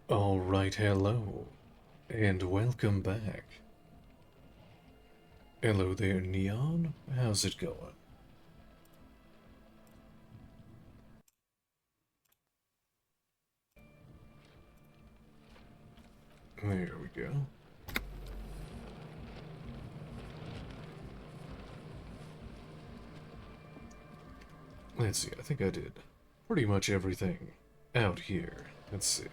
Alright, hello, and welcome back. Hello there, Neon. How's it going? There we go. Let's see, I think I did pretty much everything out here. Let's see.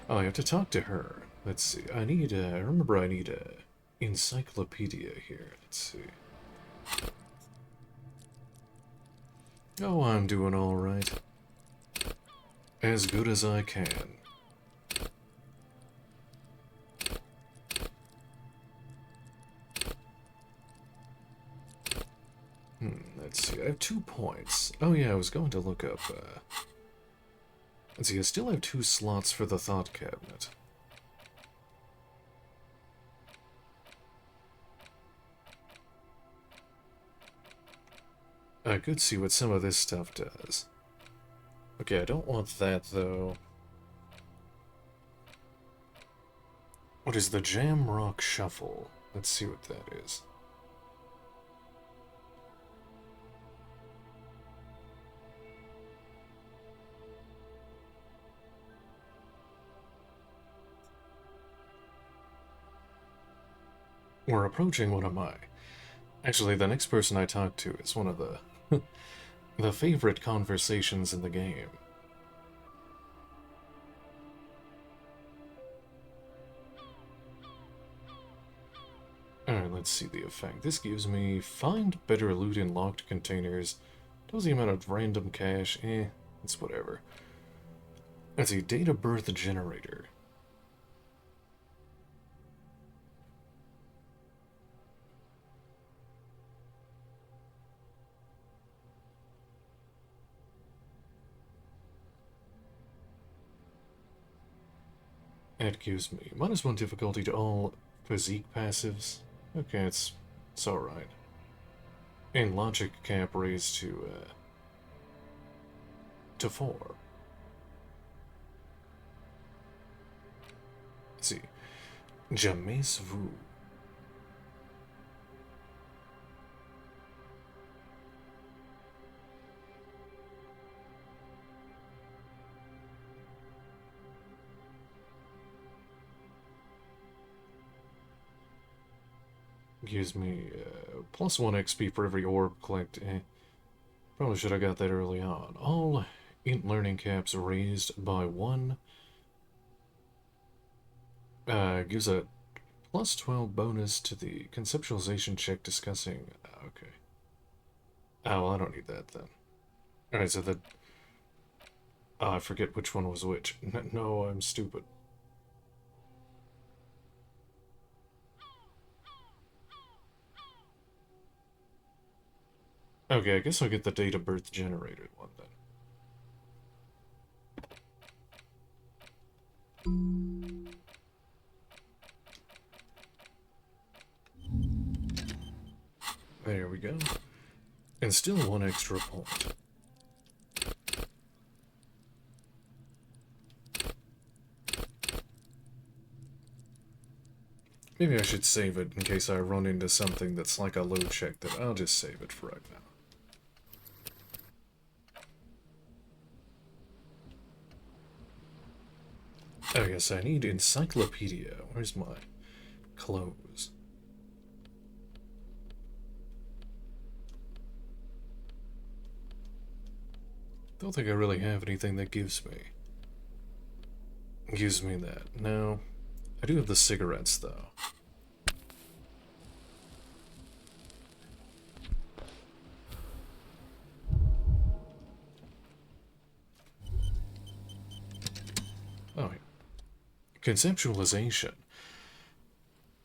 Oh, I have to talk to her. Let's see, I remember I need a encyclopedia here. Let's see. Oh, I'm doing alright. As good as I can. Let's see, I have 2 points. Oh yeah, I was going to look up, let's see, I still have 2 slots for the thought cabinet. I could see what some of this stuff does. Okay, I don't want that, though. What is the Jam Rock Shuffle? Let's see what that is. We're approaching one of my... Actually, the next person I talk to is one of the... the favorite conversations in the game. Alright, let's see the effect. This gives me find better loot in locked containers. Tells the amount of random cash. It's whatever. Let's see, date of birth generator. It gives me -1 difficulty to all physique passives. Okay, it's alright. And logic cap raised to 4. Let's see. Jamais vu. Gives me +1 XP for every orb collect. Probably should have got that early on. All int learning caps raised by 1. Gives a +12 bonus to the conceptualization check discussing. Okay. Oh, well, I don't need that then. Alright, so that... I forget which one was which. No, I'm stupid. Okay, I guess I'll get the date of birth generated one then. There we go. And still 1 extra point. Maybe I should save it in case I run into something that's like a load check. That I'll just save it for right now. Oh yes, I need encyclopedia. Where's my clothes? Don't think I really have anything that gives me that. No. I do have the cigarettes though. Oh, conceptualization.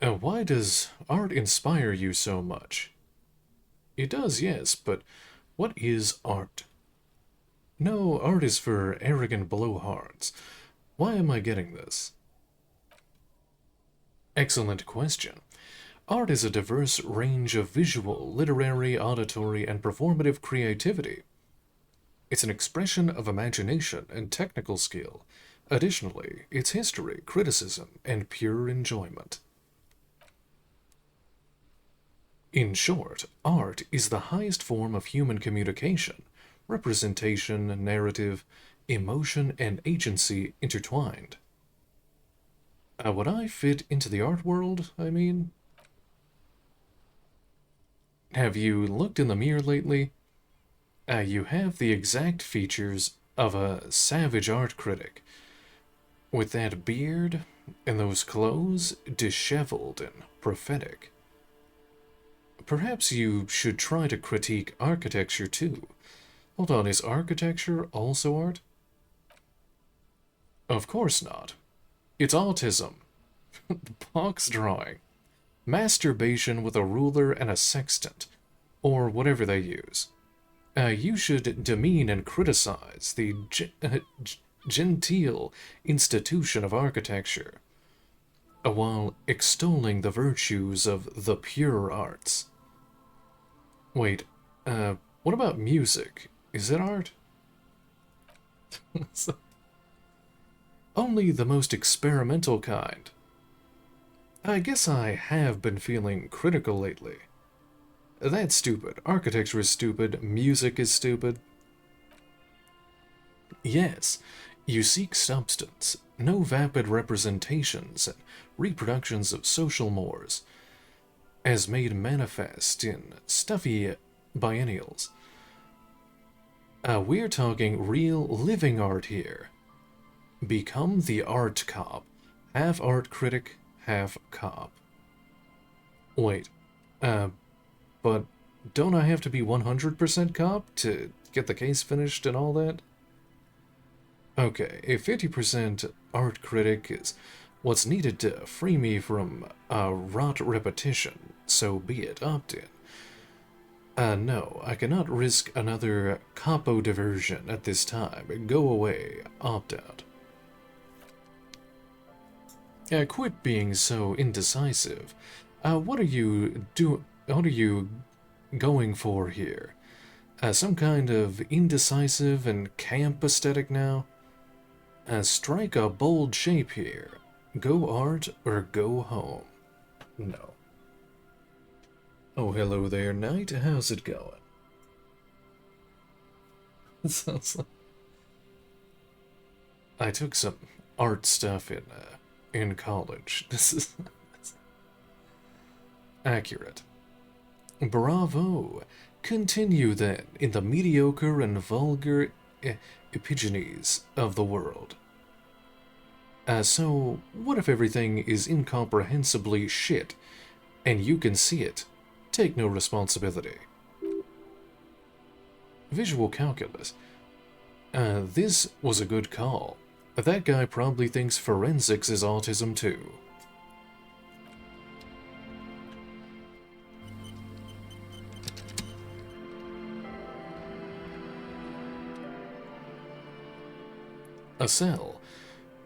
Why does art inspire you so much? It does, yes, but what is art? No, art is for arrogant blowhards. Why am I getting this? Excellent question. Art is a diverse range of visual, literary, auditory, and performative creativity. It's an expression of imagination and technical skill, Additionally, its history, criticism, and pure enjoyment. In short, art is the highest form of human communication, representation, narrative, emotion, and agency intertwined. Would I fit into the art world, I mean? Have you looked in the mirror lately? You have the exact features of a savage art critic, with that beard and those clothes disheveled and prophetic. Perhaps you should try to critique architecture too. Hold on, is architecture also art? Of course not. It's autism. Box drawing. Masturbation with a ruler and a sextant, or whatever they use. You should demean and criticize the genteel institution of architecture, while extolling the virtues of the pure arts. Wait, what about music? Is it art? Only the most experimental kind. I guess I have been feeling critical lately. That's stupid. Architecture is stupid. Music is stupid. Yes, you seek substance, no vapid representations and reproductions of social mores, as made manifest in stuffy biennials. We're talking real living art here. Become the art cop. Half art critic, half cop. Wait, but don't I have to be 100% cop to get the case finished and all that? Okay, if 50% art critic is what's needed to free me from rot repetition, so be it, opt in. No, I cannot risk another capo diversion at this time. Go away, opt out. Quit being so indecisive. What are you going for here? Some kind of indecisive and camp aesthetic now? Strike a bold shape here. Go art or go home. No. Oh, hello there, Knight. How's it going? It sounds like I took some art stuff in college. This is accurate. Bravo. Continue then in the mediocre and vulgar epigenies of the world. So, what if everything is incomprehensibly shit, and you can see it? Take no responsibility. Visual calculus. This was a good call. That guy probably thinks forensics is autism too. A cell.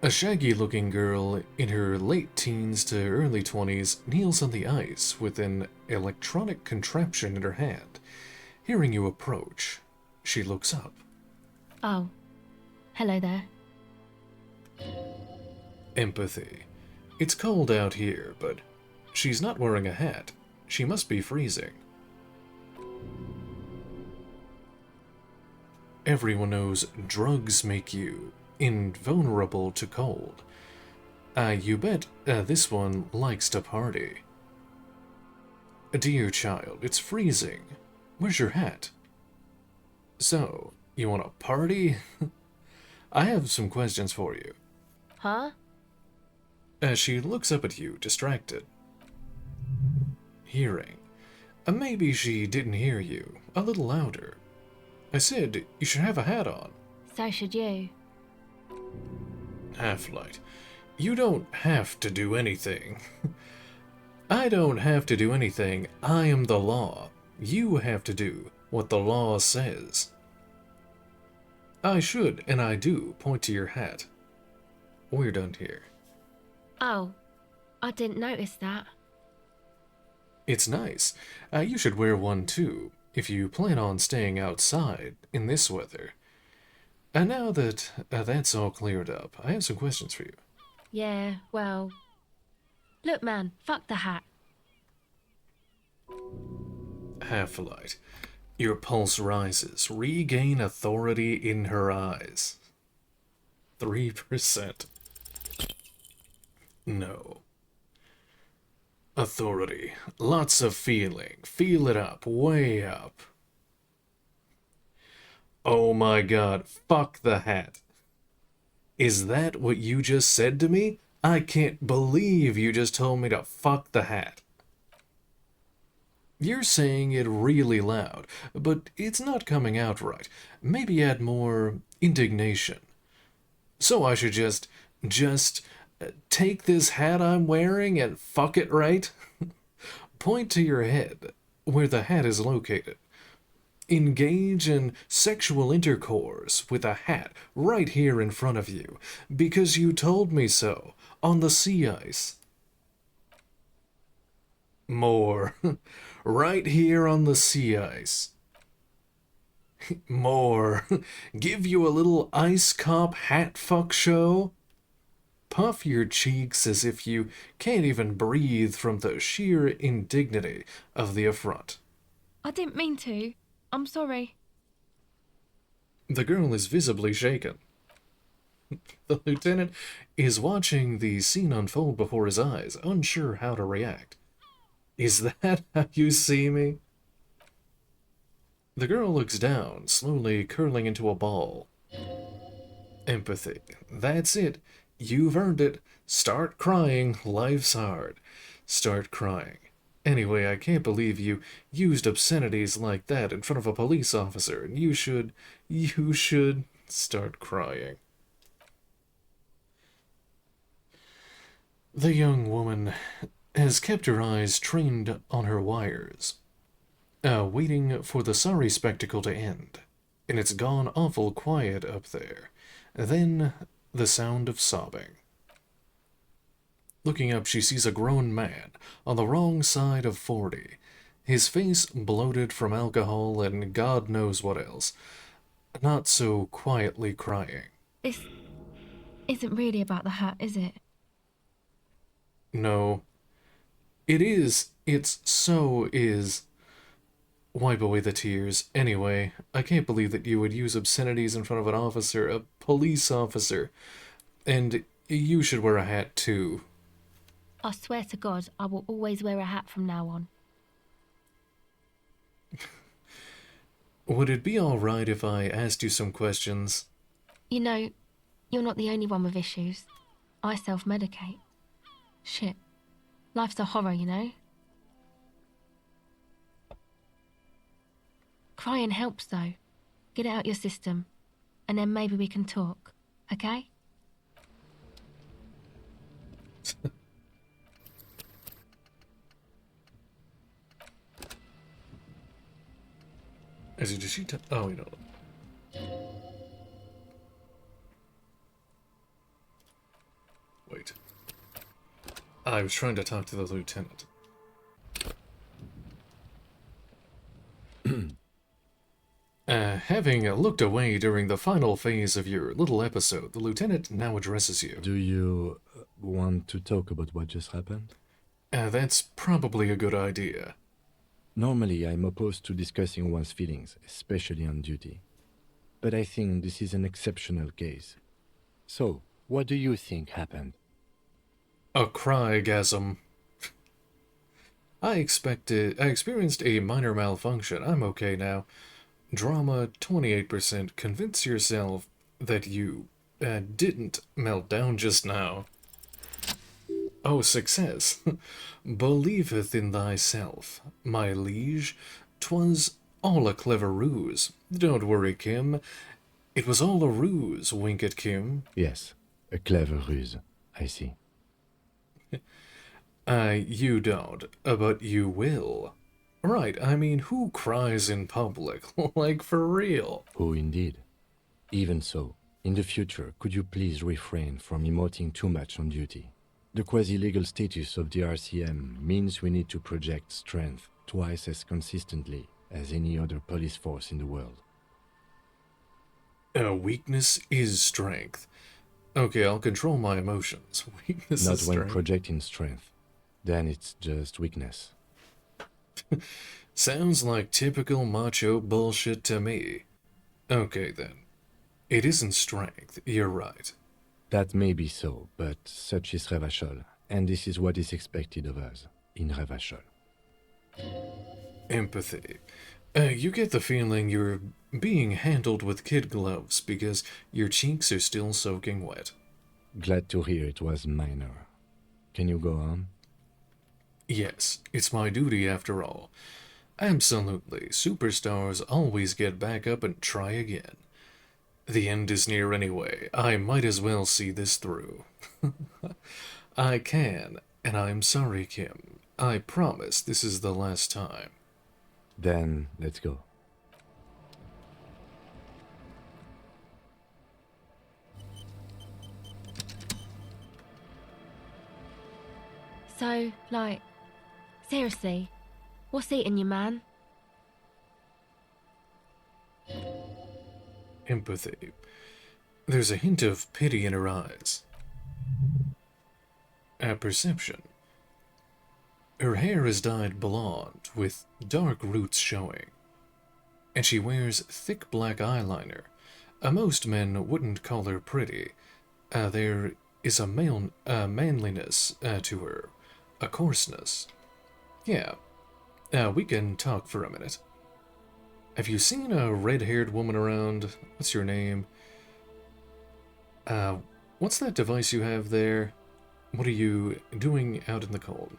A shaggy-looking girl in her late teens to early 20s kneels on the ice with an electronic contraption in her hand. Hearing you approach, she looks up. Oh, hello there. Empathy. It's cold out here, but she's not wearing a hat. She must be freezing. Everyone knows drugs make you invulnerable to cold. You bet this one likes to party. Dear child, it's freezing. Where's your hat? So, you want to party? I have some questions for you. Huh? She looks up at you, distracted. Hearing. Maybe she didn't hear you. A little louder. I said you should have a hat on. So should you. Half-Light. You don't have to do anything. I don't have to do anything. I am the law. You have to do what the law says. I should, and I do, point to your hat. We're done here. Oh, I didn't notice that. It's nice. You should wear one too, if you plan on staying outside in this weather. And now that that's all cleared up, I have some questions for you. Yeah, well. Look, man, fuck the hat. Half-light. Your pulse rises. Regain authority in her eyes. 3%. No. Authority. Lots of feeling. Feel it up. Way up. Oh my god. Fuck the hat. Is that what you just said to me? I can't believe you just told me to fuck the hat. You're saying it really loud, but it's not coming out right. Maybe add more indignation. So I should just take this hat I'm wearing and fuck it right? Point to your head, where the hat is located. Engage in sexual intercourse with a hat right here in front of you, because you told me so, on the sea ice. More. Right here on the sea ice. More. Give you a little ice cop hat fuck show? Puff your cheeks as if you can't even breathe from the sheer indignity of the affront. I didn't mean to. I'm sorry. The girl is visibly shaken. The lieutenant is watching the scene unfold before his eyes, unsure how to react. Is that how you see me? The girl looks down, slowly curling into a ball. Empathy. That's it. You've earned it. Start crying. Life's hard. Start crying. Anyway, I can't believe you used obscenities like that in front of a police officer, and you should start crying. The young woman has kept her eyes trained on her wires, waiting for the sorry spectacle to end, and it's gone awful quiet up there. Then the sound of sobbing. Looking up, she sees a grown man on the wrong side of 40, his face bloated from alcohol and God knows what else, not so quietly crying. This isn't really about the hat, is it? No, it is. It's so is. Wipe away the tears. Anyway, I can't believe that you would use obscenities in front of an officer, a police officer. And you should wear a hat too. I swear to God, I will always wear a hat from now on. Would it be alright if I asked you some questions? You know, you're not the only one with issues. I self-medicate. Shit. Life's a horror, you know? Crying helps, though. Get it out your system. And then maybe we can talk. Okay? Did she oh, wait, no. Wait. I was trying to talk to the lieutenant. Having looked away during the final phase of your little episode, the lieutenant now addresses you. Do you want to talk about what just happened? That's probably a good idea. Normally, I'm opposed to discussing one's feelings, especially on duty. But I think this is an exceptional case. So, what do you think happened? A crygasm. I experienced a minor malfunction. I'm okay now. Drama 28%. Convince yourself that you didn't melt down just now. Oh, success. Believeth in thyself, my liege. 'Twas all a clever ruse. Don't worry, Kim. It was all a ruse, wink at Kim. Yes, a clever ruse, I see. You don't, but you will. Right, I mean, who cries in public? Like, for real? Oh, indeed. Even so, in the future, could you please refrain from emoting too much on duty? The quasi-legal status of the RCM means we need to project strength twice as consistently as any other police force in the world. Weakness is strength. Okay, I'll control my emotions. Weakness Not is when strength. projecting strength. Then it's just weakness. Sounds like typical macho bullshit to me. Okay then. It isn't strength, you're right. That may be so, but such is Revachol, and this is what is expected of us in Revachol. Empathy. You get the feeling you're being handled with kid gloves because your cheeks are still soaking wet. Glad to hear it was minor. Can you go on? Yes, it's my duty after all. Absolutely, superstars always get back up and try again. The end is near anyway. I might as well see this through. I can, and I'm sorry, Kim. I promise this is the last time. Then let's go. So, like, seriously, what's eating you, man? Empathy. There's a hint of pity in her eyes. Perception. Her hair is dyed blonde, with dark roots showing. And she wears thick black eyeliner. Most men wouldn't call her pretty. There is a manliness to her, a coarseness. Yeah, we can talk for a minute. Have you seen a red-haired woman around? What's your name? What's that device you have there? What are you doing out in the cold?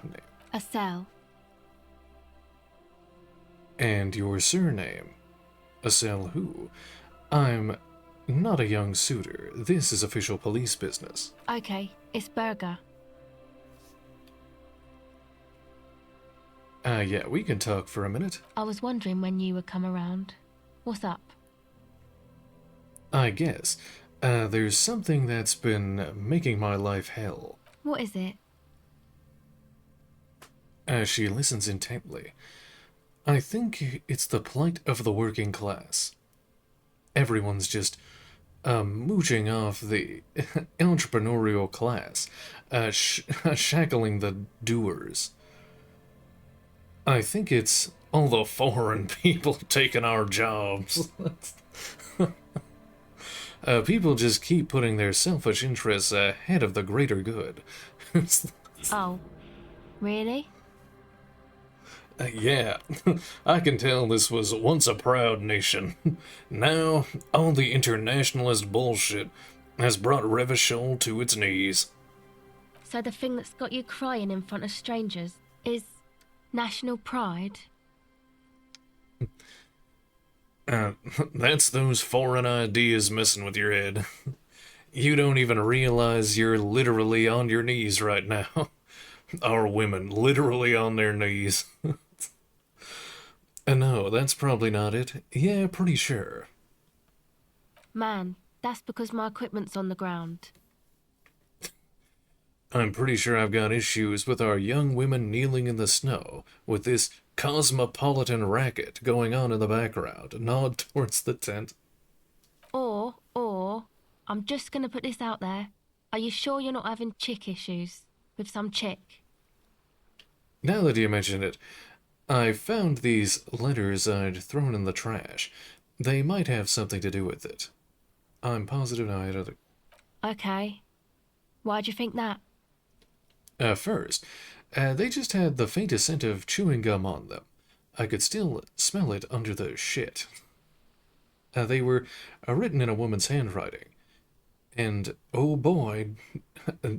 A cell. And your surname? Acel who? I'm not a young suitor. This is official police business. Okay, it's Burger. Yeah, we can talk for a minute. I was wondering when you would come around. What's up? I guess. There's something that's been making my life hell. What is it? She listens intently. I think it's the plight of the working class. Everyone's just mooching off the entrepreneurial class, shackling the doers. I think it's all the foreign people taking our jobs. People just keep putting their selfish interests ahead of the greater good. Oh, really? Yeah, I can tell this was once a proud nation. Now, all the internationalist bullshit has brought Revachol to its knees. So the thing that's got you crying in front of strangers is national pride? That's those foreign ideas messing with your head. You don't even realize you're literally on your knees right now. Our women literally on their knees. No, that's probably not it. Yeah, pretty sure. Man, that's because my equipment's on the ground. I'm pretty sure I've got issues with our young women kneeling in the snow, with this cosmopolitan racket going on in the background. Nod towards the tent. Or, I'm just gonna put this out there. Are you sure you're not having chick issues with some chick? Now that you mention it, I found these letters I'd thrown in the trash. They might have something to do with it. I'm positive I had other... Okay. Why'd you think that? First, they just had the faintest scent of chewing gum on them. I could still smell it under the shit. They were written in a woman's handwriting. And, oh boy,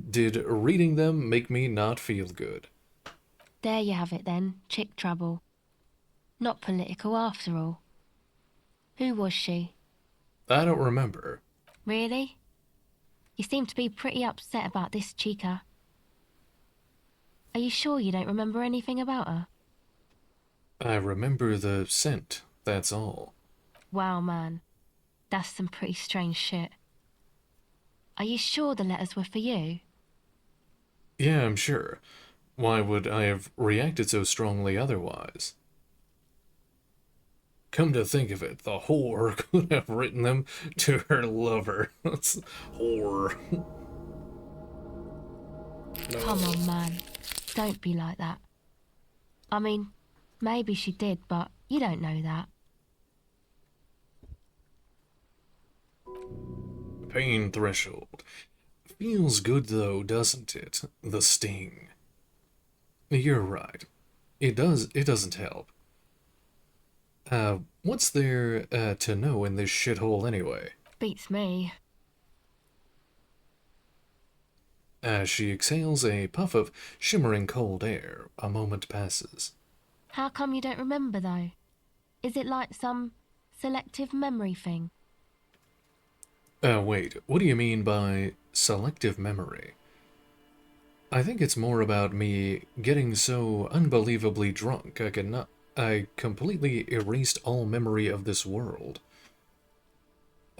did reading them make me not feel good. There you have it then, chick trouble. Not political after all. Who was she? I don't remember. Really? You seem to be pretty upset about this chica. Are you sure you don't remember anything about her? I remember the scent, that's all. Wow, man. That's some pretty strange shit. Are you sure the letters were for you? Yeah, I'm sure. Why would I have reacted so strongly otherwise? Come to think of it, the whore could have written them to her lover. That's whore. No. Come on, man. Don't be like that. I mean, maybe she did, but you don't know that. Pain threshold. Feels good though, doesn't it? The sting. You're right. It doesn't help. What's there to know in this shithole anyway? Beats me. As she exhales a puff of shimmering cold air, a moment passes. How come you don't remember, though? Is it like some selective memory thing? Wait, what do you mean by selective memory? I think it's more about me getting so unbelievably drunk I completely erased all memory of this world.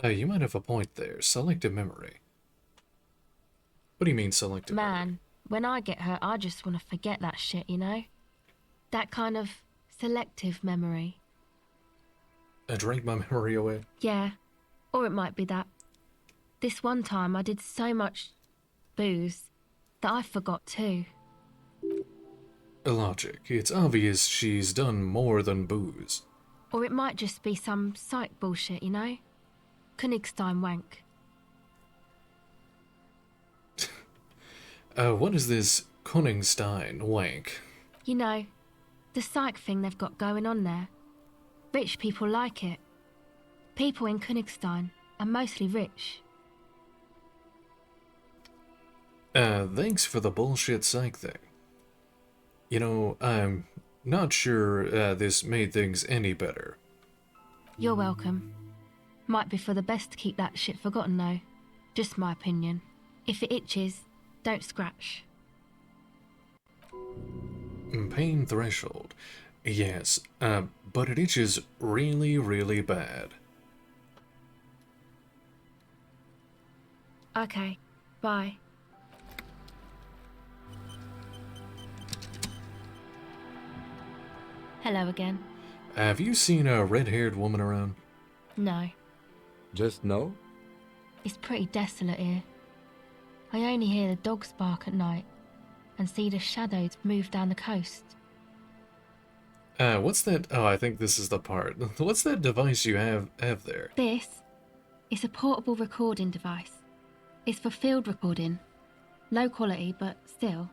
You might have a point there. Selective memory. What do you mean selective memory? Man, when I get hurt, I just want to forget that shit, you know? That kind of selective memory. I drank my memory away? Yeah, or it might be that. This one time I did so much booze that I forgot too. Logic. It's obvious she's done more than booze. Or it might just be some psych bullshit, you know? Königstein wank. What is this Königstein wank? You know, the psych thing they've got going on there. Rich people like it. People in Königstein are mostly rich. Thanks for the bullshit psych thing. You know, I'm not sure this made things any better. You're welcome. Might be for the best to keep that shit forgotten though. Just my opinion. If it itches, don't scratch. Pain threshold. Yes, but it itches really, really bad. Okay, bye. Hello again. Have you seen a red-haired woman around? No, Just no? it's pretty desolate here. I only hear the dogs bark at night and see the shadows move down the coast. What's that? Oh, I think this is the part. What's that device you have there? This is a portable recording device. It's for field recording. Low quality, but still.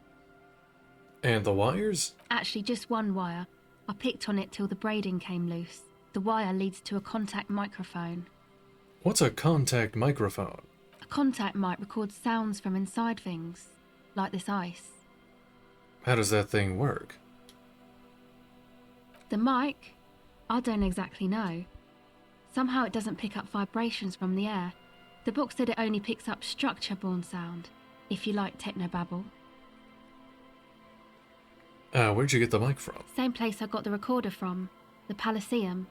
And the wires? Actually, just one wire. I picked on it till the braiding came loose. The wire leads to a contact microphone. What's a contact microphone? A contact mic records sounds from inside things, like this ice. How does that thing work? The mic? I don't exactly know. Somehow it doesn't pick up vibrations from the air. The book said it only picks up structure-borne sound, if you like technobabble. Where'd you get the mic from? Same place I got the recorder from, the Palaceum.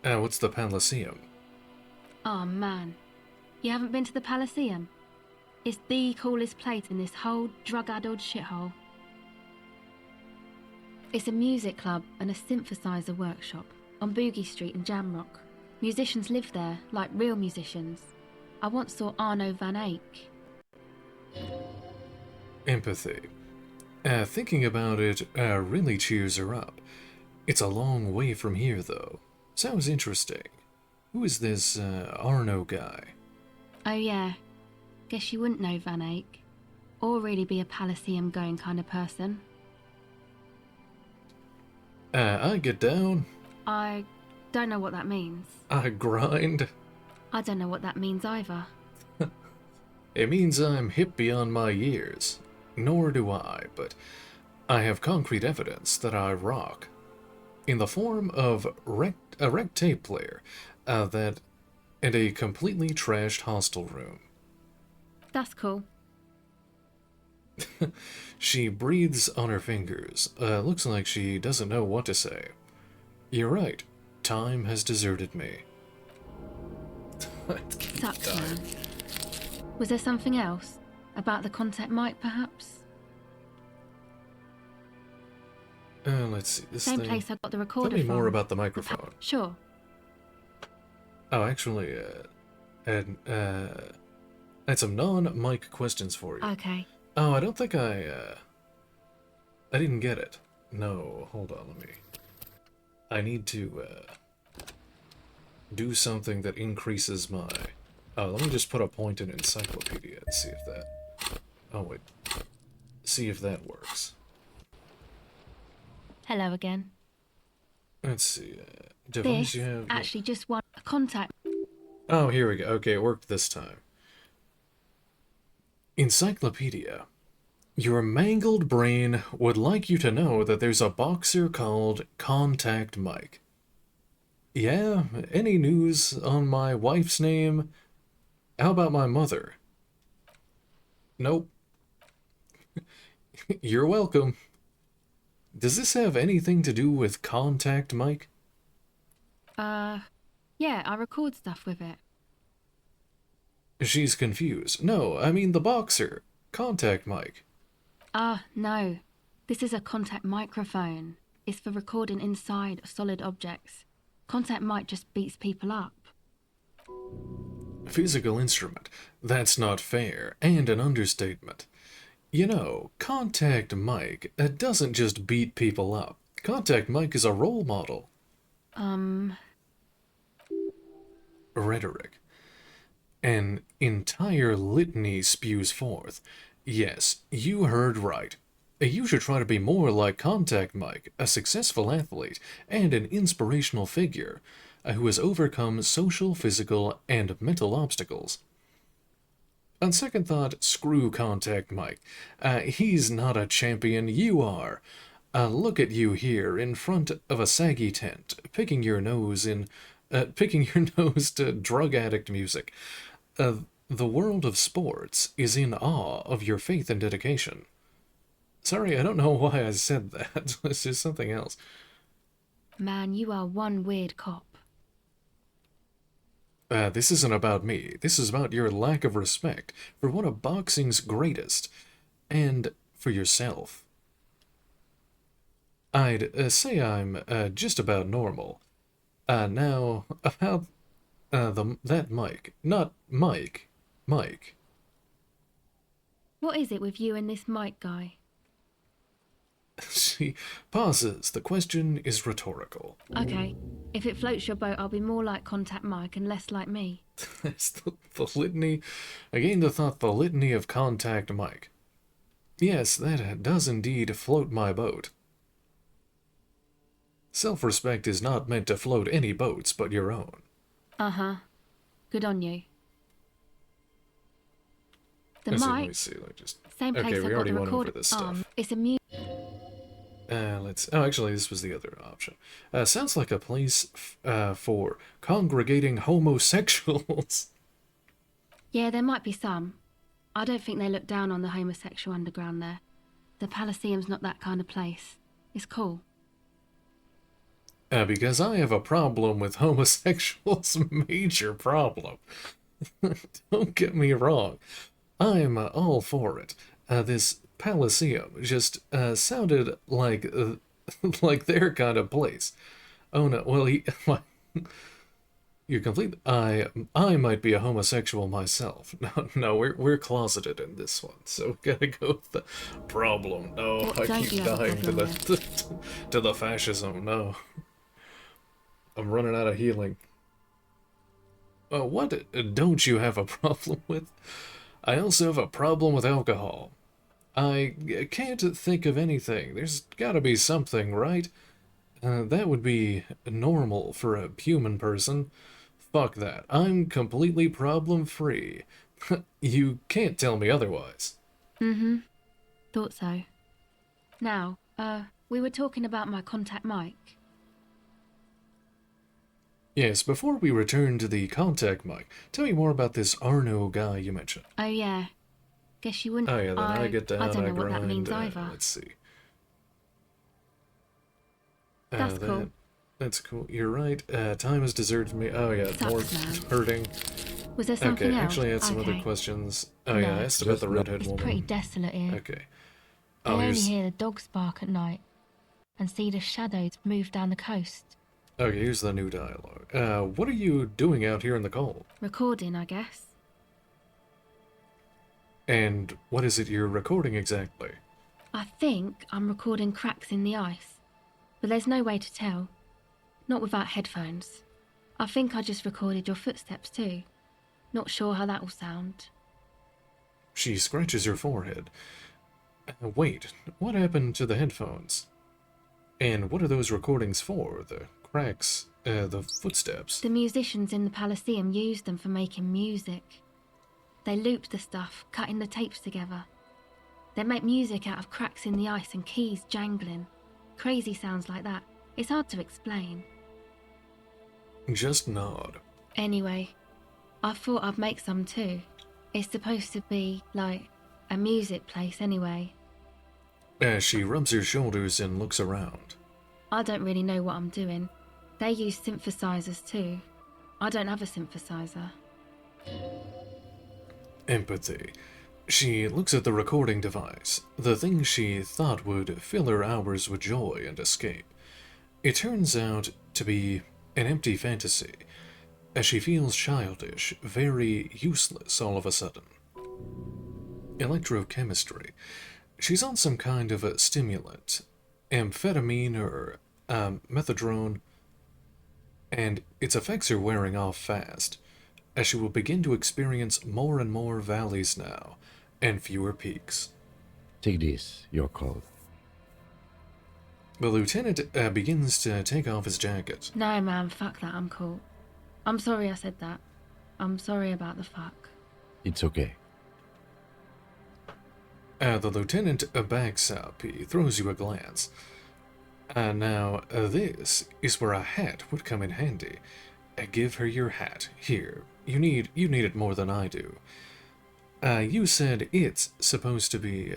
What's the Palaceum? Oh man, you haven't been to the Palaceum? It's the coolest place in this whole drug-addled shithole. It's a music club and a synthesizer workshop on Boogie Street in Jamrock. Musicians live there, like real musicians. I once saw Arno van Eyck. Empathy. Thinking about it really cheers her up. It's a long way from here, though. Sounds interesting. Who is this Arno guy? Oh yeah, guess you wouldn't know Van Eyck. Or really be a Palaceum going kind of person. I get down. I don't know what that means. I grind. I don't know what that means either. It means I'm hip beyond my years. Nor do I, but I have concrete evidence that I rock. In the form of a wrecked tape player, and a completely trashed hostel room. That's cool. She breathes on her fingers. Looks like she doesn't know what to say. You're right. Time has deserted me. Sucks, man. Was there something else? About the contact mic, perhaps? Let's see. This Same thing. place I got the Tell recorder me more from. about the microphone. Sure. Oh, actually, I had some non-mic questions for you. Okay. Oh, I don't think I didn't get it. No, hold on, I need to, do something that increases my... Oh, let me just put a point in encyclopedia and see if that... Oh, wait. See if that works. Hello again. Let's see, device This you have... actually just one contact. Oh, here we go. Okay, it worked this time. Encyclopedia. Your mangled brain would like you to know that there's a boxer called Contact Mike. Yeah, any news on my wife's name? How about my mother? Nope. You're welcome. Does this have anything to do with Contact Mike? Yeah, I record stuff with it. She's confused. No, I mean the boxer. Contact Mike. No. This is a contact microphone. It's for recording inside solid objects. Contact mic just beats people up. Physical instrument. That's not fair, and an understatement. You know, Contact Mike doesn't just beat people up. Contact Mike is a role model. Rhetoric. An entire litany spews forth. Yes, you heard right. You should try to be more like Contact Mike, a successful athlete and an inspirational figure who has overcome social, physical, and mental obstacles. On second thought, screw Contact Mike. He's not a champion, you are. Look at you here in front of a saggy tent, picking your nose to drug addict music. The world of sports is in awe of your faith and dedication. Sorry, I don't know why I said that. It's just something else. Man, you are one weird cop. This isn't about me. This is about your lack of respect for one of boxing's greatest, and for yourself. I'd say I'm just about normal. Now, about that Mike. Not Mike. Mike. What is it with you and this mic guy? She pauses. The question is rhetorical. Okay, if it floats your boat, I'll be more like Contact Mike and less like me. That's the litany. Again, the thought, the litany of Contact Mike. Yes, that does indeed float my boat. Self-respect is not meant to float any boats but your own. Uh-huh. Good on you. The Let me mic, see. Let me just... same place Okay, I we got already the went over recorder. this stuff. It's a mute. Let's... Oh, actually, this was the other option. Sounds like a place for congregating homosexuals. Yeah, there might be some. I don't think they look down on the homosexual underground there. The Palaceum's not that kind of place. It's cool. Because I have a problem with homosexuals. Major problem. Don't get me wrong. I'm all for it. This Palaceum just sounded like like their kind of place. Oh no, well you're complete. I might be a homosexual myself. No, we're closeted in this one, so gotta go with the problem. No, What I don't keep you have a dying to problem the to the fascism. No, I'm running out of healing. What don't you have a problem with? I also have a problem with alcohol. I can't think of anything. There's gotta be something, right? That would be normal for a human person. Fuck that. I'm completely problem-free. You can't tell me otherwise. Mm-hmm. Thought so. Now, we were talking about my Contact Mic. Yes, before we return to the Contact Mic, tell me more about this Arno guy you mentioned. Oh yeah. Guess you wouldn't. Oh yeah, then I get down, I don't know I what grind, that means either. let's see. That's cool. That's cool. You're right. Time has deserted me. Oh yeah, Sucks, more man. hurting. Was there something Okay, else? actually I had some other Okay. questions. Oh No, yeah, I asked about just the not- redhead It's woman. pretty desolate here. Okay. I Oh, only here's... hear the dogs bark at night. and see the shadows move down the coast. Okay, here's the new dialogue. What are you doing out here in the cold? Recording, I guess. And what is it you're recording exactly? I think I'm recording cracks in the ice, but there's no way to tell. Not without headphones. I think I just recorded your footsteps too. Not sure how that will sound. She scratches her forehead. Wait, what happened to the headphones? And what are those recordings for? The cracks, the footsteps? The musicians in the Palaceum used them for making music. They looped the stuff, cutting the tapes together. They make music out of cracks in the ice and keys jangling. Crazy sounds like that. It's hard to explain. Just nod. Anyway, I thought I'd make some too. It's supposed to be, like, a music place anyway. As she rubs her shoulders and looks around. I don't really know what I'm doing. They use synthesizers too. I don't have a synthesizer. Empathy. She looks at the recording device, the thing she thought would fill her hours with joy and escape. It turns out to be an empty fantasy, as she feels childish, very useless all of a sudden. Electrochemistry. She's on some kind of a stimulant, amphetamine or methadone, and its effects are wearing off fast, as she will begin to experience more and more valleys now, and fewer peaks. Take this, your call. The lieutenant begins to take off his jacket. No, man, fuck that, I'm cool. I'm sorry I said that. I'm sorry about the fuck. It's okay. The lieutenant backs up. He throws you a glance. Now, this is where a hat would come in handy. Give her your hat. Here. You need it more than I do. You said it's supposed to be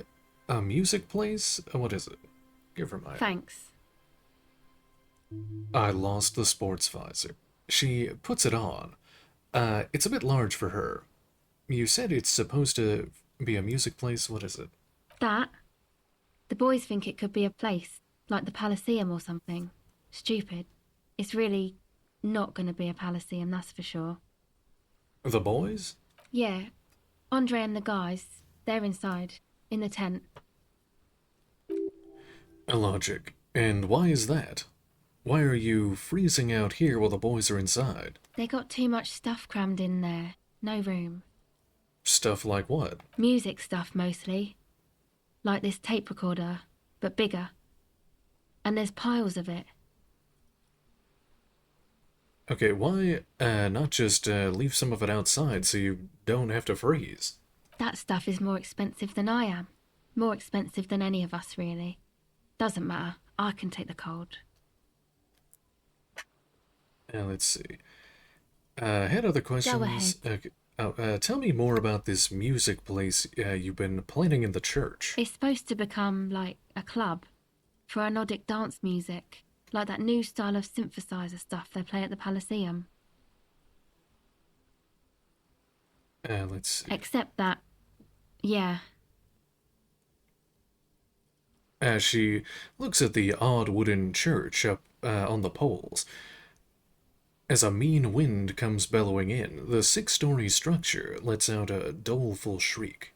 a music place? What is it? Give her my... Thanks. I lost the sports visor. She puts it on. It's a bit large for her. You said it's supposed to be a music place? What is it? That? The boys think it could be a place, like the Palaceum or something. Stupid. It's really not gonna be a Palaceum, that's for sure. The boys? Yeah. Andre and the guys, they're inside, in the tent. Logic. And why is that? Why are you freezing out here while the boys are inside? They got too much stuff crammed in there. No room. Stuff like what? Music stuff, mostly. Like this tape recorder, but bigger. And there's piles of it. Okay, why not just leave some of it outside so you don't have to freeze? That stuff is more expensive than I am. More expensive than any of us, really. Doesn't matter. I can take the cold. Let's see. Had other questions? Tell me more about this music place you've been planning in the church. It's supposed to become, like, a club for anodic dance music, like that new style of synthesizer stuff they play at the Palaceum. Let's see. Except that, yeah. As she looks at the odd wooden church up on the poles, as a mean wind comes bellowing in, the 6-story structure lets out a doleful shriek.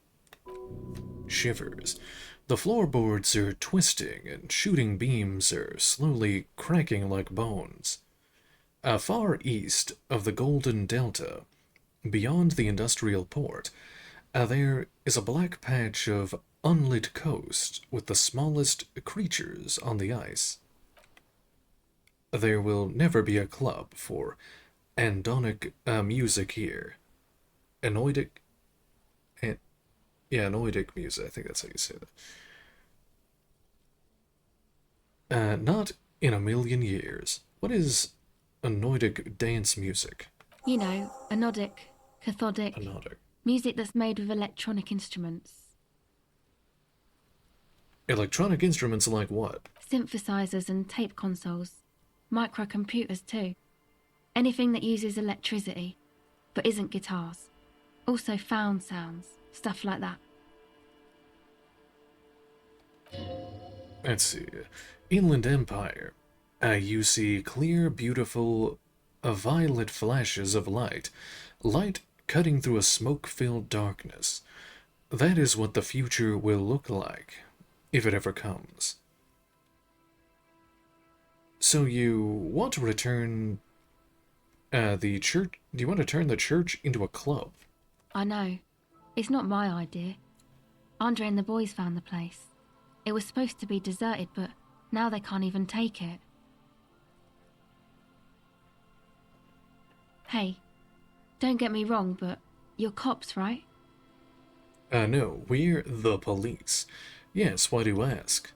Shivers. The floorboards are twisting, and shooting beams are slowly cracking like bones. Far east of the Golden Delta, beyond the industrial port, there is a black patch of unlit coast with the smallest creatures on the ice. There will never be a club for andonic music here. Anoidic? Yeah, anoidic music. I think that's how you say that. Not in a million years. What is anoidic dance music? You know, anodic, cathodic. Anodic. Music that's made with electronic instruments. Electronic instruments like what? Synthesizers and tape consoles. Microcomputers too. Anything that uses electricity, but isn't guitars. Also found sounds, stuff like that. Let's see. Inland Empire, you see clear, beautiful, violet flashes of light. Light cutting through a smoke-filled darkness. That is what the future will look like, if it ever comes. So you want to return the church? Do you want to turn the church into a club? I know. It's not my idea. Andre and the boys found the place. It was supposed to be deserted, but now they can't even take it. Hey, don't get me wrong, but you're cops, right? No, we're the police. Yes, why do you ask?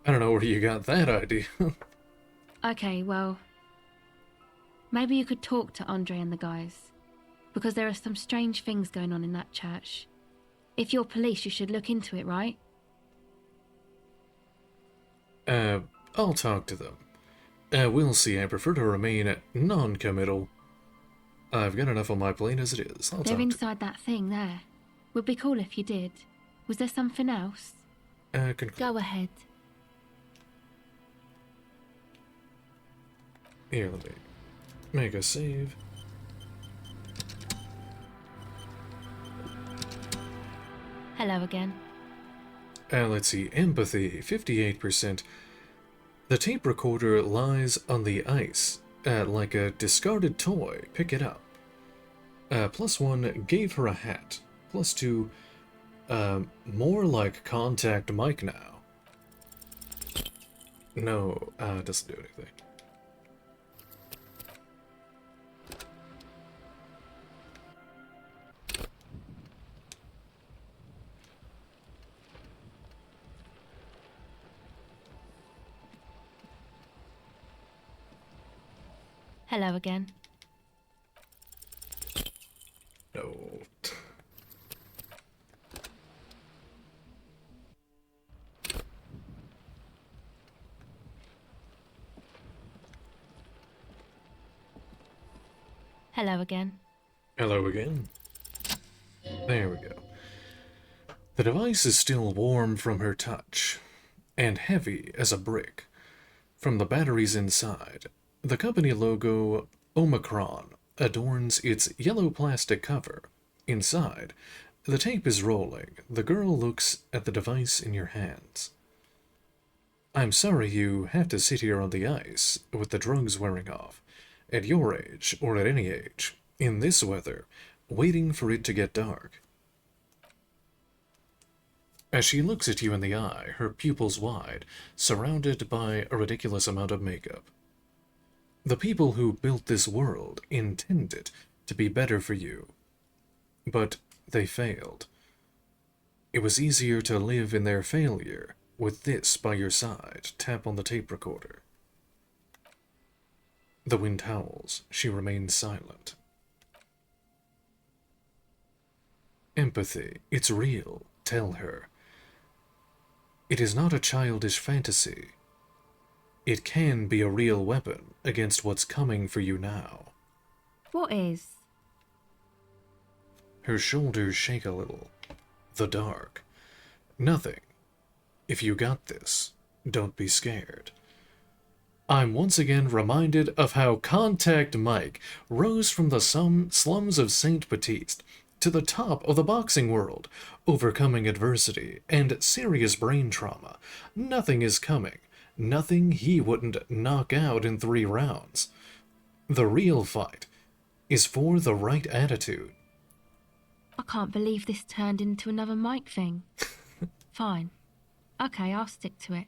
I don't know where you got that idea. Okay, well, maybe you could talk to Andre and the guys, because there are some strange things going on in that church. If you're police, you should look into it, right? I'll talk to them. We'll see. I prefer to remain non-committal. I've got enough on my plate as it is. They're inside that thing there. Would be cool if you did. Was there something else? Go ahead. Here, let me make a save. Hello again. Let's see. Empathy, 58%. The tape recorder lies on the ice, like a discarded toy. Pick it up. +1, gave her a hat. +2, more like contact Mike now. No, doesn't do anything. Hello again. No. Hello again. Hello again. There we go. The device is still warm from her touch, and heavy as a brick. From the batteries inside, the company logo, Omicron, adorns its yellow plastic cover. Inside, the tape is rolling. The girl looks at the device in your hands. I'm sorry you have to sit here on the ice, with the drugs wearing off. At your age, or at any age, in this weather, waiting for it to get dark. As she looks at you in the eye, her pupils wide, surrounded by a ridiculous amount of makeup. The people who built this world intended to be better for you, but they failed. It was easier to live in their failure with this by your side. Tap on the tape recorder. The wind howls. She remains silent. Empathy. It's real. Tell her. It is not a childish fantasy. It can be a real weapon against what's coming for you now. What is? Her shoulders shake a little. The dark. Nothing. If you got this, don't be scared. I'm once again reminded of how Contact Mike rose from the slums of St. Baptiste to the top of the boxing world, overcoming adversity and serious brain trauma. Nothing is coming. Nothing he wouldn't knock out in 3 rounds. The real fight is for the right attitude. I can't believe this turned into another Mike thing. Fine. Okay, I'll stick to it.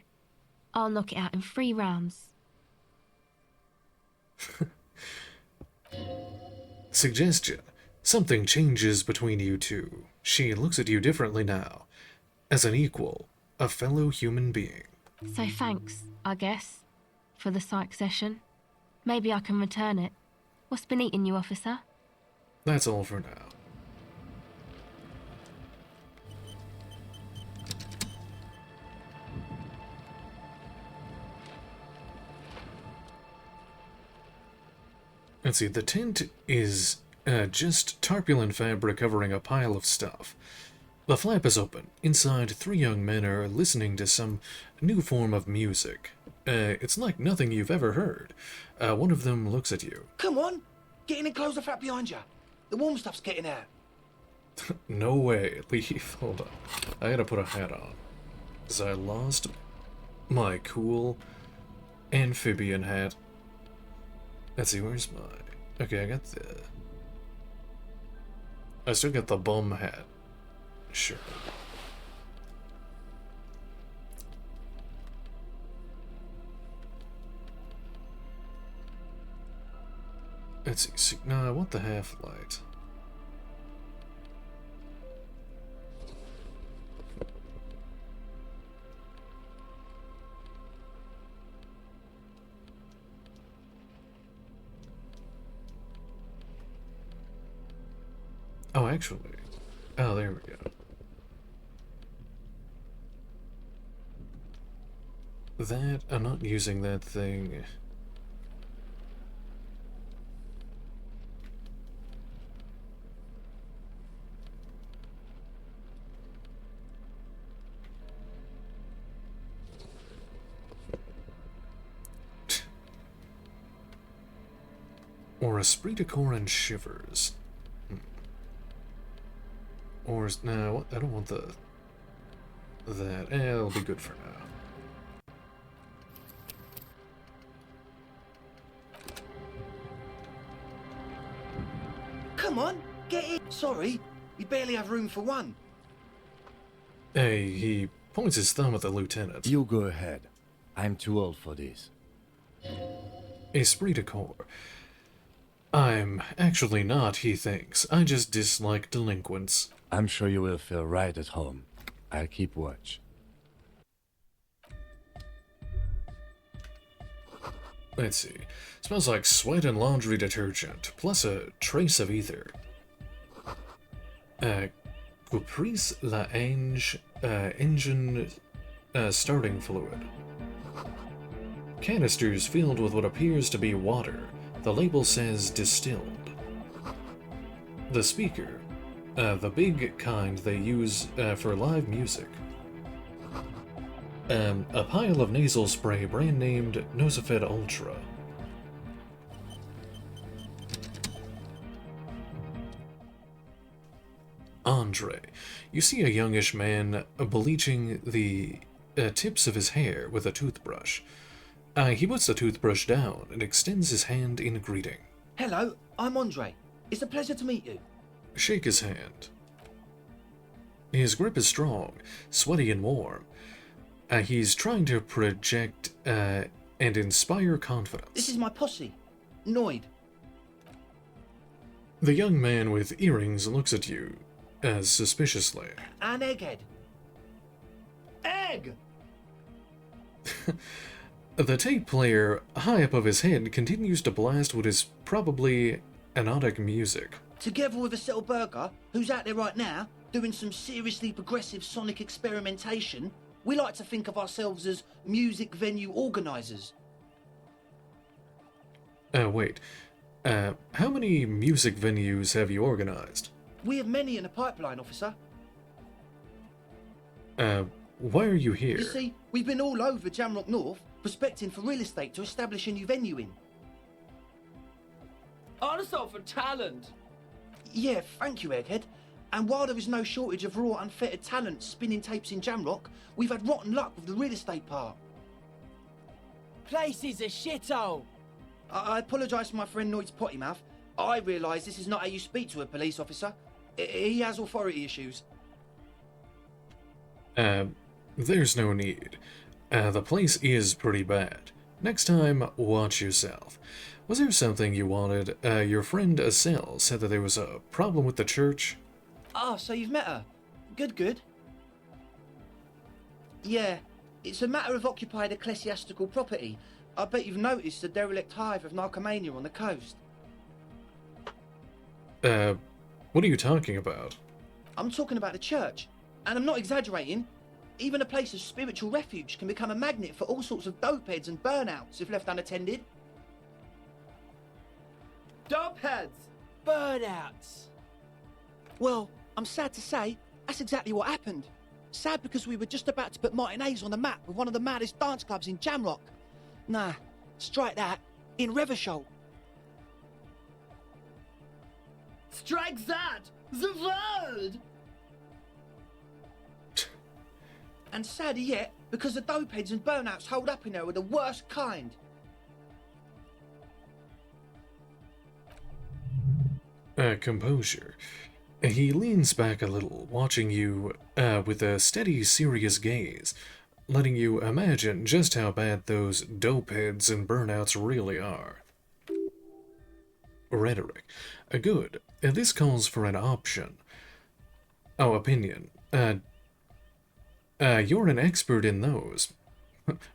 I'll knock it out in 3 rounds. Suggestion. Something changes between you two. She looks at you differently now. As an equal, a fellow human being. So thanks, I guess, for the psych session. Maybe I can return it. What's been eating you, officer? That's all for now. Let's see, the tent is just tarpaulin fabric covering a pile of stuff. The flap is open. Inside, three young men are listening to some new form of music. It's like nothing you've ever heard. One of them looks at you. Come on, get in and close the flap behind you. The warm stuff's getting out. No way, leave. Hold on. I gotta put a hat on. Because I lost my cool amphibian hat. Let's see, where's my... Okay, I got the... I still got the bum hat. Sure. Let's see. No, I want the half light. Oh, actually. Oh, there we go. That, I'm not using that thing. Or esprit de corps and shivers. Or no, I don't want that. It'll be good for now. Come on, get in. Sorry, we barely have room for one. Hey, he points his thumb at the lieutenant. You go ahead. I'm too old for this. Esprit de corps. I'm actually not, he thinks. I just dislike delinquents. I'm sure you will feel right at home. I'll keep watch. Let's see. Smells like sweat and laundry detergent, plus a trace of ether. Caprice la engine starting fluid. Canisters filled with what appears to be water. The label says distilled. The speaker, the big kind they use for live music. A pile of nasal spray brand named Nosafed Ultra. Andre. You see a youngish man bleaching the tips of his hair with a toothbrush. He puts the toothbrush down and extends his hand in greeting. Hello, I'm Andre. It's a pleasure to meet you. Shake his hand. His grip is strong, sweaty and warm. He's trying to project and inspire confidence. This is my posse, Noid. The young man with earrings looks at you suspiciously. And Egghead. Egg! The tape player, high above his head, continues to blast what is probably anodic music. Together with a Settle Burger, who's out there right now, doing some seriously progressive sonic experimentation, we like to think of ourselves as music venue organisers. Wait. How many music venues have you organized? We have many in the pipeline, officer. Why are you here? You see, we've been all over Jamrock North, prospecting for real estate to establish a new venue in. Also for talent. Yeah, thank you, Egghead. And while there is no shortage of raw, unfettered talent spinning tapes in Jamrock, we've had rotten luck with the real estate part. Place is a shithole. I apologise for my friend Noid's potty mouth. I realise this is not how you speak to a police officer. He has authority issues. There's no need. The place is pretty bad. Next time, watch yourself. Was there something you wanted? Your friend Estelle said that there was a problem with the church. Ah, so you've met her. Good. Yeah, it's a matter of occupied ecclesiastical property. I bet you've noticed the derelict hive of narcomania on the coast. What are you talking about? I'm talking about the church. And I'm not exaggerating. Even a place of spiritual refuge can become a magnet for all sorts of dopeheads and burnouts if left unattended. Dopeheads. Burnouts. Well, I'm sad to say, That's exactly what happened. Sad because we were just about to put Martinez on the map with one of the maddest dance clubs in Jamrock. Nah, strike that. In Revachol. Strike that! The world! And sadder yet, because the dopeheads and burnouts hold up in there are the worst kind. Composure. He leans back a little, watching you with a steady, serious gaze, letting you imagine just how bad those dopeheads and burnouts really are. Rhetoric. Good. This calls for an option. Oh, opinion. You're an expert in those.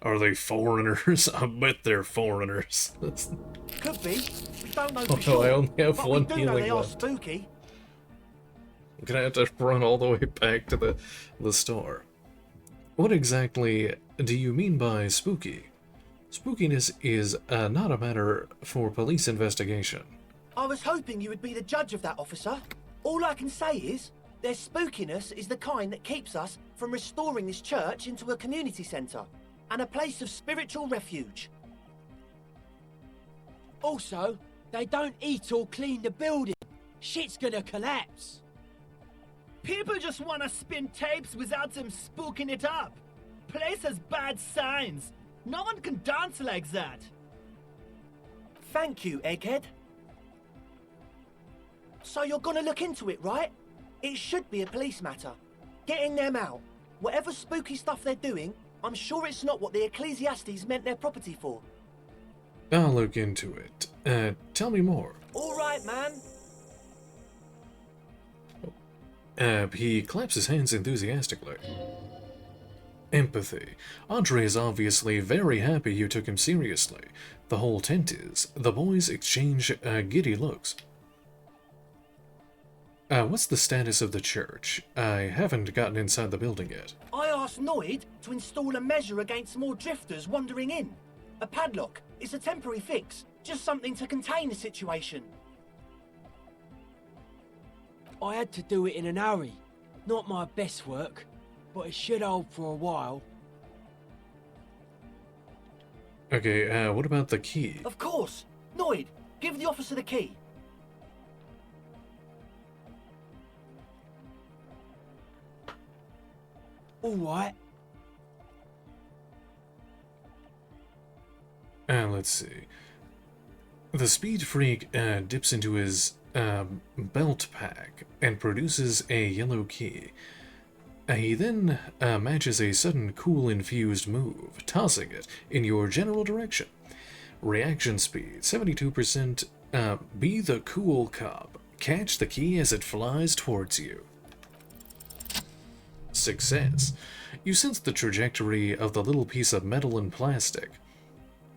Are they foreigners? I bet they're foreigners. Could be. We don't know Oh for sure. no, I only have but one we do know healing they are left. spooky. I'm gonna have to run all the way back to the store. What exactly do you mean by spooky? Spookiness is not a matter for police investigation. I was hoping you would be the judge of that, officer. All I can say is, their spookiness is the kind that keeps us from restoring this church into a community centre and a place of spiritual refuge. Also, they don't eat or clean the building. Shit's gonna collapse. People just wanna spin tapes without them spooking it up. Place has bad signs. No one can dance like that. Thank you, Egghead. So you're gonna look into it, right? It should be a police matter. Getting them out. Whatever spooky stuff they're doing, I'm sure it's not what the Ecclesiastes meant their property for. I'll look into it. Tell me more. All right, man. He claps his hands enthusiastically. Empathy. Andre is obviously very happy you took him seriously. The whole tent is. The boys exchange giddy looks. What's the status of the church? I haven't gotten inside the building yet. I asked Noid to install a measure against more drifters wandering in. A padlock. It's a temporary fix. Just something to contain the situation. I had to do it in an hurry. Not my best work, but it should hold for a while. Okay, what about the key? Of course. Noid, give the officer the key. All right. Let's see. The speed freak dips into his belt pack and produces a yellow key. He then matches a sudden cool infused move, tossing it in your general direction. Reaction speed 72%. Be the cool cop. Catch the key as it flies towards you. Success. You sense the trajectory of the little piece of metal and plastic.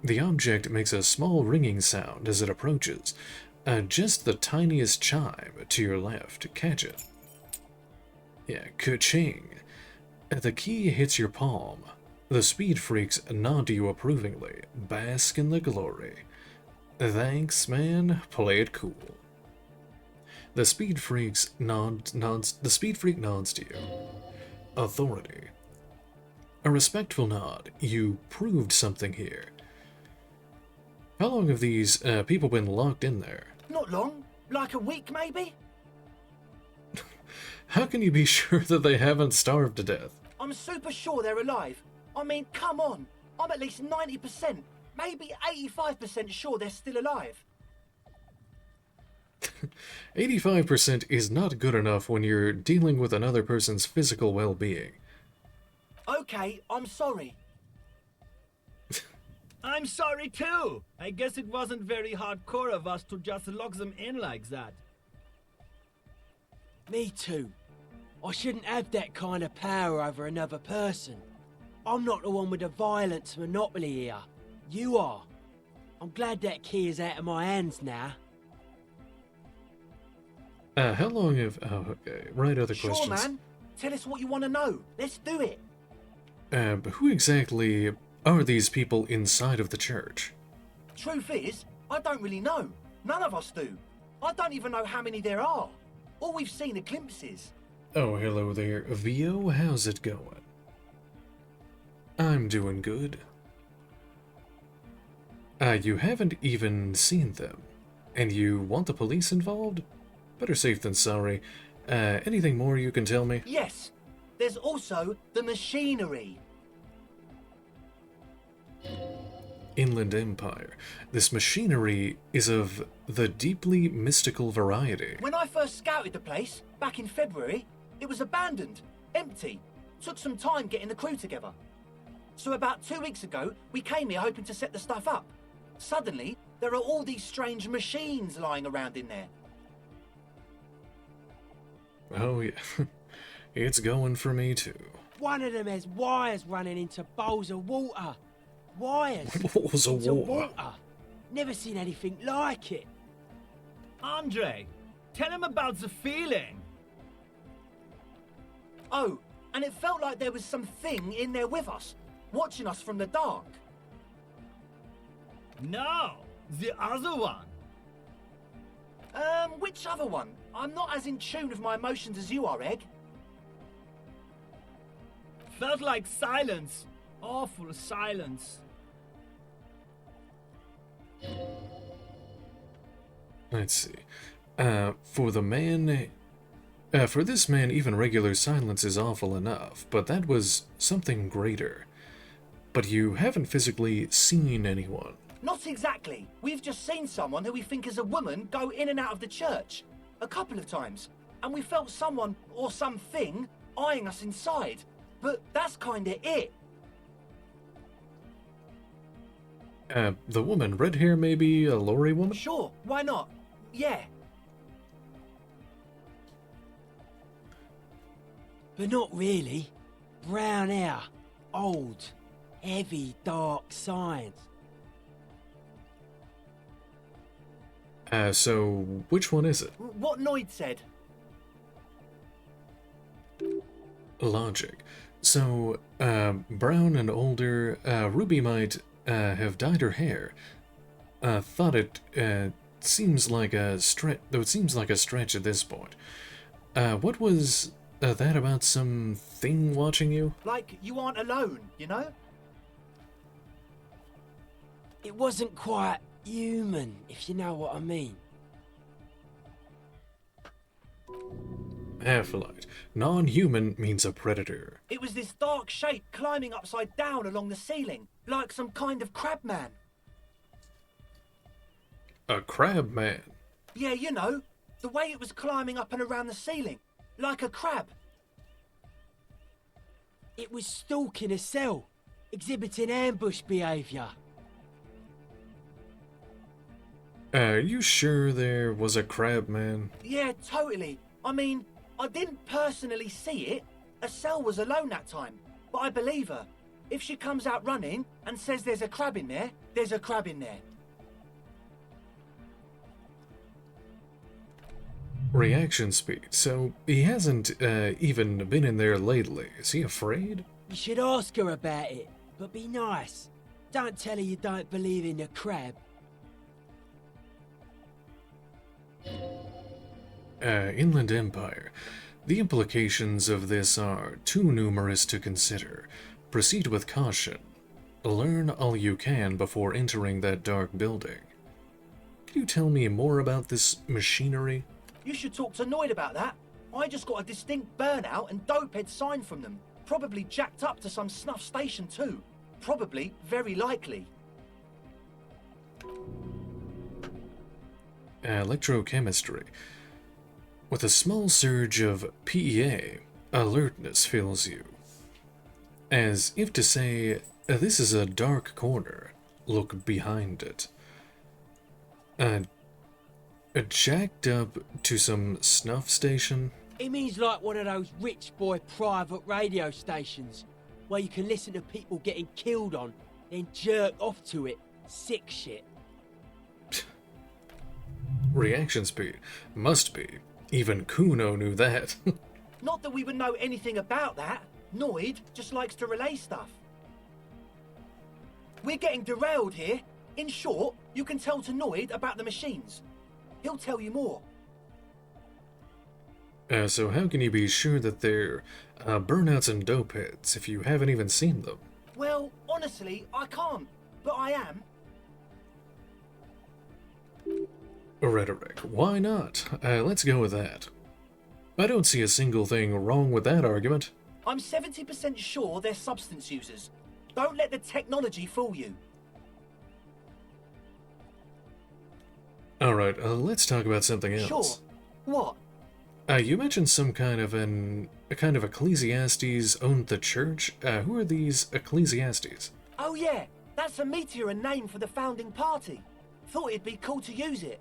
The object makes a small ringing sound as it approaches. Just the tiniest chime to your left. Catch it. Yeah, ka-ching. The key hits your palm. The speed freaks nod to you approvingly. Bask in the glory. Thanks, man. Play it cool. The speed freak nods to you. Authority. A respectful nod. You proved something here. How long have these people been locked in there? Not long. Like a week, maybe? How can you be sure that they haven't starved to death? I'm super sure they're alive. I mean, come on. I'm at least 90%, maybe 85% sure they're still alive. 85% is not good enough when you're dealing with another person's physical well-being. Okay, I'm sorry. I'm sorry too. I guess it wasn't very hardcore of us to just lock them in like that. Me too. I shouldn't have that kind of power over another person. I'm not the one with the violence monopoly here. You are. I'm glad that key is out of my hands now. How long have... Oh, okay. Right, other Sure, questions. man. Tell us what you want to know. Let's do it. Who exactly are these people inside of the church? Truth is, I don't really know. None of us do. I don't even know how many there are. All we've seen are glimpses. Oh, hello there, Vio. How's it going? I'm doing good. You haven't even seen them, and you want the police involved? Better safe than sorry. Anything more you can tell me? Yes, there's also the machinery. Inland Empire. This machinery is of the deeply mystical variety. When I first scouted the place, back in February, it was abandoned, empty. Took some time getting the crew together. So about 2 weeks ago, we came here hoping to set the stuff up. Suddenly, there are all these strange machines lying around in there. Oh, yeah. It's going for me, too. One of them has wires running into bowls of water. Wires Bowls of into water. Never seen anything like it. Andre, tell him about the feeling. Oh, and it felt like there was something in there with us, watching us from the dark. No, the other one. Which other one? I'm not as in tune with my emotions as you are, Egg. Felt like silence. Awful silence. Let's see. For this man, even regular silence is awful enough, but that was something greater. But you haven't physically seen anyone. Not exactly. We've just seen someone who we think is a woman go in and out of the church. A couple of times. And we felt someone, or something, eyeing us inside. But that's kinda it. The woman, red hair, maybe a lorry woman? Sure, why not? Yeah. But not really. Brown hair. Old. Heavy, dark signs. So which one is it? What Noid said. Logic. So, brown and older, Ruby might, have dyed her hair. Thought it, seems like a stretch, though it seems like a stretch at this point. What was, that about some thing watching you? Like, you aren't alone, you know? It wasn't quite human, if you know what I mean. Half-light. Non-human means a predator. It was this dark shape climbing upside down along the ceiling, like some kind of crab man. A crab man. Yeah, you know, the way it was climbing up and around the ceiling, like a crab. It was stalking a cell, exhibiting ambush behaviour. You sure there was a crab man? Yeah, totally. I mean, I didn't personally see it. Estelle was alone that time, but I believe her. If she comes out running and says there's a crab in there, there's a crab in there. Reaction speed. So he hasn't even been in there lately. Is he afraid? You should ask her about it, but be nice. Don't tell her you don't believe in the crab. Inland Empire. The implications of this are too numerous to consider. Proceed with caution. Learn all you can before entering that dark building. Can you tell me more about this machinery? You should talk to Noid about that. I just got a distinct burnout and dopehead sign from them. Probably jacked up to some snuff station too. Probably, very likely. Electrochemistry. With a small surge of PEA, alertness fills you. As if to say, this is a dark corner, look behind it. Jacked up to some snuff station? It means like one of those rich boy private radio stations, where you can listen to people getting killed on, then jerk off to it. Sick shit. Reaction speed. Must be. Even Kuno knew that. Not that we would know anything about that. Noid just likes to relay stuff. We're getting derailed here. In short, you can tell to Noid about the machines. He'll tell you more. So how can you be sure that they're burnouts and dope heads if you haven't even seen them? Well, honestly, I can't. But I am. Rhetoric. Why not? Let's go with that. I don't see a single thing wrong with that argument. I'm 70% sure they're substance users. Don't let the technology fool you. Alright, let's talk about something else. Sure. What? You mentioned some kind of Ecclesiastes owned the church. Who are these Ecclesiastes? Oh yeah, that's a meteor name for the founding party. Thought it'd be cool to use it.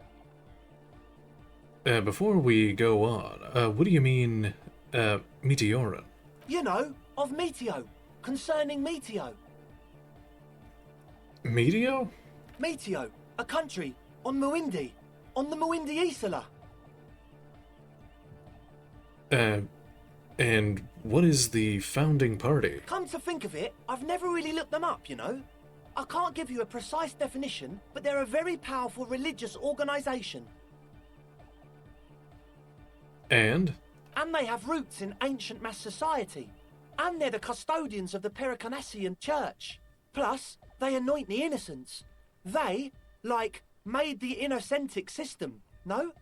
Before we go on, what do you mean, Meteoran? You know, of Meteo. Concerning Meteo. Meteo? Meteo, a country on Muindi. On the Muindi Isla. And what is the founding party? Come to think of it, I've never really looked them up, you know. I can't give you a precise definition, but they're a very powerful religious organisation. And? And they have roots in ancient mass society. And they're the custodians of the Pericarnassian church. Plus, they anoint the innocents. They, like, made the innocentic system, no?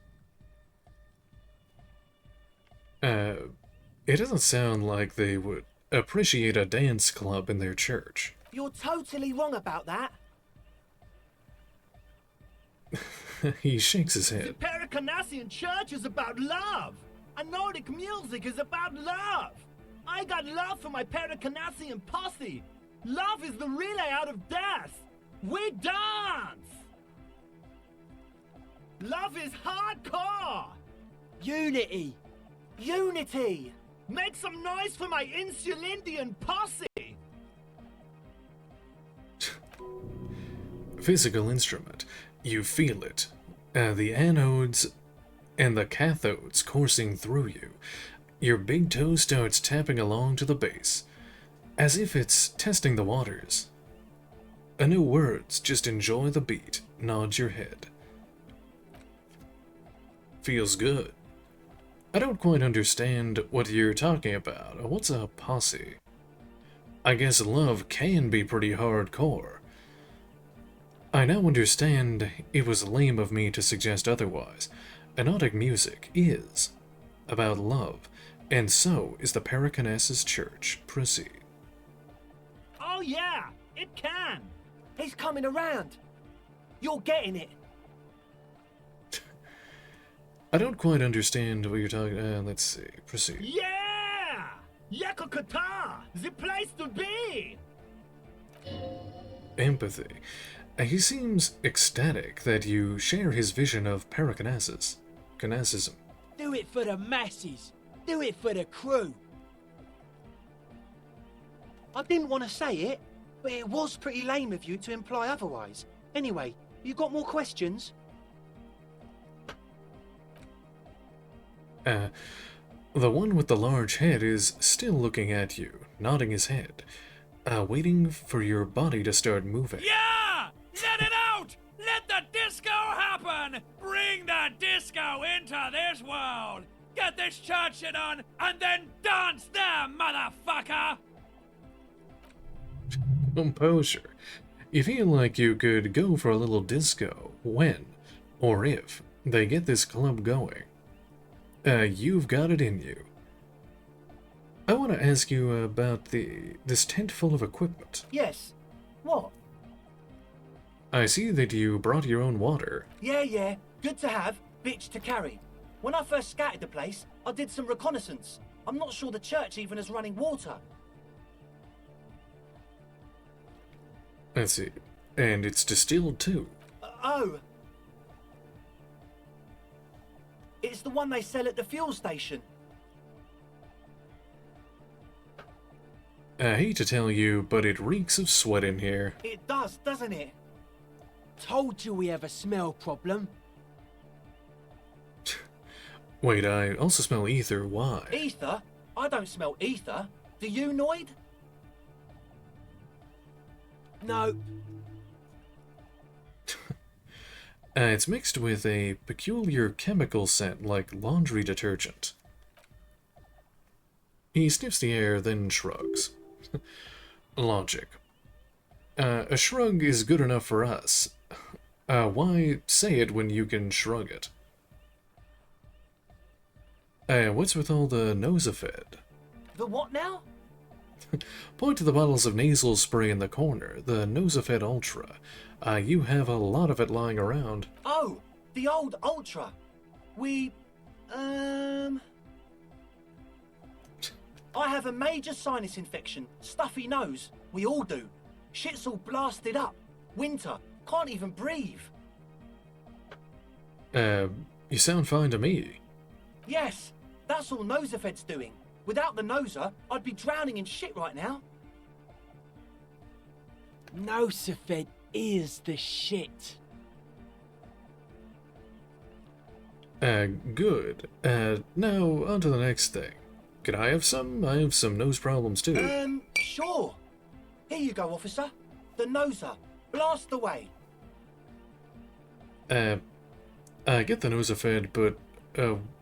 It doesn't sound like they would appreciate a dance club in their church. You're totally wrong about that. He shakes his The head. Pericarnassian church is about love. And Nordic music is about love. I got love for my Pericarnassian posse. Love is the relay out of death. We dance. Love is hardcore. Unity. Unity! Make some noise for my Insulindian posse. Physical instrument. You feel it. The anodes and the cathodes coursing through you. Your big toe starts tapping along to the bass, as if it's testing the waters. No words, just enjoy the beat. Nod your head. Feels good. I don't quite understand what you're talking about. What's a posse? I guess love can be pretty hardcore. I now understand it was lame of me to suggest otherwise. Anodic music is about love, and so is the Pericarnassus Church. Proceed. Oh yeah, it can. He's coming around. You're getting it. I don't quite understand what you're talking. Let's see. Proceed. Yeah! Yakokata, the place to be. Empathy. He seems ecstatic that you share his vision of Pericarnassus. Canassism. Do it for the masses. Do it for the crew. I didn't want to say it, but it was pretty lame of you to imply otherwise. Anyway, you got more questions? The one with the large head is still looking at you, nodding his head, waiting for your body to start moving. Yeah! Let it out! Let the disco happen! Bring the disco into this world! Get this church shit on, and then dance there, motherfucker! Composure. You feel like you could go for a little disco when, or if, they get this club going. You've got it in you. I want to ask you about this tent full of equipment. Yes. What? I see that you brought your own water. Yeah. Good to have, bitch to carry. When I first scouted the place, I did some reconnaissance. I'm not sure the church even has running water. Let's see. And it's distilled too. Oh. It's the one they sell at the fuel station. I hate to tell you, but it reeks of sweat in here. It does, doesn't it? Told you we have a smell problem. Wait, I also smell ether. Why? Ether? I don't smell ether. Do you, Noid? No. It's mixed with a peculiar chemical scent like laundry detergent. He sniffs the air, then shrugs. Logic. A shrug is good enough for us. Why say it when you can shrug it? What's with all the Nosafed? The what now? Point to the bottles of nasal spray in the corner, the Nosafed Ultra. You have a lot of it lying around. Oh, the old Ultra. I have a major sinus infection, stuffy nose. We all do. Shit's all blasted up. Winter. Can't even breathe. You sound fine to me. Yes, that's all Nosafed's doing. Without the Noser, I'd be drowning in shit right now. Nosafed is the shit. Good. Now, on to the next thing. Can I have some? I have some nose problems too. Sure. Here you go, officer. The Noser. Blast away. I get the Nosafed, but,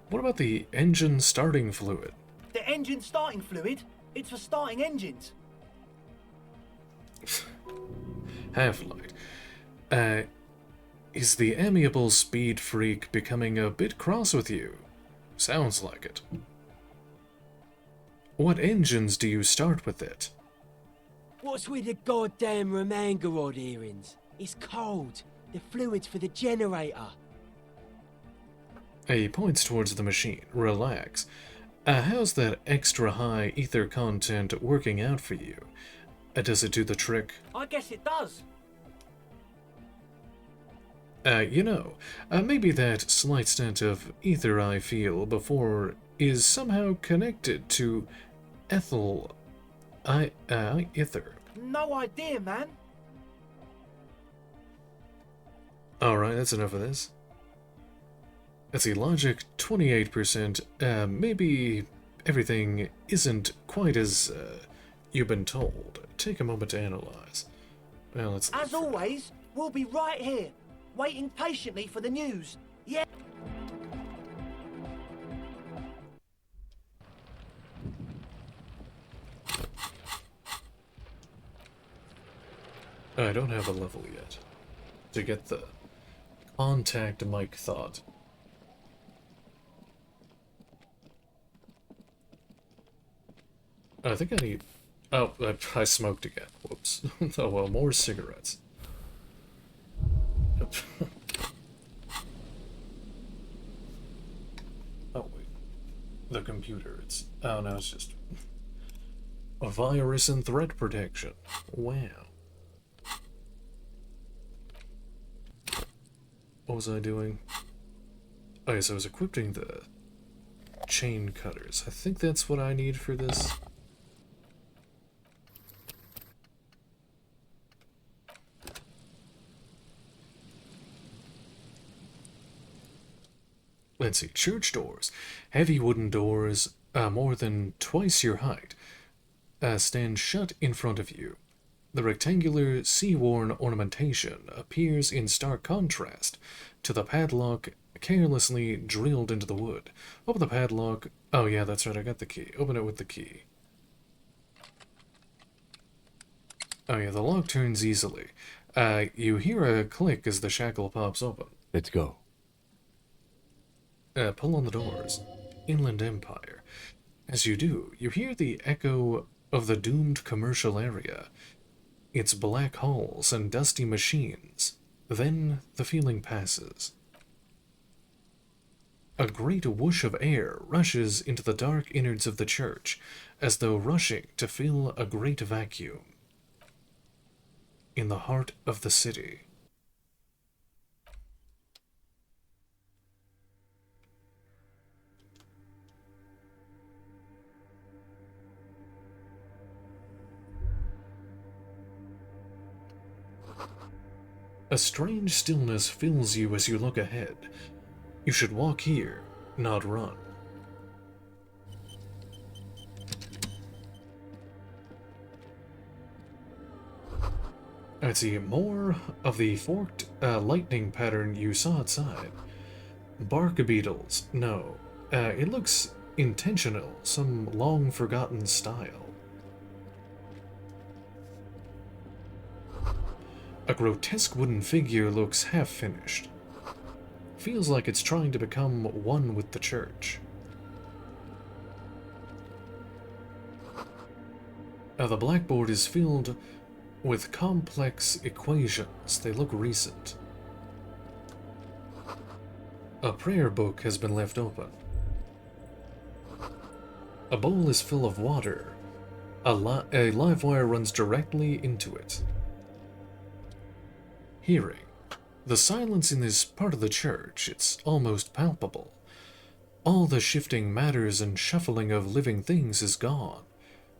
what about the engine starting fluid? The engine starting fluid? It's for starting engines. Half-Light. Is the amiable speed freak becoming a bit cross with you? Sounds like it. What engines do you start with it? What's with the goddamn Romangarod earrings? It's cold. The fluid's for the generator. He points towards the machine. Relax. How's that extra high ether content working out for you? Does it do the trick? I guess it does. Maybe that slight stint of ether I feel before is somehow connected to ethyl... ether. No idea, man. Alright, that's enough of this. Let's see, logic 28%. Maybe everything isn't quite as you've been told. Take a moment to analyze. Well, let's... As always, we'll be right here, waiting patiently for the news. Yeah. I don't have a level yet to get the contact mic thought. I think I need... Oh, I smoked again. Whoops. Oh well, more cigarettes. Oh wait. The computer, it's... Oh no, it's just... a virus and threat protection. Wow. What was I doing? Oh yes, I was equipping the chain cutters. I think that's what I need for this. Let's see, church doors. Heavy wooden doors, more than twice your height, stand shut in front of you. The rectangular, sea-worn ornamentation appears in stark contrast to the padlock carelessly drilled into the wood. Open the padlock. Oh yeah, that's right, I got the key. Open it with the key. Oh yeah, the lock turns easily. You hear a click as the shackle pops open. Let's go. Pull on the doors. Inland Empire. As you do, you hear the echo of the doomed commercial area. Its black halls and dusty machines. Then the feeling passes. A great whoosh of air rushes into the dark innards of the church, as though rushing to fill a great vacuum. In the heart of the city. A strange stillness fills you as you look ahead. You should walk here, not run. I'd see more of the forked lightning pattern you saw outside. Bark beetles, no. It looks intentional, some long-forgotten style. A grotesque wooden figure looks half-finished. Feels like it's trying to become one with the church. The blackboard is filled with complex equations. They look recent. A prayer book has been left open. A bowl is full of water. A live wire runs directly into it. Hearing. The silence in this part of the church, it's almost palpable. All the shifting matters and shuffling of living things is gone.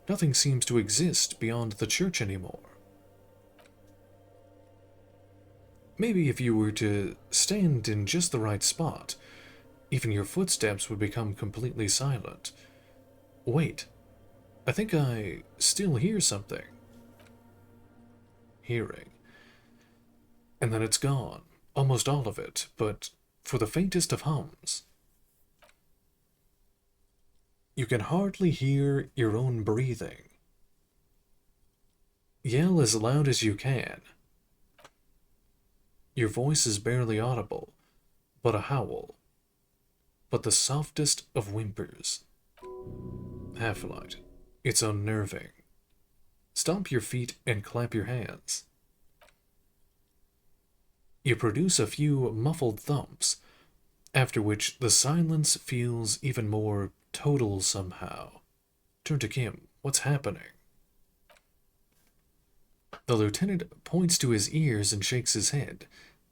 Nothing seems to exist beyond the church anymore. Maybe if you were to stand in just the right spot, even your footsteps would become completely silent. Wait, I think I still hear something. Hearing. And then it's gone, almost all of it, but for the faintest of hums. You can hardly hear your own breathing. Yell as loud as you can. Your voice is barely audible, but a howl. But the softest of whimpers. Half-light. It's unnerving. Stomp your feet and clap your hands. You produce a few muffled thumps, after which the silence feels even more total somehow. Turn to Kim. What's happening? The lieutenant points to his ears and shakes his head.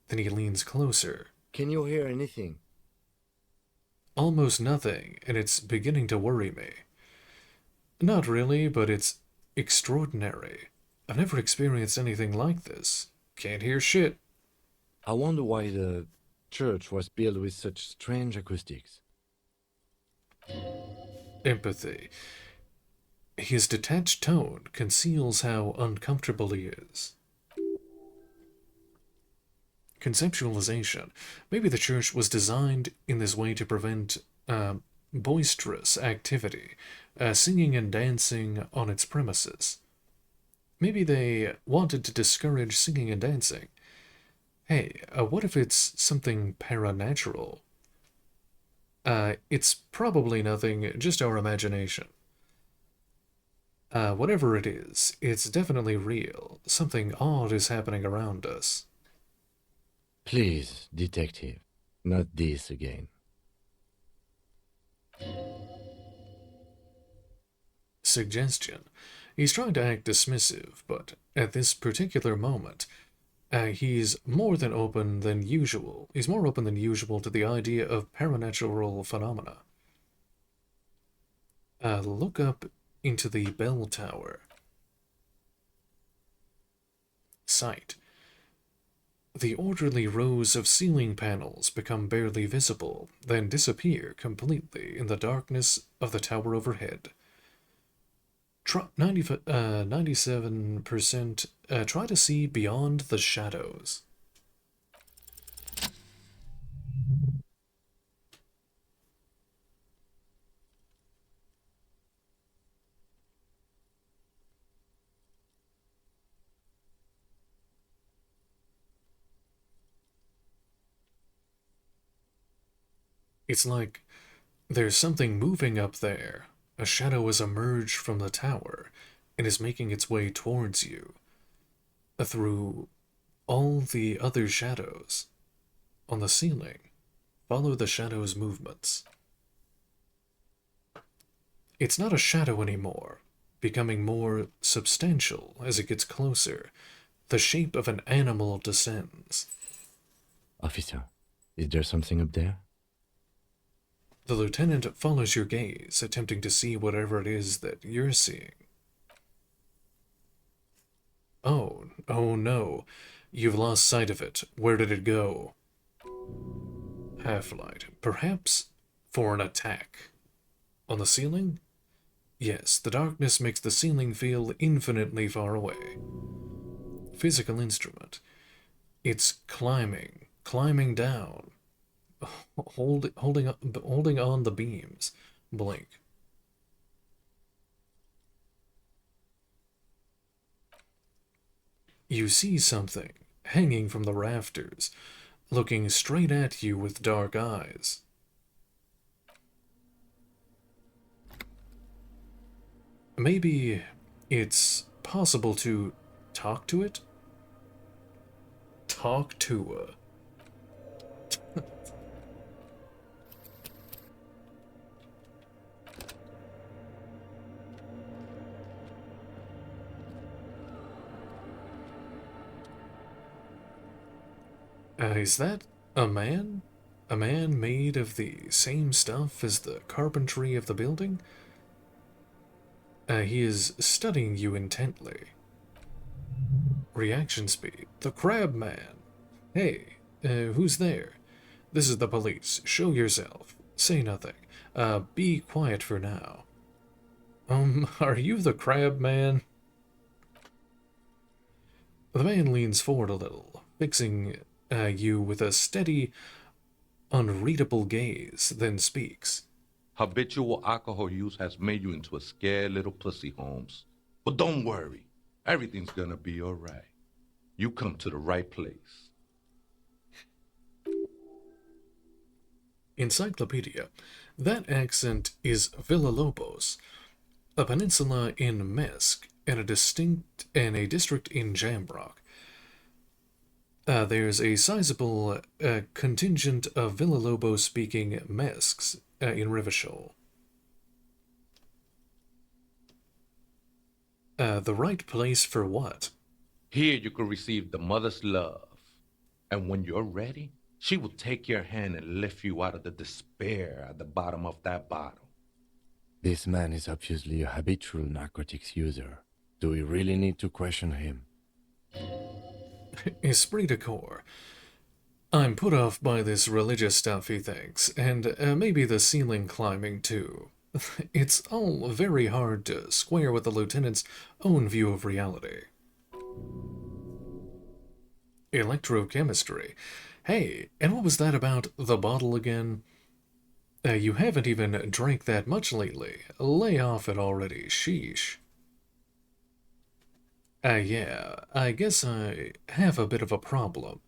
Then he leans closer. Can you hear anything? Almost nothing, and it's beginning to worry me. Not really, but it's extraordinary. I've never experienced anything like this. Can't hear shit. I wonder why the church was built with such strange acoustics. Empathy. His detached tone conceals how uncomfortable he is. Conceptualization. Maybe the church was designed in this way to prevent boisterous activity, singing and dancing on its premises. Maybe they wanted to discourage singing and dancing. Hey, what if it's something paranatural? It's probably nothing, just our imagination. Whatever it is, it's definitely real. Something odd is happening around us. Please, detective, not this again. Suggestion. He's trying to act dismissive, but at this particular moment, he's more open than usual. He's more open than usual to the idea of paranatural phenomena. Look up into the bell tower. Sight. The orderly rows of ceiling panels become barely visible, then disappear completely in the darkness of the tower overhead. 97%. Try to see beyond the shadows. It's like there's something moving up there. A shadow has emerged from the tower and is making its way towards you. Through all the other shadows on the ceiling, follow the shadow's movements. It's not a shadow anymore, becoming more substantial as it gets closer. The shape of an animal descends. Officer, is there something up there? The lieutenant follows your gaze, attempting to see whatever it is that you're seeing. Oh no. You've lost sight of it. Where did it go? Half-light. Perhaps for an attack. On the ceiling? Yes, the darkness makes the ceiling feel infinitely far away. Physical instrument. It's climbing down. Holding on the beams. Blink. You see something hanging from the rafters, looking straight at you with dark eyes. Maybe it's possible to talk to it? Talk to a... Is that a man? A man made of the same stuff as the carpentry of the building? He is studying you intently. Reaction speed. The Crab Man. Hey, who's there? This is the police. Show yourself. Say nothing. Be quiet for now. Are you the Crab Man? The man leans forward a little, fixing you with a steady, unreadable gaze, then speaks. Habitual alcohol use has made you into a scared little pussy, Holmes. But don't worry. Everything's gonna be all right. You come to the right place. Encyclopedia. That accent is Villalobos, a peninsula in Mesk, and a district in Jamrock. There's a sizable contingent of Villalobos-speaking Mesks in Rivashol. The right place for what? Here you can receive the mother's love. And when you're ready, she will take your hand and lift you out of the despair at the bottom of that bottle. This man is obviously a habitual narcotics user. Do we really need to question him? Esprit de corps. I'm put off by this religious stuff, he thinks, and maybe the ceiling climbing too. It's all very hard to square with the lieutenant's own view of reality. Electrochemistry. Hey, and what was that about the bottle again? You haven't even drank that much lately. Lay off it already, sheesh. Yeah, I guess I have a bit of a problem,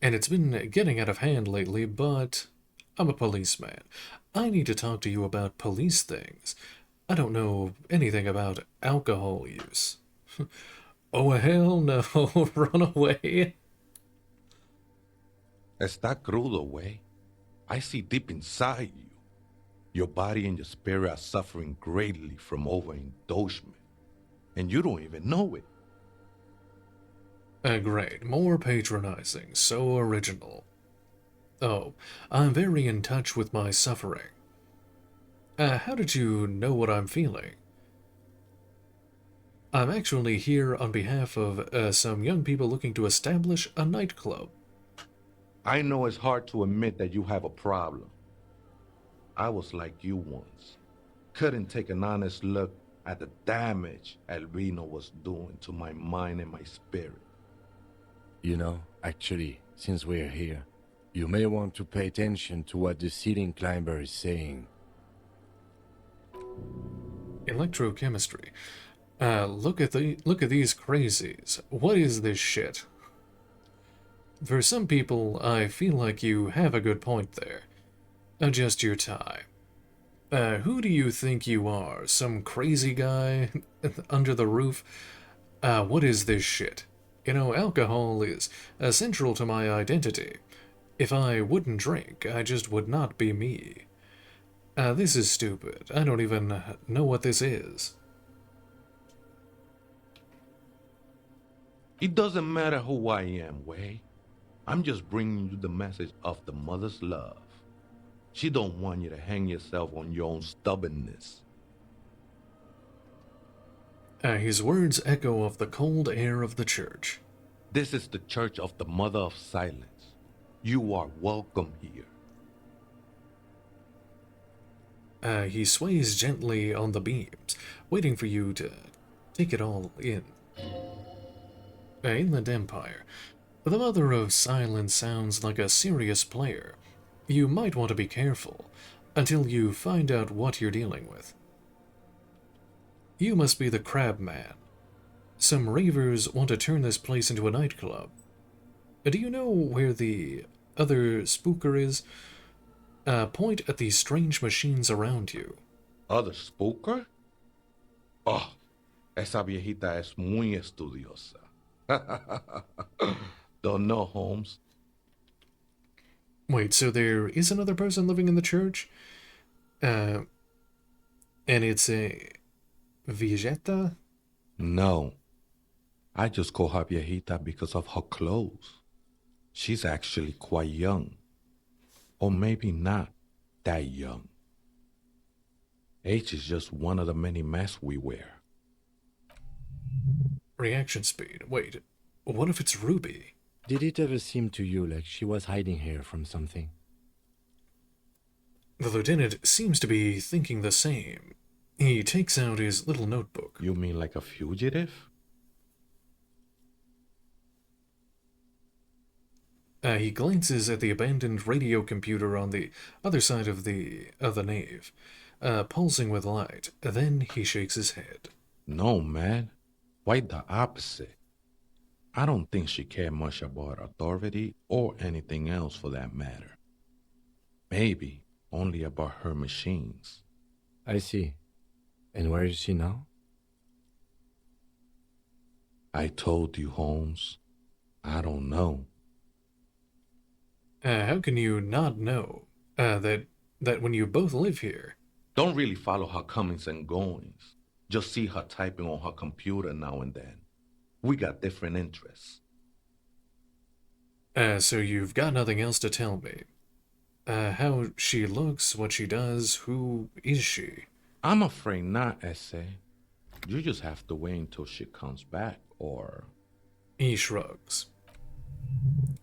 and it's been getting out of hand lately, but I'm a policeman. I need to talk to you about police things. I don't know anything about alcohol use. Oh, hell no, run away. Está crudo, way. I see deep inside you. Your body and your spirit are suffering greatly from overindulgence, and you don't even know it. Great, more patronizing, so original. Oh, I'm very in touch with my suffering. How did you know what I'm feeling? I'm actually here on behalf of some young people looking to establish a nightclub. I know it's hard to admit that you have a problem. I was like you once. Couldn't take an honest look at the damage Albino was doing to my mind and my spirit. You know, actually, since we're here, you may want to pay attention to what the ceiling climber is saying. Electrochemistry. Look at these crazies. What is this shit? For some people, I feel like you have a good point there. Adjust your tie. Who do you think you are? Some crazy guy under the roof? What is this shit? You know, alcohol is central to my identity. If I wouldn't drink, I just would not be me. This is stupid. I don't even know what this is. It doesn't matter who I am, Way. I'm just bringing you the message of the mother's love. She don't want you to hang yourself on your own stubbornness. His words echo off the cold air of the church. This is the Church of the Mother of Silence. You are welcome here. He sways gently on the beams, waiting for you to take it all in. Inland Empire. The Mother of Silence sounds like a serious player. You might want to be careful. until you find out what you're dealing with. You must be the Crab Man. Some ravers want to turn this place into a nightclub. Do you know where the other spooker is? Point at these strange machines around you. Other spooker? Oh, esa viejita es muy estudiosa. Don't know, Holmes. Wait, so there is another person living in the church? And it's a viejeta? No. I just call her viejita because of her clothes. She's actually quite young. Or maybe not that young. Age is just one of the many masks we wear. Reaction speed. Wait, what if it's Ruby? Did it ever seem to you like she was hiding here from something? The lieutenant seems to be thinking the same. He takes out his little notebook. You mean like a fugitive? He glances at the abandoned radio computer on the other side of the nave, pulsing with light. Then he shakes his head. No, man. Quite the opposite. I don't think she cared much about authority or anything else for that matter. Maybe only about her machines. I see. And where is she now? I told you, Holmes. I don't know. How can you not know that when you both live here? Don't really follow her comings and goings. Just see her typing on her computer now and then. We got different interests. So you've got nothing else to tell me. How she looks, what she does, who is she? I'm afraid not, Essay. You just have to wait until she comes back, or... He shrugs.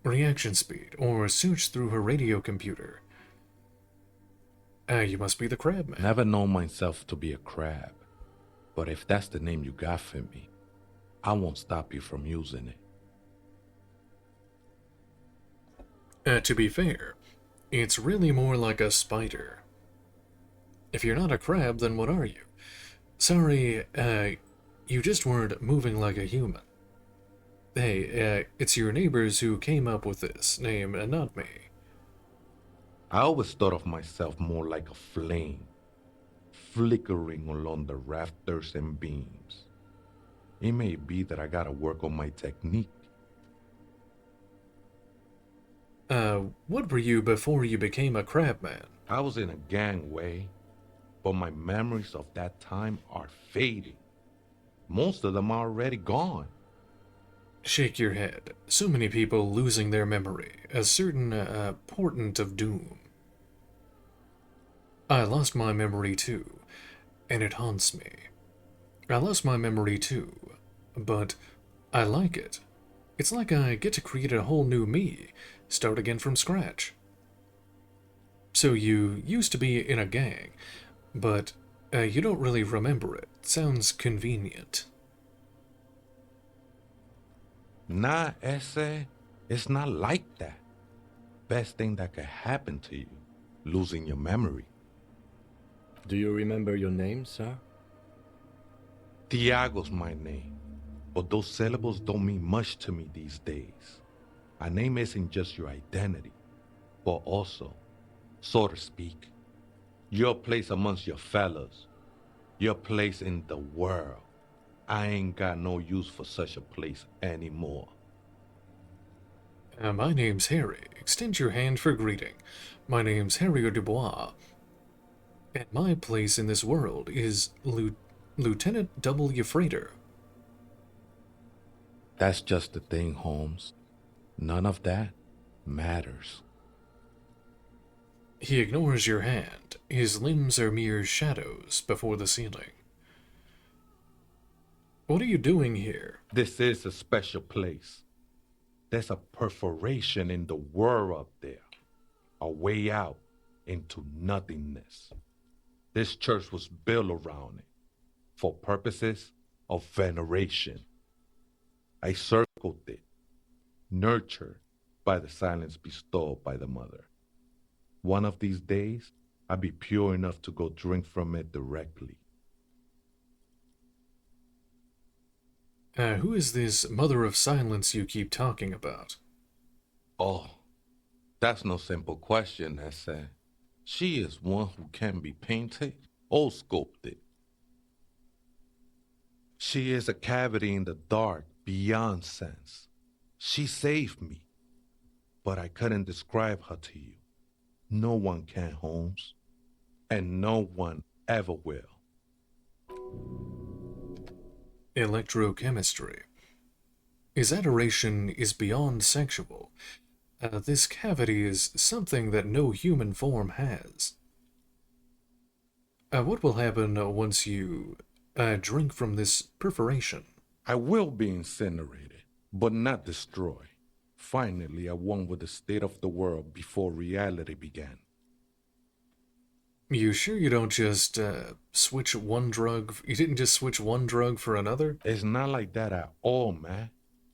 Reaction speed, or search through her radio computer. You must be the Crab Man. Never known myself to be a crab. But if that's the name you got for me, I won't stop you from using it. To be fair, it's really more like a spider. If you're not a crab, then what are you? Sorry, you just weren't moving like a human. Hey, it's your neighbors who came up with this name, and not me. I always thought of myself more like a flame, flickering along the rafters and beams. It may be that I gotta work on my technique. What were you before you became a Crab Man? I was in a gangway, but my memories of that time are fading. Most of them are already gone. Shake your head. So many people losing their memory. A certain portent of doom. I lost my memory too, and it haunts me. I lost my memory too, but I like it. It's like I get to create a whole new me, start again from scratch. So you used to be in a gang, but you don't really remember it. Sounds convenient. Nah, Essay, it's not like that. Best thing that could happen to you, losing your memory. Do you remember your name, sir? Tiago's my name, but those syllables don't mean much to me these days. A name isn't just your identity, but also, so to speak, your place amongst your fellas, your place in the world. I ain't got no use for such a place anymore. My name's Harry. Extend your hand for greeting. My name's Harry Dubois. And my place in this world is Lieutenant W. Freighter. That's just the thing, Holmes. None of that matters. He ignores your hand. His limbs are mere shadows before the ceiling. What are you doing here? This is a special place. There's a perforation in the world up there. A way out into nothingness. This church was built around it for purposes of veneration. I circled it, nurtured by the silence bestowed by the mother. One of these days, I'd be pure enough to go drink from it directly. Who is this mother of silence you keep talking about? Oh, that's no simple question, Ese. She is one who can be painted or sculpted. She is a cavity in the dark beyond sense. She saved me, but I couldn't describe her to you. No one can, Holmes, and no one ever will. Electrochemistry. His adoration is beyond sexual. This cavity is something that no human form has. What will happen once you drink from this perforation? I will be incinerated, but not destroyed. Finally, I won with the state of the world before reality began. You sure you don't just switch one drug? You didn't just switch one drug for another? It's not like that at all, man.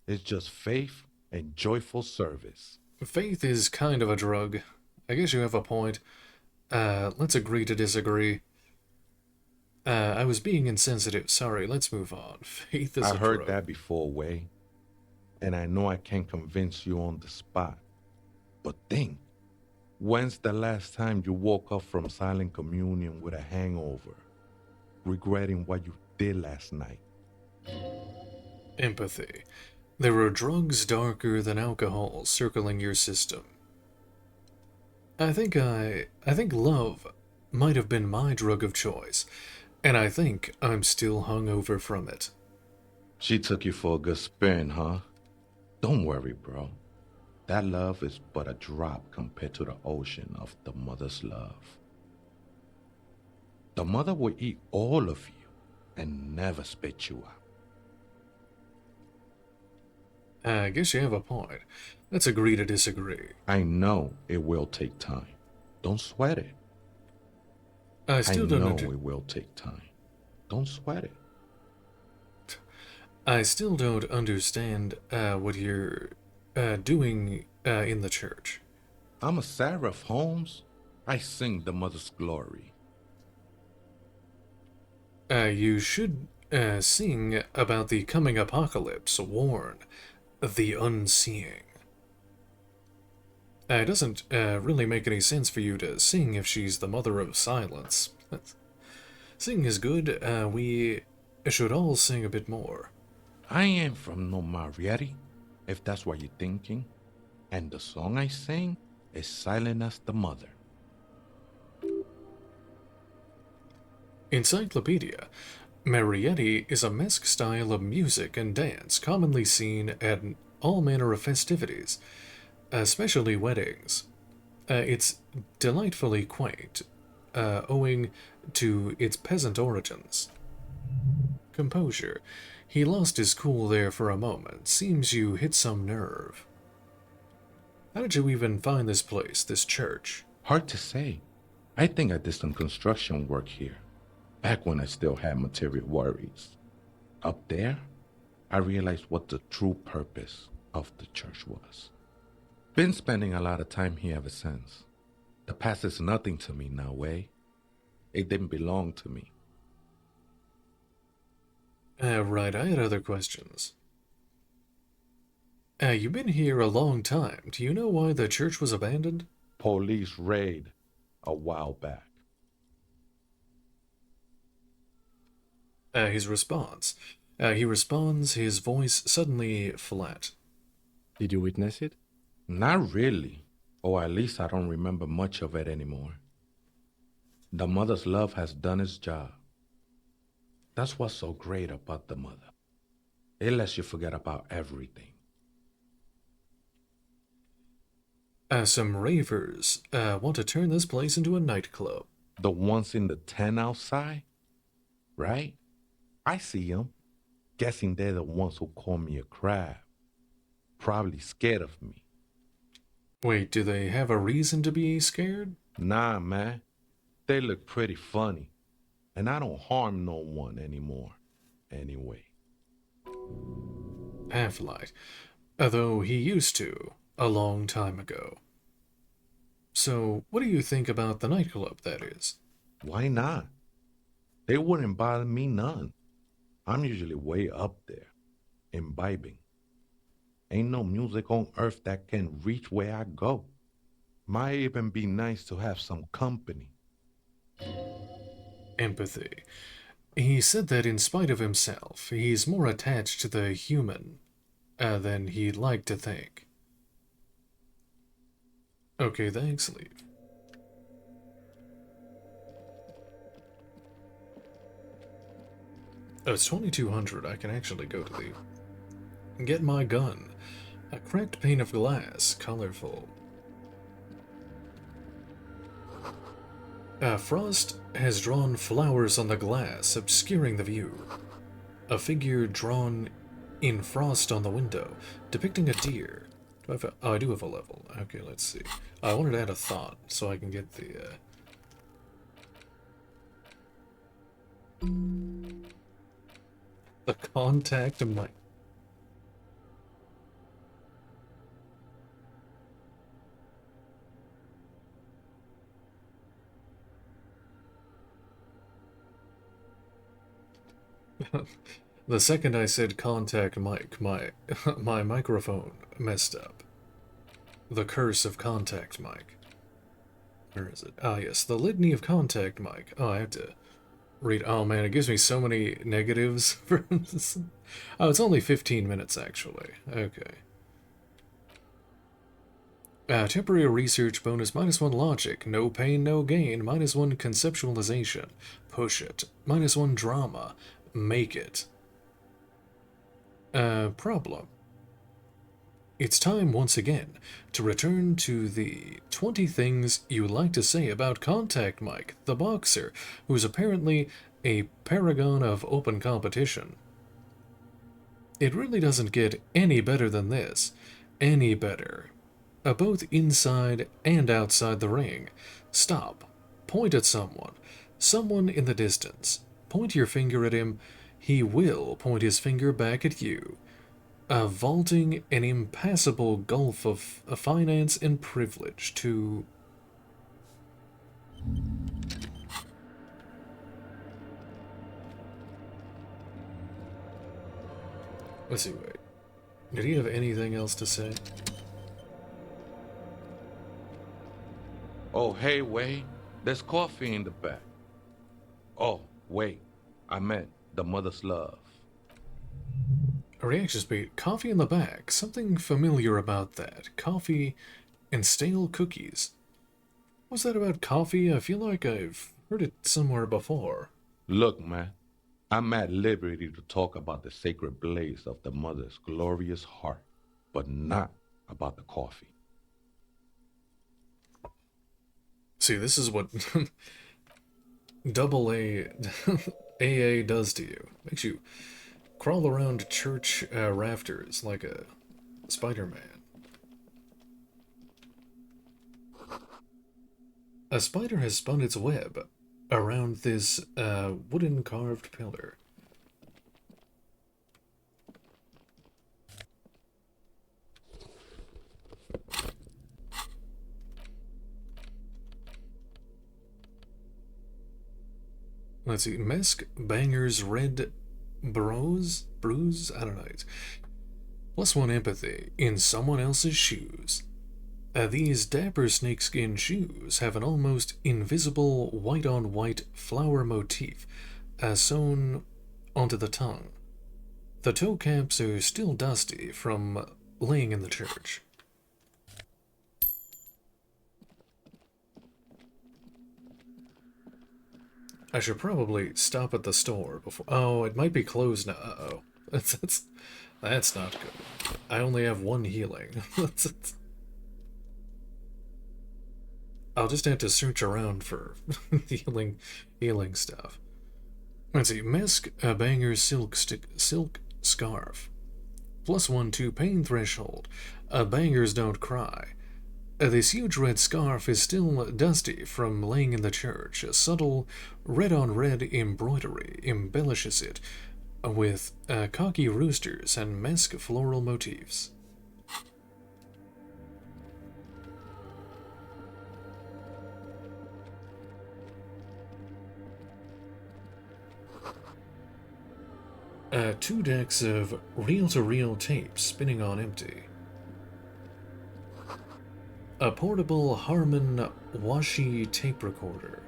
It's just faith and joyful service. Faith is kind of a drug. I guess you have a point. Let's agree to disagree. I was being insensitive. Sorry, let's move on. Faith is a drug. I heard that before, Way. And I know I can't convince you on the spot. But think, when's the last time you woke up from silent communion with a hangover, regretting what you did last night? Empathy. There are drugs darker than alcohol circling your system. I think love might have been my drug of choice, and I think I'm still hungover from it. She took you for a good spin, huh? Don't worry, bro. That love is but a drop compared to the ocean of the mother's love. The mother will eat all of you and never spit you out. I guess you have a point. Let's agree to disagree. I know it will take time. Don't sweat it. I know it will take time. Don't sweat it. I still don't understand what you're doing in the church. I'm a seraph, Holmes. I sing the mother's glory. You should sing about the coming apocalypse, warn the unseeing. It doesn't really make any sense for you to sing if she's the mother of silence. Singing is good. We should all sing a bit more. I ain't from no Mariette, if that's what you're thinking. And the song I sing is silent as the mother. Encyclopedia. Mariette is a mesque style of music and dance commonly seen at all manner of festivities, especially weddings. It's delightfully quaint, owing to its peasant origins. Composure. He lost his cool there for a moment. Seems you hit some nerve. How did you even find this place, this church? Hard to say. I think I did some construction work here, back when I still had material worries. Up there, I realized what the true purpose of the church was. Been spending a lot of time here ever since. The past is nothing to me now, Way. It didn't belong to me. Right, I had other questions. You've been here a long time. Do you know why the church was abandoned? Police raid a while back. His response. He responds, his voice suddenly flat. Did you witness it? Not really, or at least I don't remember much of it anymore. The mother's love has done its job. That's what's so great about the mother. It lets you forget about everything. Some ravers want to turn this place into a nightclub. The ones in the tent outside? Right? I see them. Guessing they're the ones who call me a crab. Probably scared of me. Wait, do they have a reason to be scared? Nah, man. They look pretty funny. And I don't harm no one anymore. Anyway. Half-light. Though he used to, a long time ago. So, what do you think about the nightclub, that is? Why not? They wouldn't bother me none. I'm usually way up there, imbibing. Ain't no music on earth that can reach where I go. Might even be nice to have some company. Empathy. He said that in spite of himself, he's more attached to the human than he'd like to think. Okay, thanks, leave. Oh, it's 2200. I can actually go to the... Get my gun. A cracked pane of glass, colorful. Frost has drawn flowers on the glass, obscuring the view. A figure drawn in frost on the window, depicting a deer. Do I have a, oh, I do have a level. Okay, let's see. I wanted to add a thought, so I can get the contact mic. The second I said contact mic, my my microphone messed up. The curse of contact mic. Where is it? Ah, yes, the litany of contact mic. Oh, I have to read. Oh man, it gives me so many negatives for this. Oh, it's only 15 minutes actually. Okay. Temporary research bonus -1 logic. No pain, no gain. -1 conceptualization. Push it. -1 drama. Make it. Problem. It's time once again to return to the 20 things you like to say about Contact Mike, the boxer, who's apparently a paragon of open competition. It really doesn't get any better than this. Any better. Both inside and outside the ring. Stop. Point at someone. Someone in the distance. Point your finger at him. He will point his finger back at you. Vaulting an impassable gulf of finance and privilege to... Let's see, wait. Did he have anything else to say? Oh, hey, wait. There's coffee in the back. Oh, wait. I meant the mother's love. A reaction speed. Coffee in the back. Something familiar about that. Coffee and stale cookies. What's that about coffee? I feel like I've heard it somewhere before. Look, man. I'm at liberty to talk about the sacred blaze of the mother's glorious heart, but not about the coffee. See, this is what double A AA does to you. Makes you crawl around church rafters like a Spider-Man. A spider has spun its web around this wooden carved pillar. Let's see, Mesk Banger's Red Bruise? I don't know. +1 empathy in someone else's shoes. These dapper snakeskin shoes have an almost invisible white-on-white flower motif sewn onto the tongue. The toe caps are still dusty from laying in the church. I should probably stop at the store before... Oh, it might be closed now. Uh-oh. That's not good. I only have 1 healing. I'll just have to search around for healing stuff. Let's see. Mesk Banger's silk scarf. +1 to pain threshold. Bangers don't cry. This huge red scarf is still dusty from laying in the church. A subtle red-on-red embroidery embellishes it with cocky roosters and Mesk floral motifs. 2 decks of reel-to-reel tapes spinning on empty. A portable Harman washi tape recorder.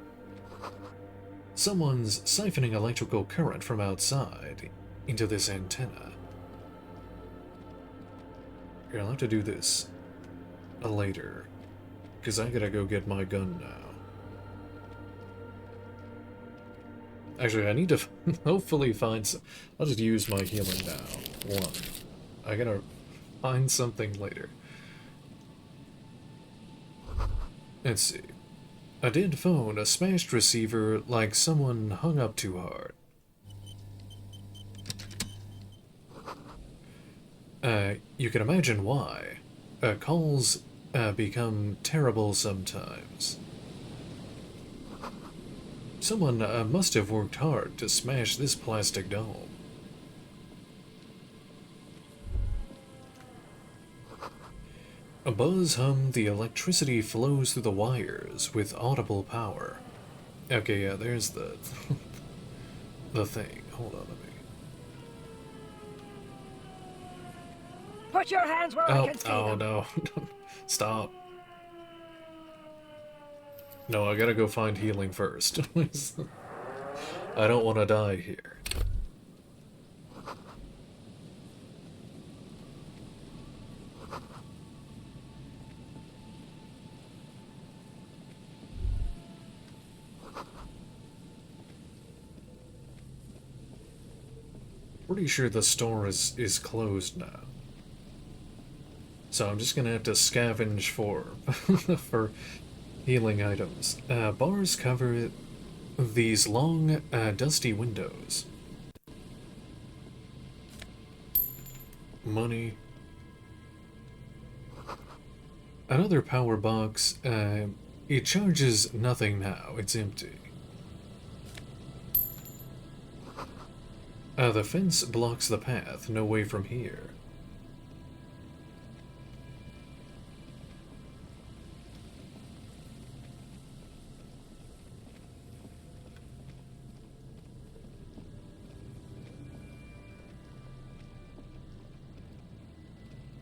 Someone's siphoning electrical current from outside into this antenna. Here, I'll have to do this later, because I gotta go get my gun now. Actually, I need to hopefully find some... I'll just use my healing now. 1. I gotta find something later. Let's see. A dead phone, a smashed receiver, like someone hung up too hard. You can imagine why. Calls become terrible sometimes. Someone must have worked hard to smash this plastic dome. A buzz hum, the electricity flows through the wires with audible power. Okay, yeah, there's the the thing. Hold on, let me... Put your hands where I can see Oh them. no. Stop. No, I gotta go find healing first. I don't want to die here. Pretty sure the store is closed now. So I'm just gonna have to scavenge for for healing items. Bars cover these long, dusty windows. Money. Another power box. It charges nothing now. It's empty. The fence blocks the path. No way from here.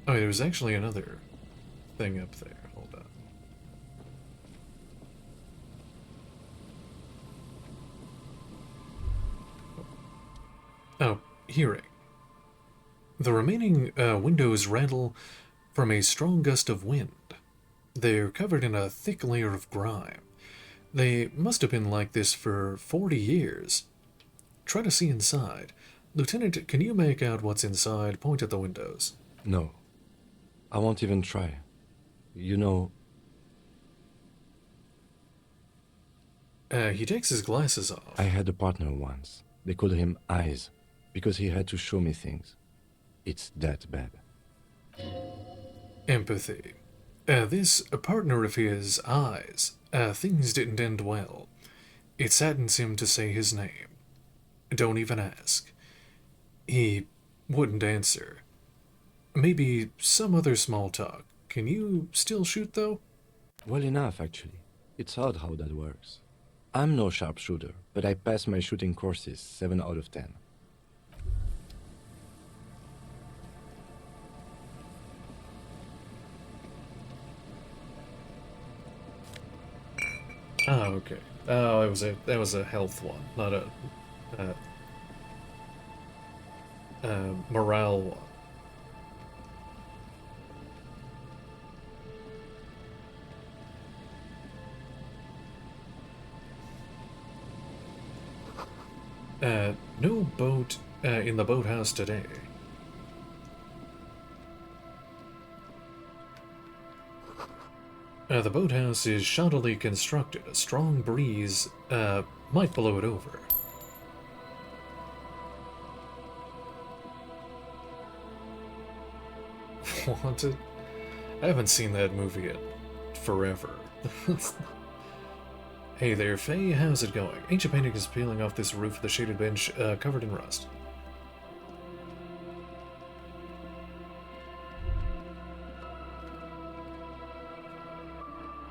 Oh, there's actually another thing up there. Hold on. Oh, hearing. The remaining windows rattle from a strong gust of wind. They're covered in a thick layer of grime. They must have been like this for 40 years. Try to see inside. Lieutenant, can you make out what's inside? Point at the windows. No. I won't even try. You know... He takes his glasses off. I had a partner once. They called him Eyes, because he had to show me things. It's that bad. Empathy. This partner of his, Eyes, things didn't end well. It saddens him to say his name. Don't even ask. He wouldn't answer. Maybe some other small talk. Can you still shoot, though? Well enough, actually. It's odd how that works. I'm no sharpshooter, but I passed my shooting courses 7 out of 10. Oh, okay. Oh, that was a health one, not a morale one. No boat in the boathouse today. The boathouse is shoddily constructed. A strong breeze might blow it over. Wanted? I haven't seen that movie in forever. Hey there, Faye. How's it going? Ancient painting is peeling off this roof of the shaded bench, covered in rust.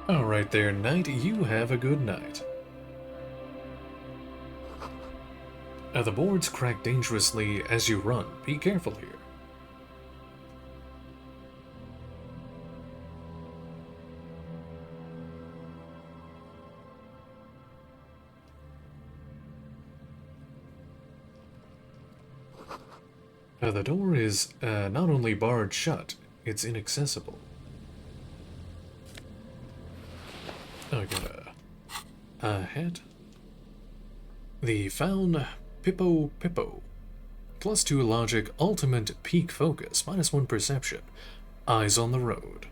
Alright there, Knight. You have a good night. The boards crack dangerously as you run. Be careful here. The door is not only barred shut, it's inaccessible. I got a hat. The Found Pippo Pippo. +2 logic, ultimate peak focus, -1 perception. Eyes on the road.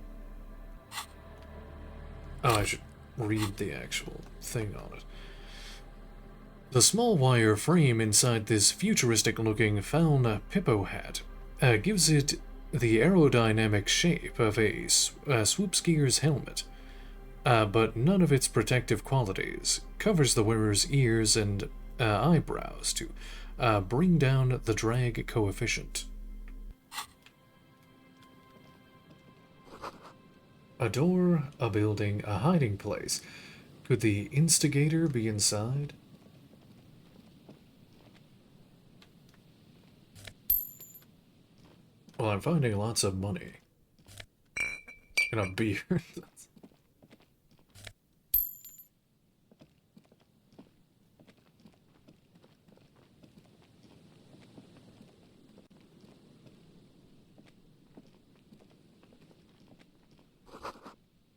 Oh, I should read the actual thing on it. The small wire frame inside this futuristic-looking Found Pippo hat gives it the aerodynamic shape of a swoop skier's helmet, but none of its protective qualities. Covers the wearer's ears and eyebrows to bring down the drag coefficient. A door, a building, a hiding place. Could the instigator be inside? Well, I'm finding lots of money. And a beer.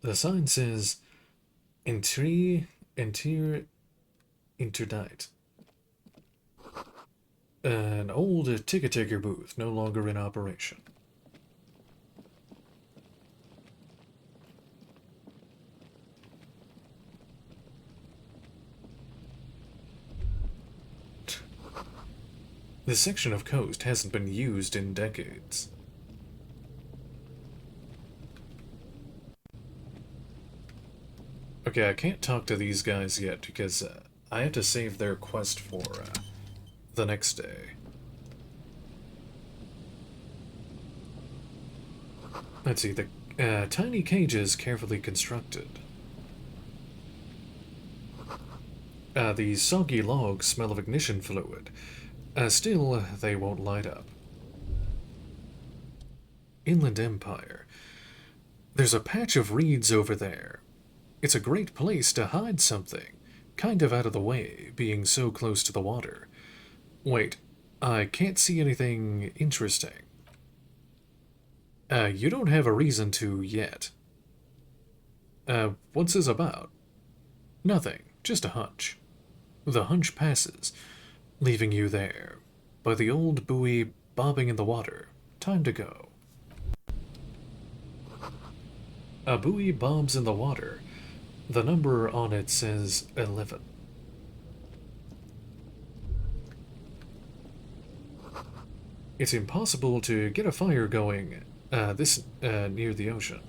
The sign says, Inter Interdite. An old ticket-taker booth, no longer in operation. This section of coast hasn't been used in decades. Okay, I can't talk to these guys yet because I have to save their quest for the next day. Let's see, the tiny cages carefully constructed. These soggy logs smell of ignition fluid. Still, they won't light up. Inland Empire. There's a patch of reeds over there. It's a great place to hide something, kind of out of the way, being so close to the water. Wait, I can't see anything interesting. You don't have a reason to yet. What's this about? Nothing, just a hunch. The hunch passes, leaving you there, by the old buoy bobbing in the water. Time to go. A buoy bobs in the water. The number on it says 11. It's impossible to get a fire going near the ocean.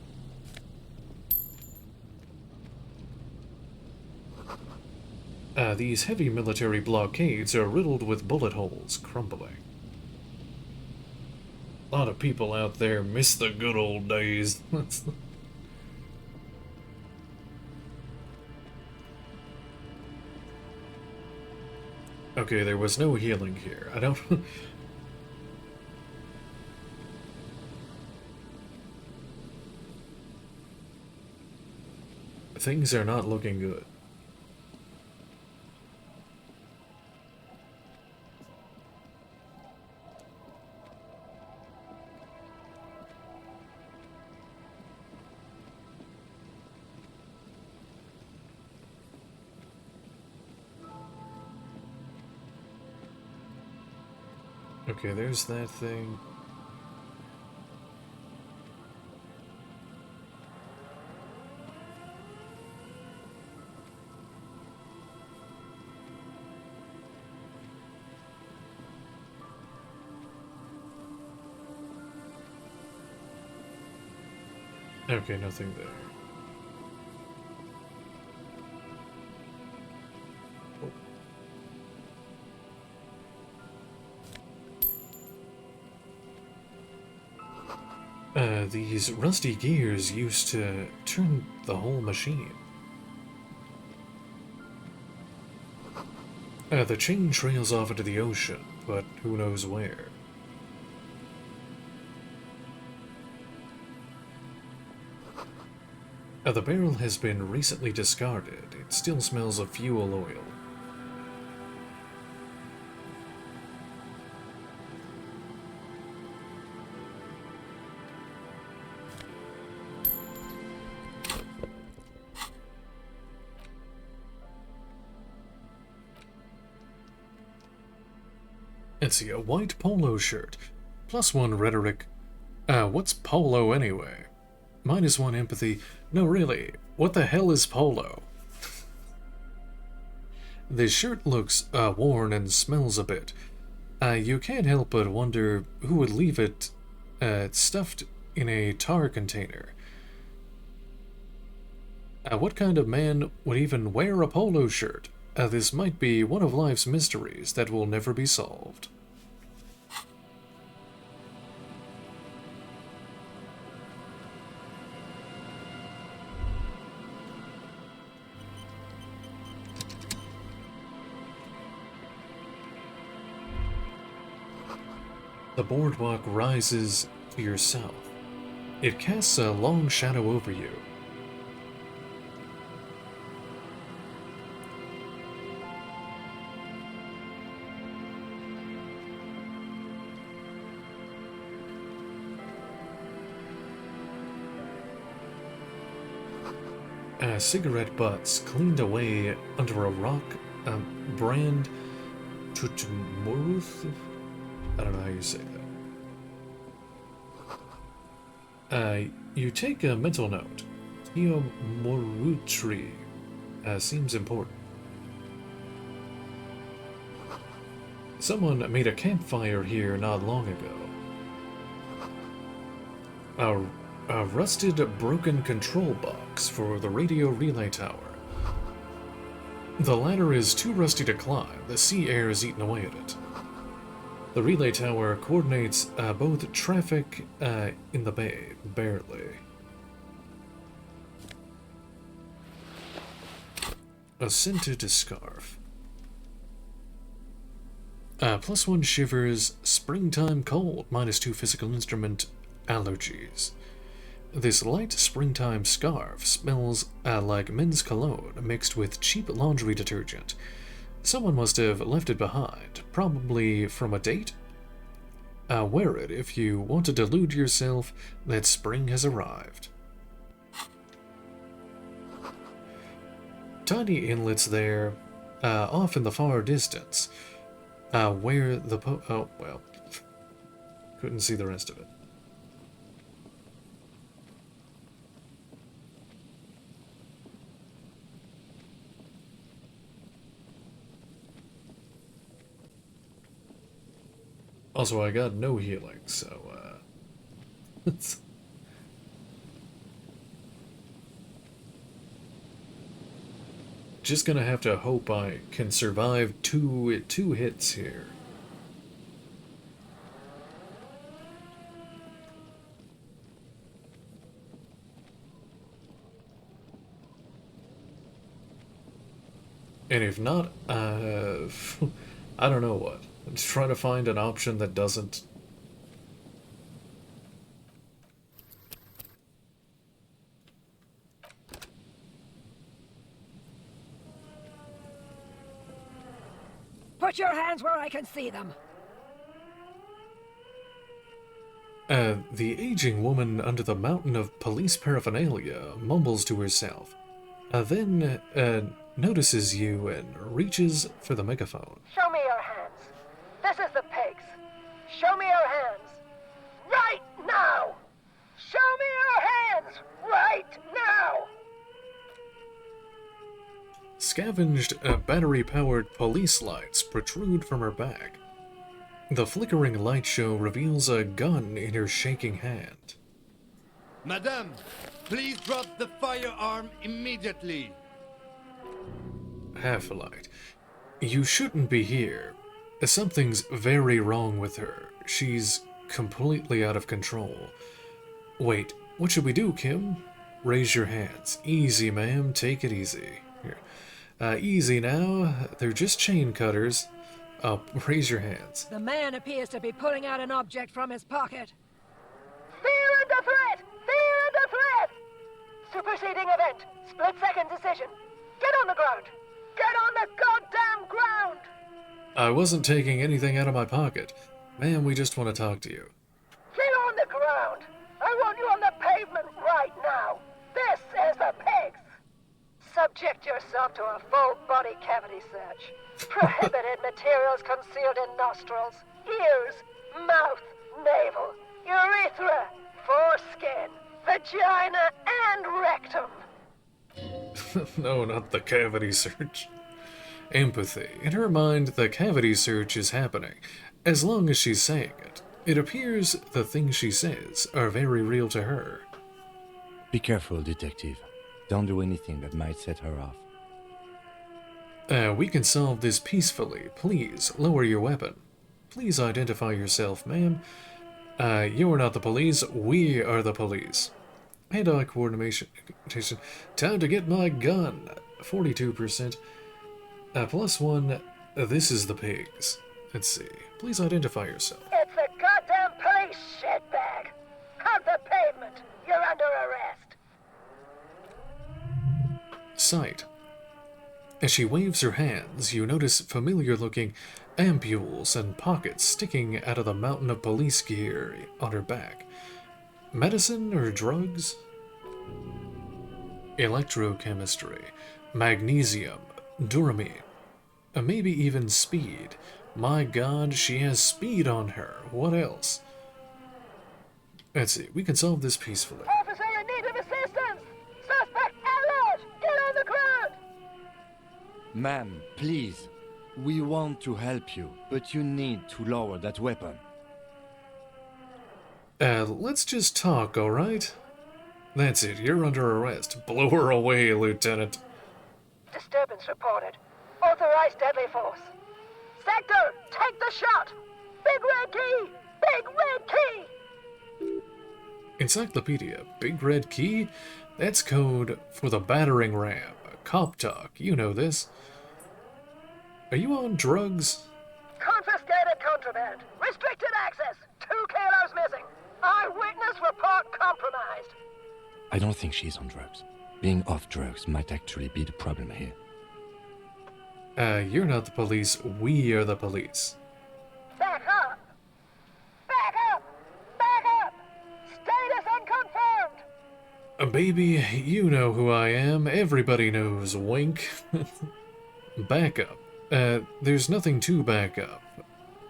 These heavy military blockades are riddled with bullet holes crumbling. A lot of people out there miss the good old days. Okay, there was no healing here. I don't... Things are not looking good. Okay, there's that thing. Okay, nothing there. These rusty gears used to turn the whole machine. The chain trails off into the ocean, but who knows where. The barrel has been recently discarded. It still smells of fuel oil. Let's see, a white polo shirt. +1 rhetoric. What's polo anyway? -1 empathy. No, really, what the hell is polo? This shirt looks worn and smells a bit. You can't help but wonder who would leave it stuffed in a tar container. What kind of man would even wear a polo shirt? This might be one of life's mysteries that will never be solved. The boardwalk rises to your south. It casts a long shadow over you. Cigarette butts cleaned away under a rock brand Tutumuruth? I don't know how you say that. You take a mental note. Tiomorutri seems important. Someone made a campfire here not long ago. A rusted, broken control box for the radio relay tower. The ladder is too rusty to climb. The sea air has eaten away at it. The relay tower coordinates both traffic in the bay, barely. A scented scarf. +1 shivers, springtime cold, -2 physical instrument, allergies. This light springtime scarf smells like men's cologne mixed with cheap laundry detergent. Someone must have left it behind, probably from a date. Wear it if you want to delude yourself that spring has arrived. Tiny inlets there, off in the far distance, where the oh, well, couldn't see the rest of it. Also, I got no healing, so, just gonna have to hope I can survive two hits here. And if not, I don't know what. I'm just trying to find an option that doesn't. Put your hands where I can see them. The aging woman under the mountain of police paraphernalia mumbles to herself, then notices you and reaches for the megaphone. Show me your hands. This is the pigs. Show me your hands. Right now! Show me your hands! Right now! Scavenged battery-powered police lights protrude from her back. The flickering light show reveals a gun in her shaking hand. Madame, please drop the firearm immediately. Half-light. You shouldn't be here. Something's very wrong with her. She's completely out of control. Wait, what should we do, Kim? Raise your hands. Easy, ma'am. Take it easy. Here. Easy now. They're just chain cutters. Raise your hands. The man appears to be pulling out an object from his pocket. Fear under threat! Fear under threat! Superseding event. Split-second decision. Get on the ground! Get on the goddamn ground! I wasn't taking anything out of my pocket. Ma'am, we just want to talk to you. Get on the ground! I want you on the pavement right now! This is the pigs! Subject yourself to a full-body cavity search. Prohibited materials concealed in nostrils, ears, mouth, navel, urethra, foreskin, vagina, and rectum. No, not the cavity search. Empathy. In her mind, the cavity search is happening, as long as she's saying it. It appears the things she says are very real to her. Be careful, detective. Don't do anything that might set her off. We can solve this peacefully. Please, lower your weapon. Please identify yourself, ma'am. You're not the police. We are the police. Hand-eye coordination. Time to get my gun. 42%. +1. This is the pigs. Let's see. Please identify yourself. It's the goddamn police, shitbag! Hug the pavement! You're under arrest! Sight. As she waves her hands, you notice familiar-looking ampules and pockets sticking out of the mountain of police gear on her back. Medicine or drugs? Electrochemistry, magnesium, duramine, maybe even speed. My God, she has speed on her. What else? Let's see, we can solve this peacefully. Officer in need of assistance! Suspect alert! Get on the ground! Ma'am, please. We want to help you, but you need to lower that weapon. Let's just talk, alright? That's it, you're under arrest. Blow her away, Lieutenant. Disturbance reported. Authorized deadly force. Sector, take the shot! Big red key! Big red key! Encyclopedia, big red key? That's code for the battering ram. Cop talk, you know this. Are you on drugs? Confiscated contraband. Restricted access. 2 kilos missing. Eyewitness report compromised. I don't think she's on drugs. Being off drugs might actually be the problem here. You're not the police, we are the police. Back up! Back up! Back up! Status unconfirmed! Baby, you know who I am. Everybody knows, wink. Back up. There's nothing to back up.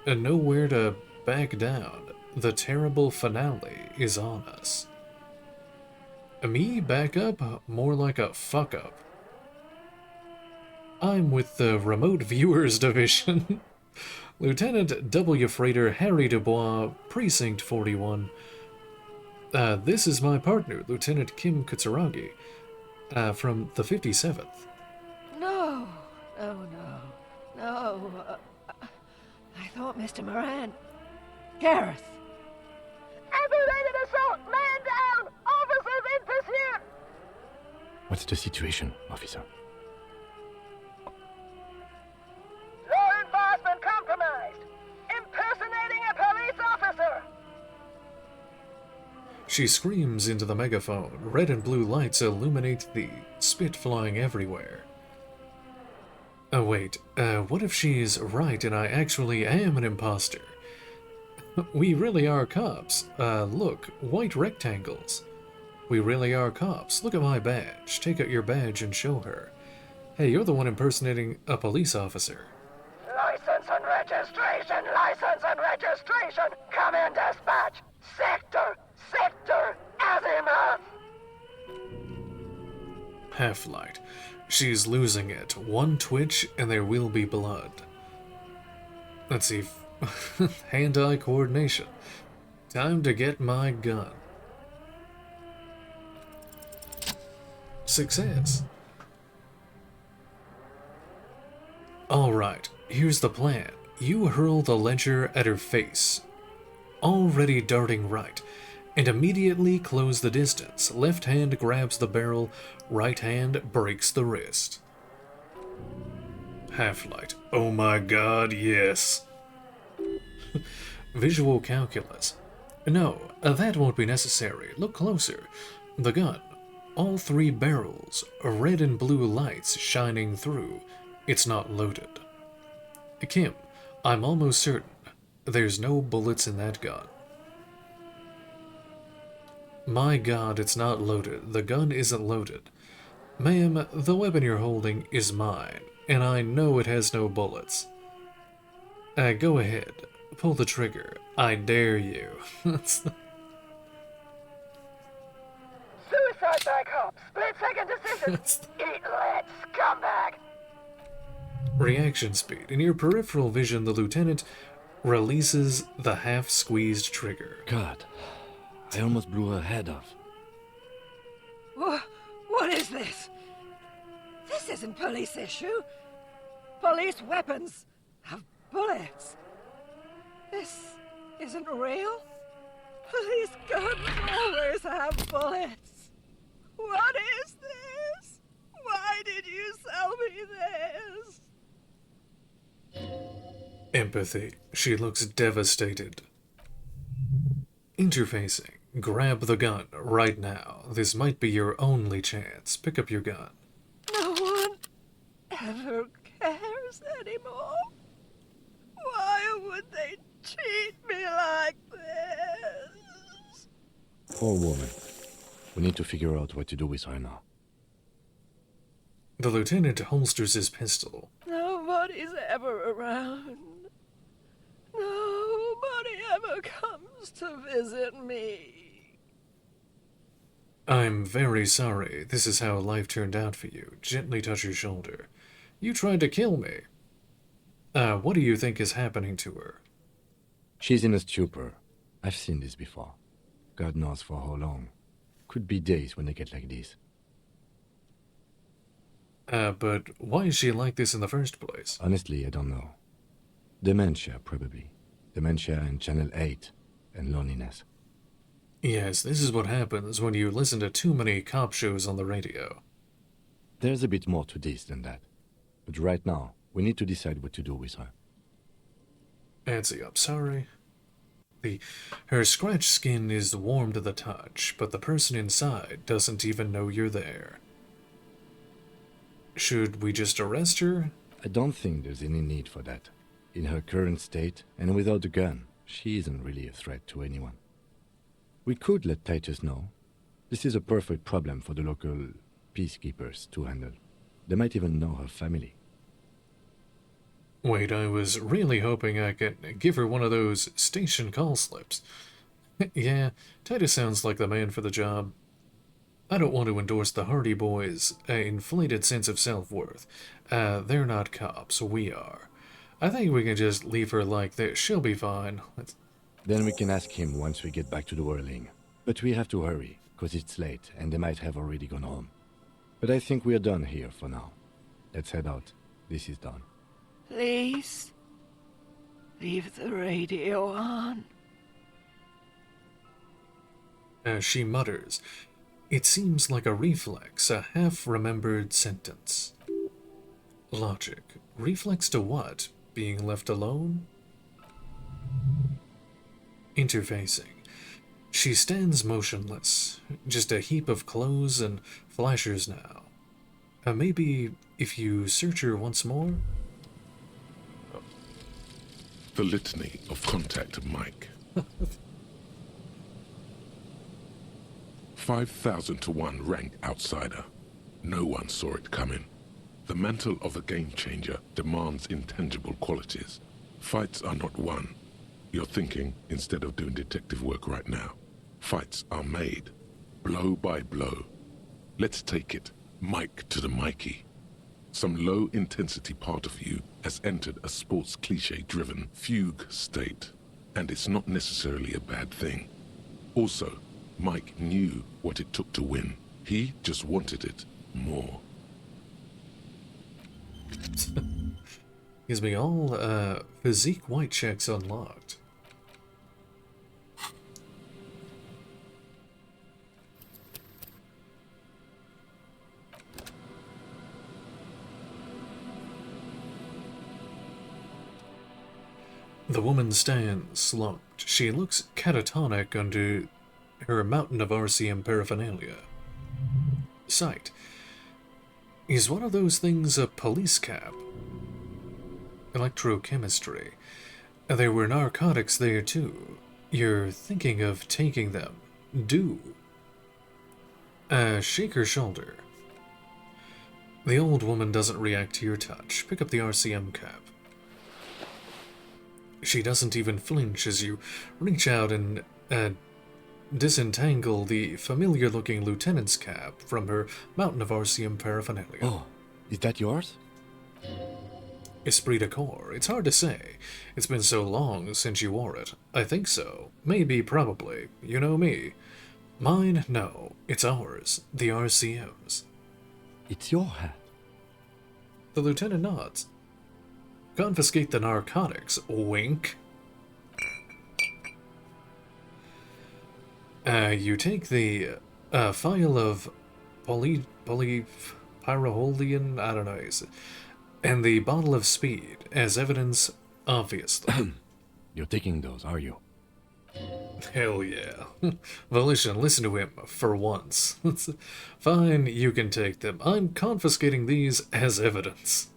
Nowhere to back down. The terrible finale is on us. Me back up? More like a fuck up. I'm with the Remote Viewers Division. Lieutenant W. Freighter Harry Dubois, Precinct 41. This is my partner, Lieutenant Kim Kutsuragi, from the 57th. No. Oh, no. No. I thought Mr. Moran. Gareth. Aggravated assault! Man down! Officers in pursuit! What's the situation, officer? Law enforcement compromised! Impersonating a police officer! She screams into the megaphone. Red and blue lights illuminate the spit flying everywhere. Oh wait, what if she's right and I actually am an imposter? We really are cops. Look, white rectangles. We really are cops. Look at my badge. Take out your badge and show her. Hey, you're the one impersonating a police officer. License and registration! License and registration! Come in, dispatch! Sector! Azimuth! Half-light. She's losing it. One twitch and there will be blood. Let's see. Hand-eye coordination. Time to get my gun. Success. Alright, here's the plan. You hurl the ledger at her face, already darting right, and immediately close the distance. Left hand grabs the barrel, right hand breaks the wrist. Half-light. Oh my god, yes. Visual calculus. No, that won't be necessary. Look closer. The gun. All 3 barrels, red and blue lights shining through. It's not loaded. Kim, I'm almost certain there's no bullets in that gun. My god, it's not loaded. The gun isn't loaded. Ma'am, the weapon you're holding is mine, and I know it has no bullets. Go ahead. Pull the trigger. I dare you. Suicide by cop. Split-second decision. Eat lead, scumbag. Reaction speed. In your peripheral vision, the lieutenant releases the half-squeezed trigger. God, I almost blew her head off. What is this? This isn't police issue. Police weapons have bullets. This isn't real. Police guns always have bullets. What is this? Why did you sell me this? Empathy. She looks devastated. Interfacing. Grab the gun right now. This might be your only chance. Pick up your gun. No one ever cares anymore. Why would they treat me like this? Poor woman. We need to figure out what to do with her now. The lieutenant holsters his pistol. Nobody's ever around. Nobody ever comes to visit me. I'm very sorry. This is how life turned out for you. Gently touch your shoulder. You tried to kill me. What do you think is happening to her? She's in a stupor. I've seen this before. God knows for how long. Could be days when they get like this. But why is she like this in the first place? Honestly, I don't know. Dementia, probably. Dementia and Channel 8 and loneliness. Yes, this is what happens when you listen to too many cop shows on the radio. There's a bit more to this than that. But right now, we need to decide what to do with her. Nancy, I'm sorry. Her scratched skin is warm to the touch, but the person inside doesn't even know you're there. Should we just arrest her? I don't think there's any need for that. In her current state, and without a gun, she isn't really a threat to anyone. We could let Titus know. This is a perfect problem for the local peacekeepers to handle. They might even know her family. Wait, I was really hoping I could give her one of those station call slips. Yeah, Titus sounds like the man for the job. I don't want to endorse the Hardy Boys' inflated sense of self-worth. They're not cops, we are. I think we can just leave her like this. She'll be fine. Then we can ask him once we get back to the whirling. But we have to hurry, because it's late, and they might have already gone home. But I think we're done here for now. Let's head out. This is done. Please, leave the radio on. She mutters. It seems like a reflex, a half-remembered sentence. Logic. Reflex to what? Being left alone? Interfacing. She stands motionless, just a heap of clothes and flashers now. Maybe if you search her once more? The litany of contact Mike. 5,000 to 1 ranked outsider. No one saw it coming. The mantle of a game changer demands intangible qualities. Fights are not won. You're thinking instead of doing detective work right now. Fights are made, blow by blow. Let's take it, Mike to the Mikey. Some low-intensity part of you has entered a sports cliché-driven fugue state, and it's not necessarily a bad thing. Also, Mike knew what it took to win. He just wanted it more. Gives me all, physique white checks unlocked. The woman stands slumped. She looks catatonic under her mountain of RCM paraphernalia. Sight. Is one of those things a police cap? Electrochemistry. There were narcotics there too. You're thinking of taking them. Do. Shake her shoulder. The old woman doesn't react to your touch. Pick up the RCM cap. She doesn't even flinch as you reach out and disentangle the familiar-looking lieutenant's cap from her mountain of RCM paraphernalia. Oh, is that yours? Esprit de corps. It's hard to say. It's been so long since you wore it. I think so. Maybe, probably. You know me. Mine, no. It's ours. The RCM's. It's your hat. The lieutenant nods. Confiscate the narcotics. Wink. You take the file of polypyrrolidium, I don't know, and the bottle of speed as evidence, obviously. You're taking those, are you? Hell yeah. Volition, listen to him for once. Fine, you can take them. I'm confiscating these as evidence.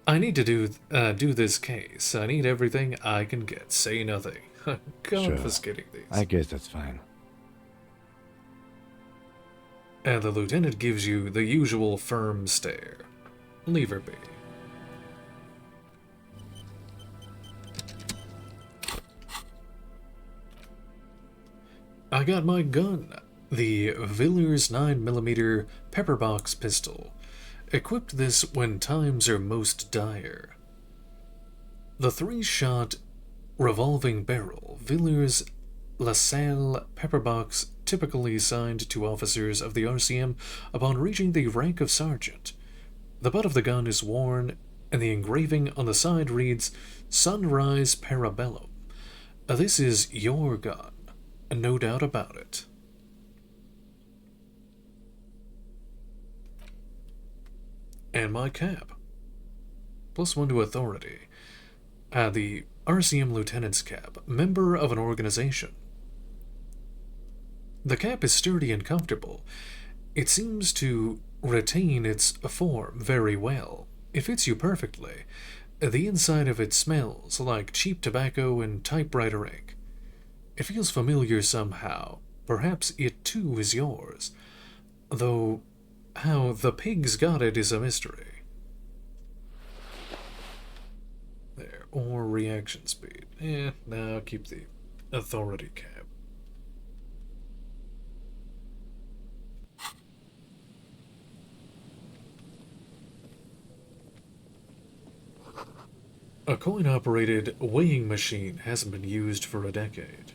I need to do this case. I need everything I can get. Say nothing. Confiscating these. I guess that's fine. And the lieutenant gives you the usual firm stare. Leave her be. I got my gun. The Villiers 9mm pepperbox pistol. Equipped this when times are most dire. The 3-shot revolving barrel, Villiers LaSalle pepperbox, typically assigned to officers of the RCM upon reaching the rank of sergeant. The butt of the gun is worn, and the engraving on the side reads, Sunrise Parabellum. This is your gun, no doubt about it. And my cap. +1 to authority. The RCM lieutenant's cap, member of an organization. The cap is sturdy and comfortable. It seems to retain its form very well. It fits you perfectly. The inside of it smells like cheap tobacco and typewriter ink. It feels familiar somehow. Perhaps it too is yours. Though how the pigs got it is a mystery. There, or reaction speed. Now I'll keep the authority cap. A coin-operated weighing machine hasn't been used for a decade.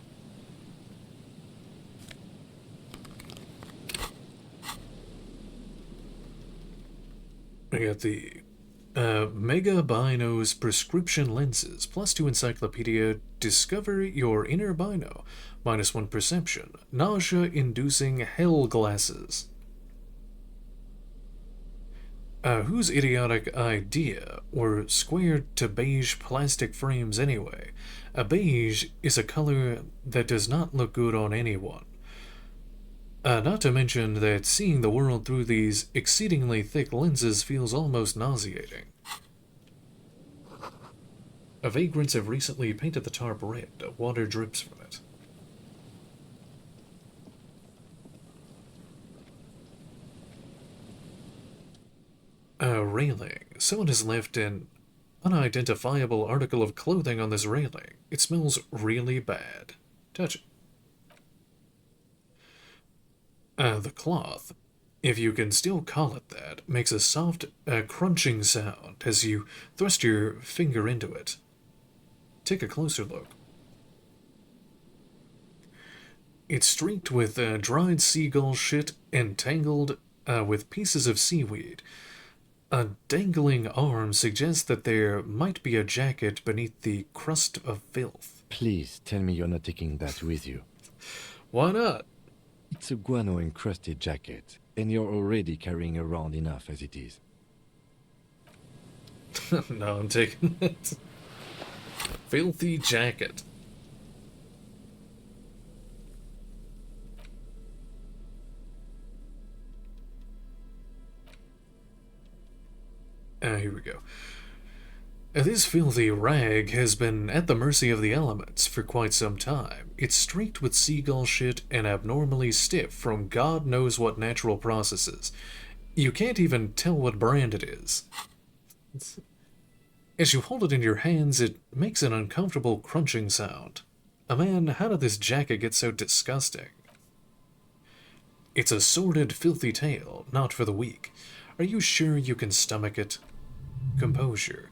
I got the Mega Binos prescription lenses, +2 encyclopedia, discover your inner bino, -1 perception, nausea-inducing hell glasses. Whose idiotic idea were squared to beige plastic frames anyway? A beige is a color that does not look good on anyone. Not to mention that seeing the world through these exceedingly thick lenses feels almost nauseating. Vagrants have recently painted the tarp red. Water drips from it. Railing. Someone has left an unidentifiable article of clothing on this railing. It smells really bad. Touch it. The cloth, if you can still call it that, makes a soft, crunching sound as you thrust your finger into it. Take a closer look. It's streaked with dried seagull shit and tangled with pieces of seaweed. A dangling arm suggests that there might be a jacket beneath the crust of filth. Please tell me you're not taking that with you. Why not? It's a guano-encrusted jacket, and you're already carrying around enough as it is. No, I'm taking it. Filthy jacket. Here we go. This filthy rag has been at the mercy of the elements for quite some time. It's streaked with seagull shit and abnormally stiff from God knows what natural processes. You can't even tell what brand it is. As you hold it in your hands, it makes an uncomfortable crunching sound. Man, how did this jacket get so disgusting? It's a sordid, filthy tale, not for the weak. Are you sure you can stomach it? Composure.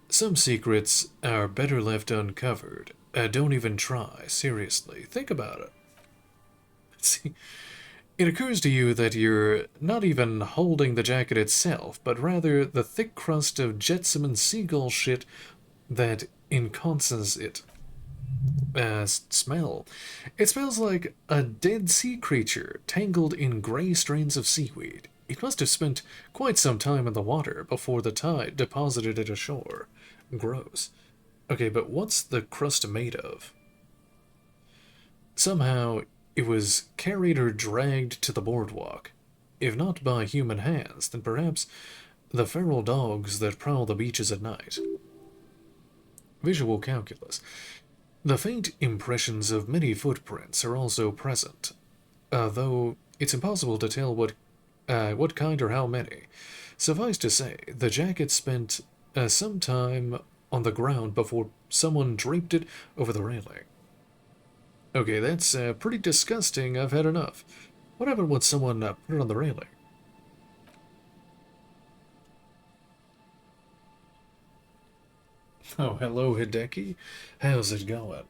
Some secrets are better left uncovered. Don't even try, seriously. Think about it. See, it occurs to you that you're not even holding the jacket itself, but rather the thick crust of jetsam and seagull shit that encompasses it. Smell. It smells like a dead sea creature tangled in gray strands of seaweed. It must have spent quite some time in the water before the tide deposited it ashore. Gross. Okay, but what's the crust made of? Somehow, it was carried or dragged to the boardwalk. If not by human hands, then perhaps the feral dogs that prowl the beaches at night. Visual calculus. The faint impressions of many footprints are also present, though it's impossible to tell what kind or how many. Suffice to say, the jacket spent some time on the ground before someone draped it over the railing. Okay, that's pretty disgusting. I've had enough. What happened when someone put it on the railing? Oh, hello, Hideki. How's it going?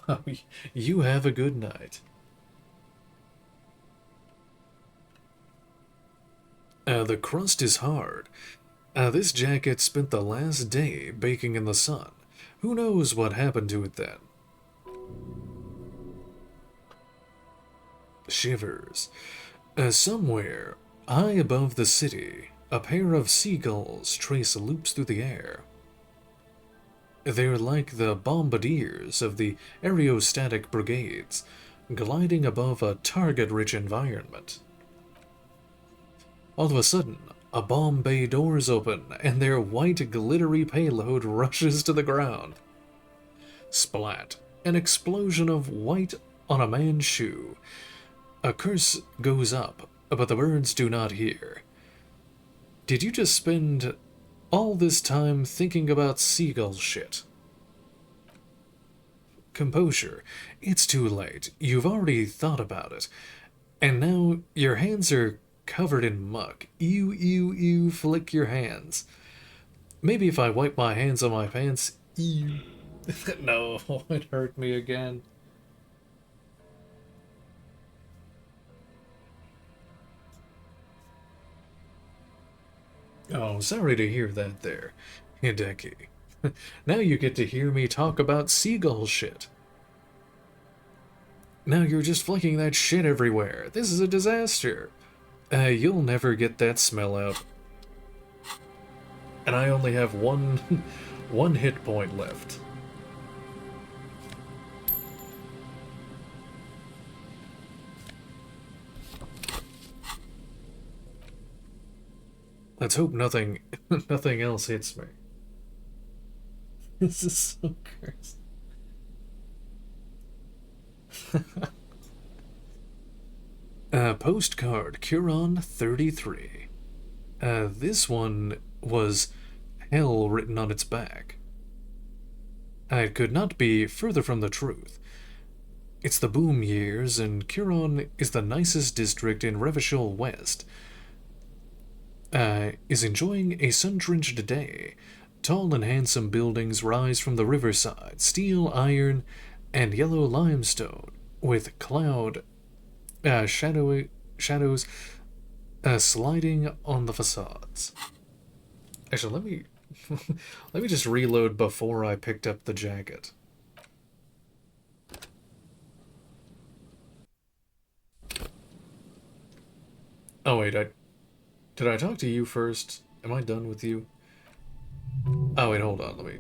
Oh, you have a good night. The crust is hard. This jacket spent the last day baking in the sun. Who knows what happened to it then? Shivers. Somewhere, high above the city, a pair of seagulls trace loops through the air. They're like the bombardiers of the aerostatic brigades, gliding above a target-rich environment. All of a sudden, a bomb bay doors open, and their white glittery payload rushes to the ground. Splat. An explosion of white on a man's shoe. A curse goes up, but the birds do not hear. Did you just spend all this time thinking about seagull shit? Composure. It's too late. You've already thought about it. And now your hands are covered in muck. Ew, ew, ew, flick your hands. Maybe if I wipe my hands on my pants, ew. No, it hurt me again. Oh, sorry to hear that there, Hideki. Now you get to hear me talk about seagull shit. Now you're just flicking that shit everywhere. This is a disaster. You'll never get that smell out. And I only have one hit point left. Let's hope nothing else hits me. This is so cursed. Postcard Curon 33. This one was hell written on its back. It could not be further from the truth. It's the boom years, and Curon is the nicest district in Revachol West. Is enjoying a sun-drenched day. Tall and handsome buildings rise from the riverside, steel, iron, and yellow limestone, with shadows sliding on the facades. Actually, let me let me just reload before I picked up the jacket. Oh wait, did I talk to you first? Am I done with you? Oh, wait, hold on. Let me...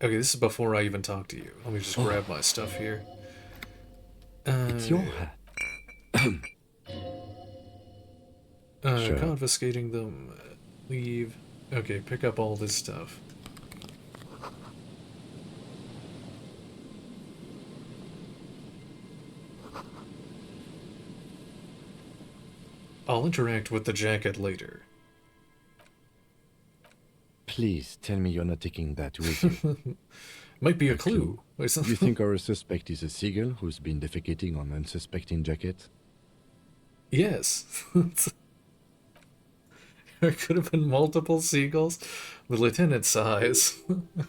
Okay, this is before I even talk to you. Let me just grab my stuff here. It's your hat. Sure. Confiscating them. Leave. Okay, pick up all this stuff. I'll interact with the jacket later. Please tell me you're not taking that with you. Might be a clue. You think our suspect is a seagull who's been defecating on unsuspecting jackets? Yes. There could have been multiple seagulls. The lieutenant sighs.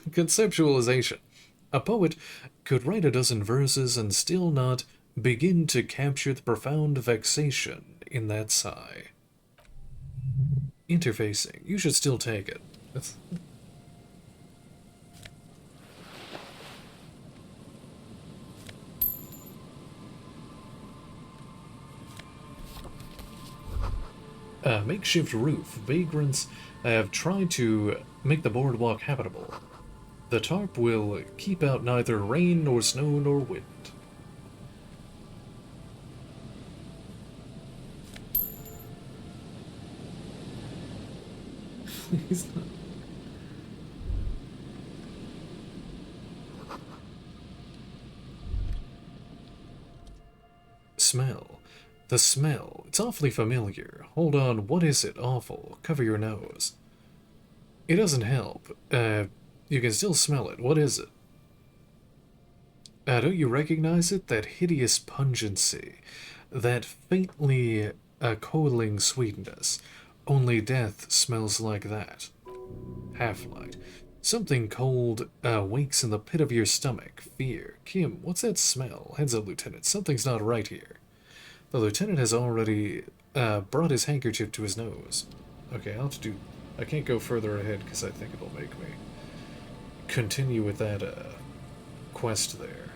Conceptualization. A poet could write a dozen verses and still not begin to capture the profound vexation in that sigh. Interfacing. You should still take it. Makeshift roof. Vagrants have tried to make the boardwalk habitable. The tarp will keep out neither rain nor snow nor wind. He's not... Smell. The smell. It's awfully familiar. Hold on, what is it? Awful. Cover your nose. It doesn't help. You can still smell it. What is it? Don't you recognize it? That hideous pungency. That faintly coaling sweetness. Only death smells like that. Half-light. Something cold wakes in the pit of your stomach. Fear. Kim, what's that smell? Heads up, Lieutenant. Something's not right here. The lieutenant has already brought his handkerchief to his nose. Okay, I'll have to do... I can't go further ahead because I think it'll make me continue with that quest there.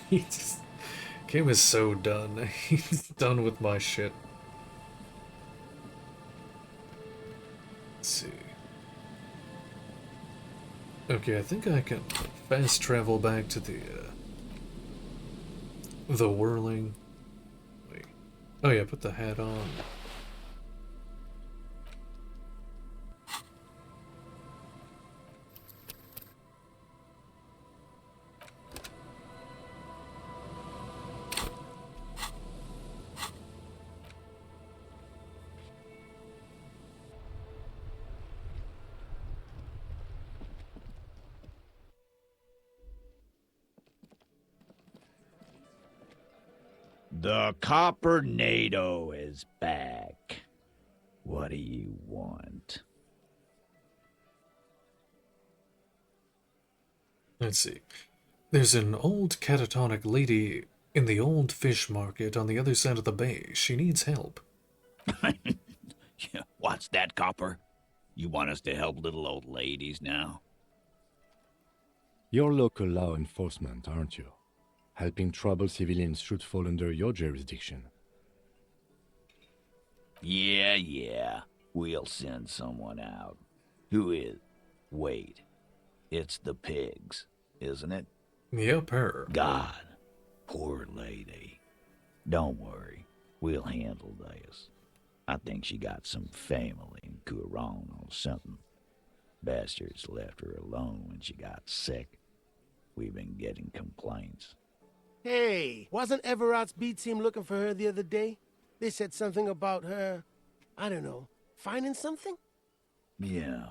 He just... Kim is so done. He's done with my shit. Let's see. Okay, I think I can fast travel back to the whirling. Wait. Oh yeah, put the hat on. The Coppernado is back. What do you want? Let's see. There's an old catatonic lady in the old fish market on the other side of the bay. She needs help. What's that, Copper? You want us to help little old ladies now? You're local law enforcement, aren't you? Helping troubled civilians should fall under your jurisdiction. Yeah. We'll send someone out. Who is? Wait. It's the pigs, isn't it? Yep, her. God. Poor lady. Don't worry. We'll handle this. I think she got some family in Kuron or something. Bastards left her alone when she got sick. We've been getting complaints. Hey, wasn't Everett's B team looking for her the other day? They said something about her, I don't know, finding something? Yeah,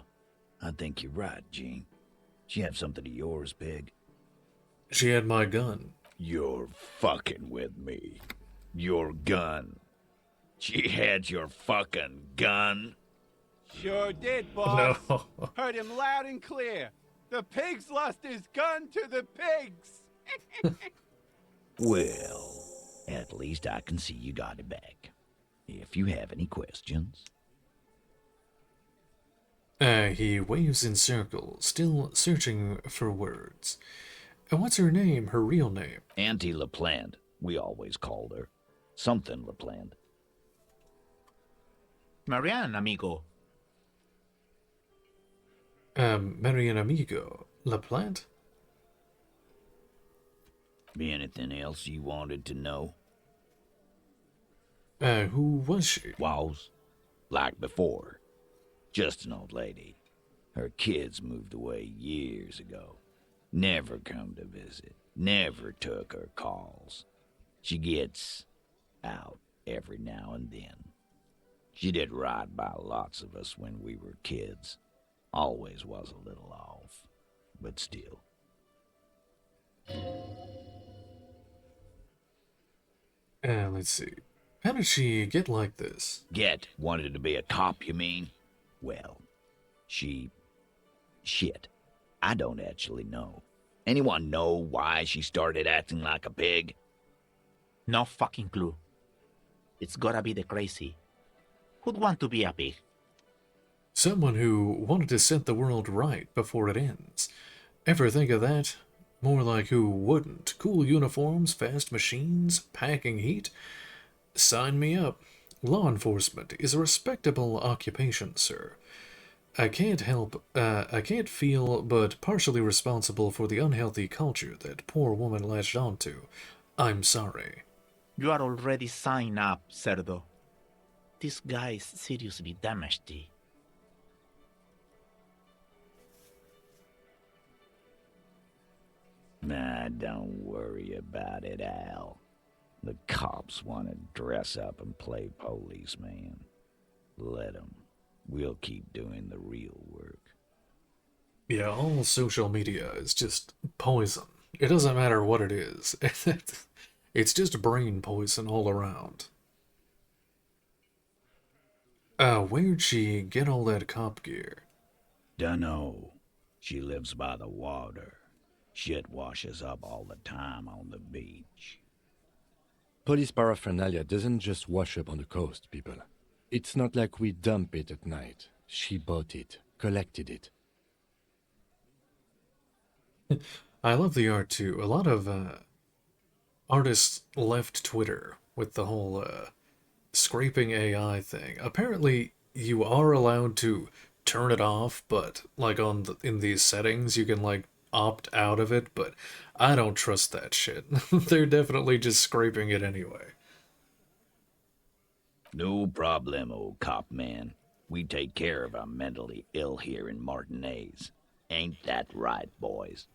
I think you're right, Gene. She have something of yours, Pig? She had my gun. You're fucking with me. Your gun. She had your fucking gun? Sure did, boss. No. Heard him loud and clear. The pigs lost his gun to the pigs. Well, at least I can see you got it back. If you have any questions. He waves in circles, still searching for words. And what's her name, her real name? Auntie LaPlante, we always called her. Something LaPlante. Marianne, amigo. Marian Amigo, La Plante? Be anything else you wanted to know? Who was she? Was, like before, just an old lady. Her kids moved away years ago. Never come to visit. Never took her calls. She gets out every now and then. She did right by lots of us when we were kids. Always was a little off, but still. Let's see. How did she get like this? Wanted to be a cop, you mean? Well, shit. I don't actually know. Anyone know why she started acting like a pig? No fucking clue. It's gotta be the crazy. Who'd want to be a pig? Someone who wanted to set the world right before it ends. Ever think of that? More like who wouldn't. Cool uniforms, fast machines, packing heat. Sign me up. Law enforcement is a respectable occupation, sir. I can't feel but partially responsible for the unhealthy culture that poor woman latched onto. I'm sorry. You are already signed up, Cerdo. This guy is seriously damaged. Nah, don't worry about it, Al. The cops want to dress up and play policeman. Let them. We'll keep doing the real work. Yeah, all social media is just poison. It doesn't matter what it is. It's just brain poison all around. Where'd she get all that cop gear? Dunno. She lives by the water. Shit washes up all the time on the beach. Police paraphernalia doesn't just wash up on the coast, people. It's not like we dump it at night. She bought it, collected it. I love the art too. A lot of artists left Twitter with the whole scraping AI thing. Apparently, you are allowed to turn it off, but like in these settings, you can like opt out of it. But I don't trust that shit. They're definitely just scraping it anyway. No problem, old cop man. We take care of our mentally ill here in Martinez. Ain't that right, boys?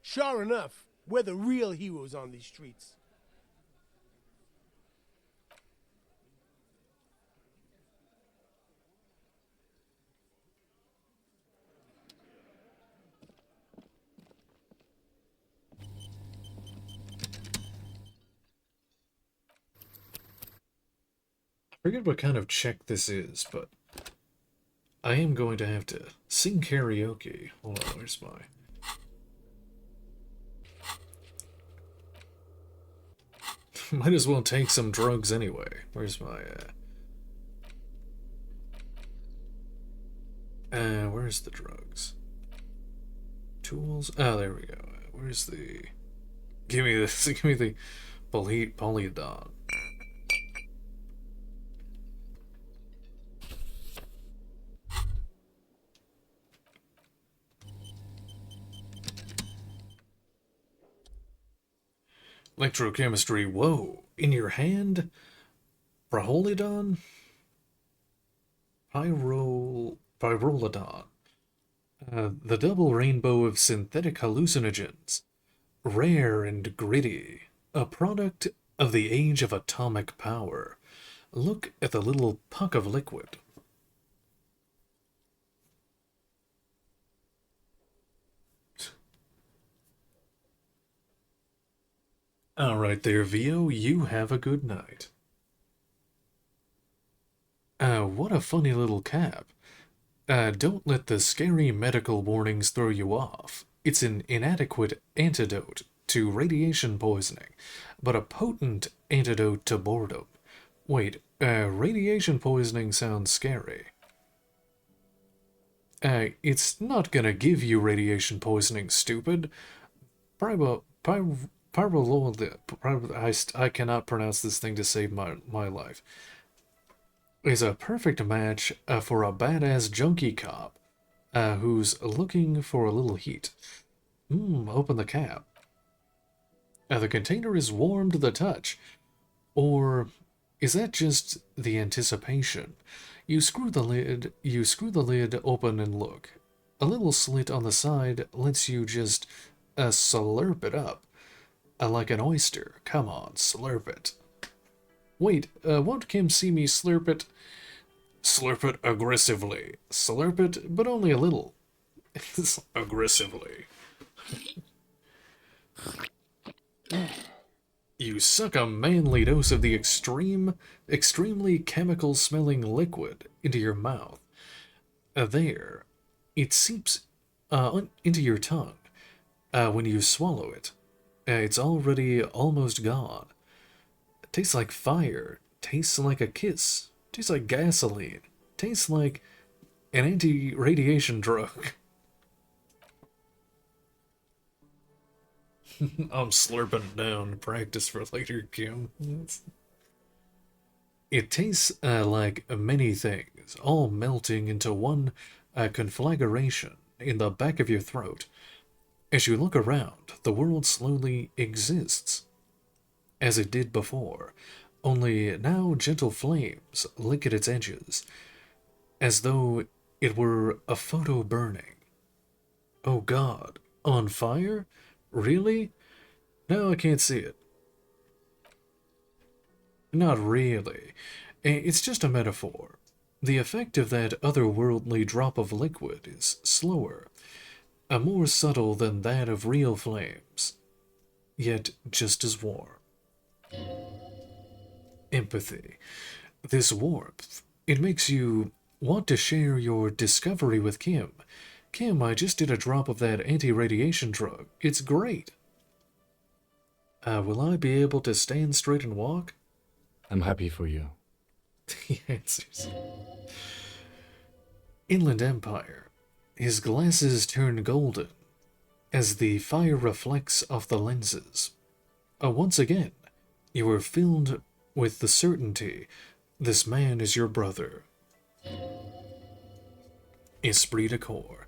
Sure enough, we're the real heroes on these streets. I forget what kind of check this is, but I am going to have to sing karaoke. Hold on, where's my... Might as well take some drugs anyway. Where's my, where's the drugs? Tools? Oh, there we go. Where's the... Give me this. Give me the polydon. Electrochemistry, whoa, in your hand? Praholidon? Pyrolidon. The double rainbow of synthetic hallucinogens. Rare and gritty. A product of the age of atomic power. Look at the little puck of liquid. Alright there, Vio, you have a good night. What a funny little cap. Don't let the scary medical warnings throw you off. It's an inadequate antidote to radiation poisoning, but a potent antidote to boredom. Wait, radiation poisoning sounds scary. It's not gonna give you radiation poisoning, stupid. I cannot pronounce this thing to save my life. Is a perfect match for a badass junkie cop. who's looking for a little heat. Open the cap. The container is warm to the touch. Or is that just the anticipation? You screw the lid open and look. A little slit on the side lets you just slurp it up. Like an oyster. Come on, slurp it. Wait, won't Kim see me slurp it? Slurp it aggressively. Slurp it, but only a little. Aggressively. You suck a manly dose of the extremely chemical-smelling liquid into your mouth. There. It seeps into your tongue. When you swallow it, it's already almost gone. It tastes like fire. Tastes like a kiss. Tastes like gasoline. Tastes like an anti-radiation drug. I'm slurping it down to practice for later, Kim. It tastes like many things, all melting into one conflagration in the back of your throat. As you look around, the world slowly exists, as it did before, only now gentle flames lick at its edges, as though it were a photo burning. Oh God, on fire? Really? No, I can't see it. Not really. It's just a metaphor. The effect of that otherworldly drop of liquid is slower, more subtle than that of real flames, yet just as warm. Empathy. This warmth, it makes you want to share your discovery with Kim. Kim, I just did a drop of that anti-radiation drug. It's great. Will I be able to stand straight and walk? I'm happy for you. The answers. Inland Empire. His glasses turn golden as the fire reflects off the lenses. Once again, you are filled with the certainty this man is your brother. Esprit de corps.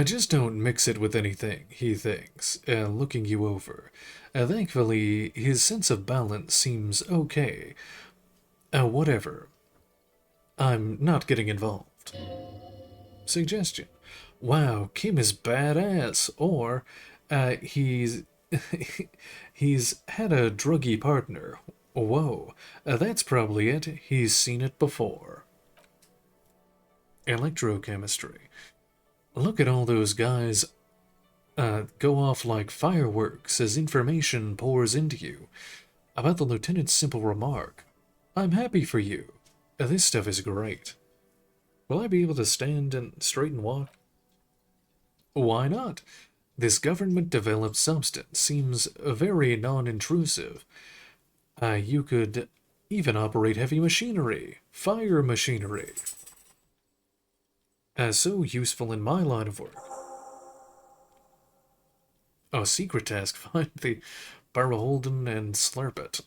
Just don't mix it with anything, he thinks, looking you over. Thankfully, his sense of balance seems okay. Whatever. I'm not getting involved. Suggestion. Wow, Kim is badass. Or, he's had a druggy partner. Whoa, that's probably it. He's seen it before. Electrochemistry. Look at all those guys go off like fireworks as information pours into you. About the lieutenant's simple remark. I'm happy for you. This stuff is great. Will I be able to stand and straight and walk? Why not? This government-developed substance seems very non-intrusive. You could even operate heavy machinery, fire machinery. So useful in my line of work. Oh, secret task, find the Barrelholden and slurp it.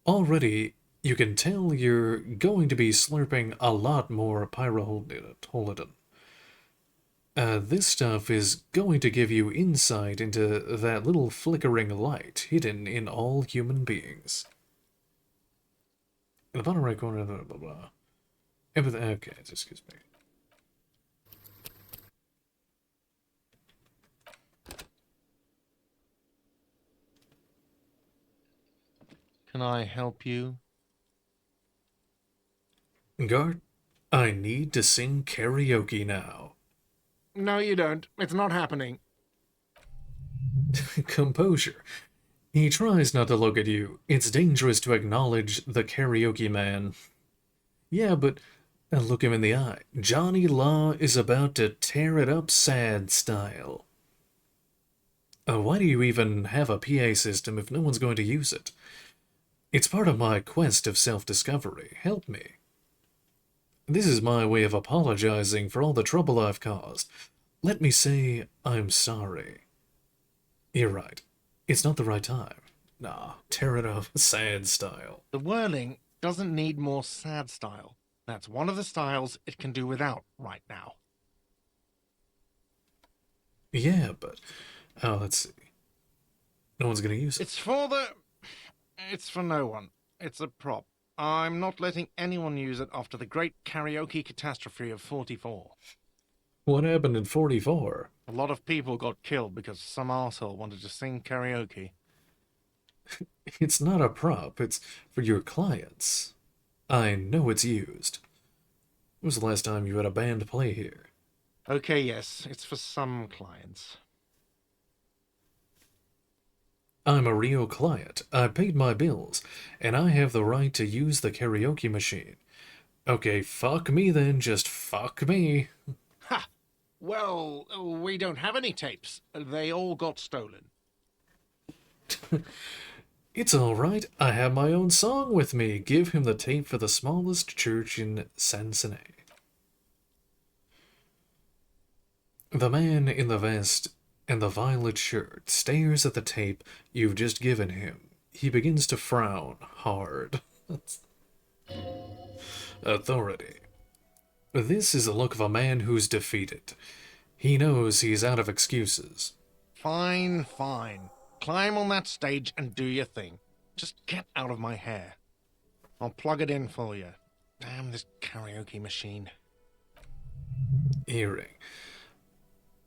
Already, you can tell you're going to be slurping a lot more Pyroholden. This stuff is going to give you insight into that little flickering light hidden in all human beings. In the bottom right corner, blah, blah, blah. Empathy, okay, excuse me. Can I help you? Guard, I need to sing karaoke now. No, you don't. It's not happening. Composure. He tries not to look at you. It's dangerous to acknowledge the karaoke man. Yeah, but look him in the eye. Johnny Law is about to tear it up sad style. Why do you even have a PA system if no one's going to use it? It's part of my quest of self-discovery. Help me. This is my way of apologizing for all the trouble I've caused. Let me say I'm sorry. You're right. It's not the right time. Nah, tear it up sad style. The whirling doesn't need more sad style. That's one of the styles it can do without right now. Yeah, but... Oh, let's see. No one's gonna use it. It's for no one. It's a prop. I'm not letting anyone use it after the great karaoke catastrophe of 44. What happened in 44? A lot of people got killed because some arsehole wanted to sing karaoke. It's not a prop, it's for your clients. I know it's used. When was the last time you had a band play here? Okay, yes, it's for some clients. I'm a real client. I paid my bills, and I have the right to use the karaoke machine. Okay, fuck me then, just fuck me. Ha! Well, we don't have any tapes. They all got stolen. It's alright, I have my own song with me. Give him the tape for the smallest church in Cincinnati. The man in the vest and the violet shirt stares at the tape you've just given him. He begins to frown hard. Authority. This is the look of a man who's defeated. He knows he's out of excuses. Fine, fine. Climb on that stage and do your thing. Just get out of my hair. I'll plug it in for you. Damn this karaoke machine. Hearing.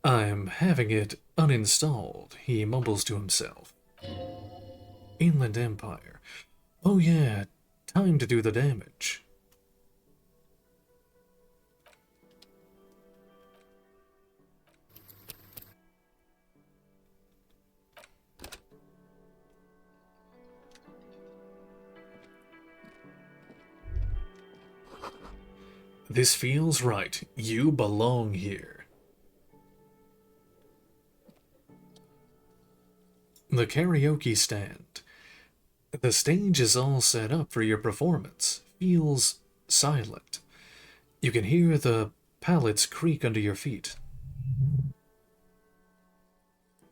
I'm having it uninstalled, he mumbles to himself. Inland Empire. Oh yeah, time to do the damage. This feels right. You belong here. The karaoke stand. The stage is all set up for your performance. Feels silent. You can hear the pallets creak under your feet.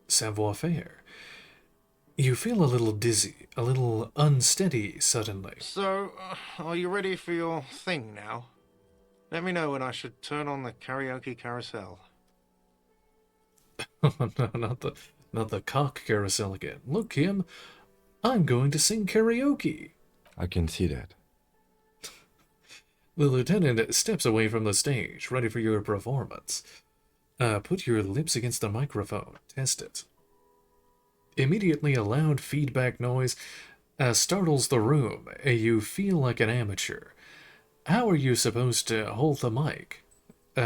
Savoir-faire. You feel a little dizzy, a little unsteady suddenly. So, are you ready for your thing now? Let me know when I should turn on the karaoke carousel. No, not the cock carousel again. Look, Kim, I'm going to sing karaoke. I can see that. The lieutenant steps away from the stage, ready for your performance. Put your lips against the microphone. Test it. Immediately, a loud feedback noise startles the room. You feel like an amateur. How are you supposed to hold the mic?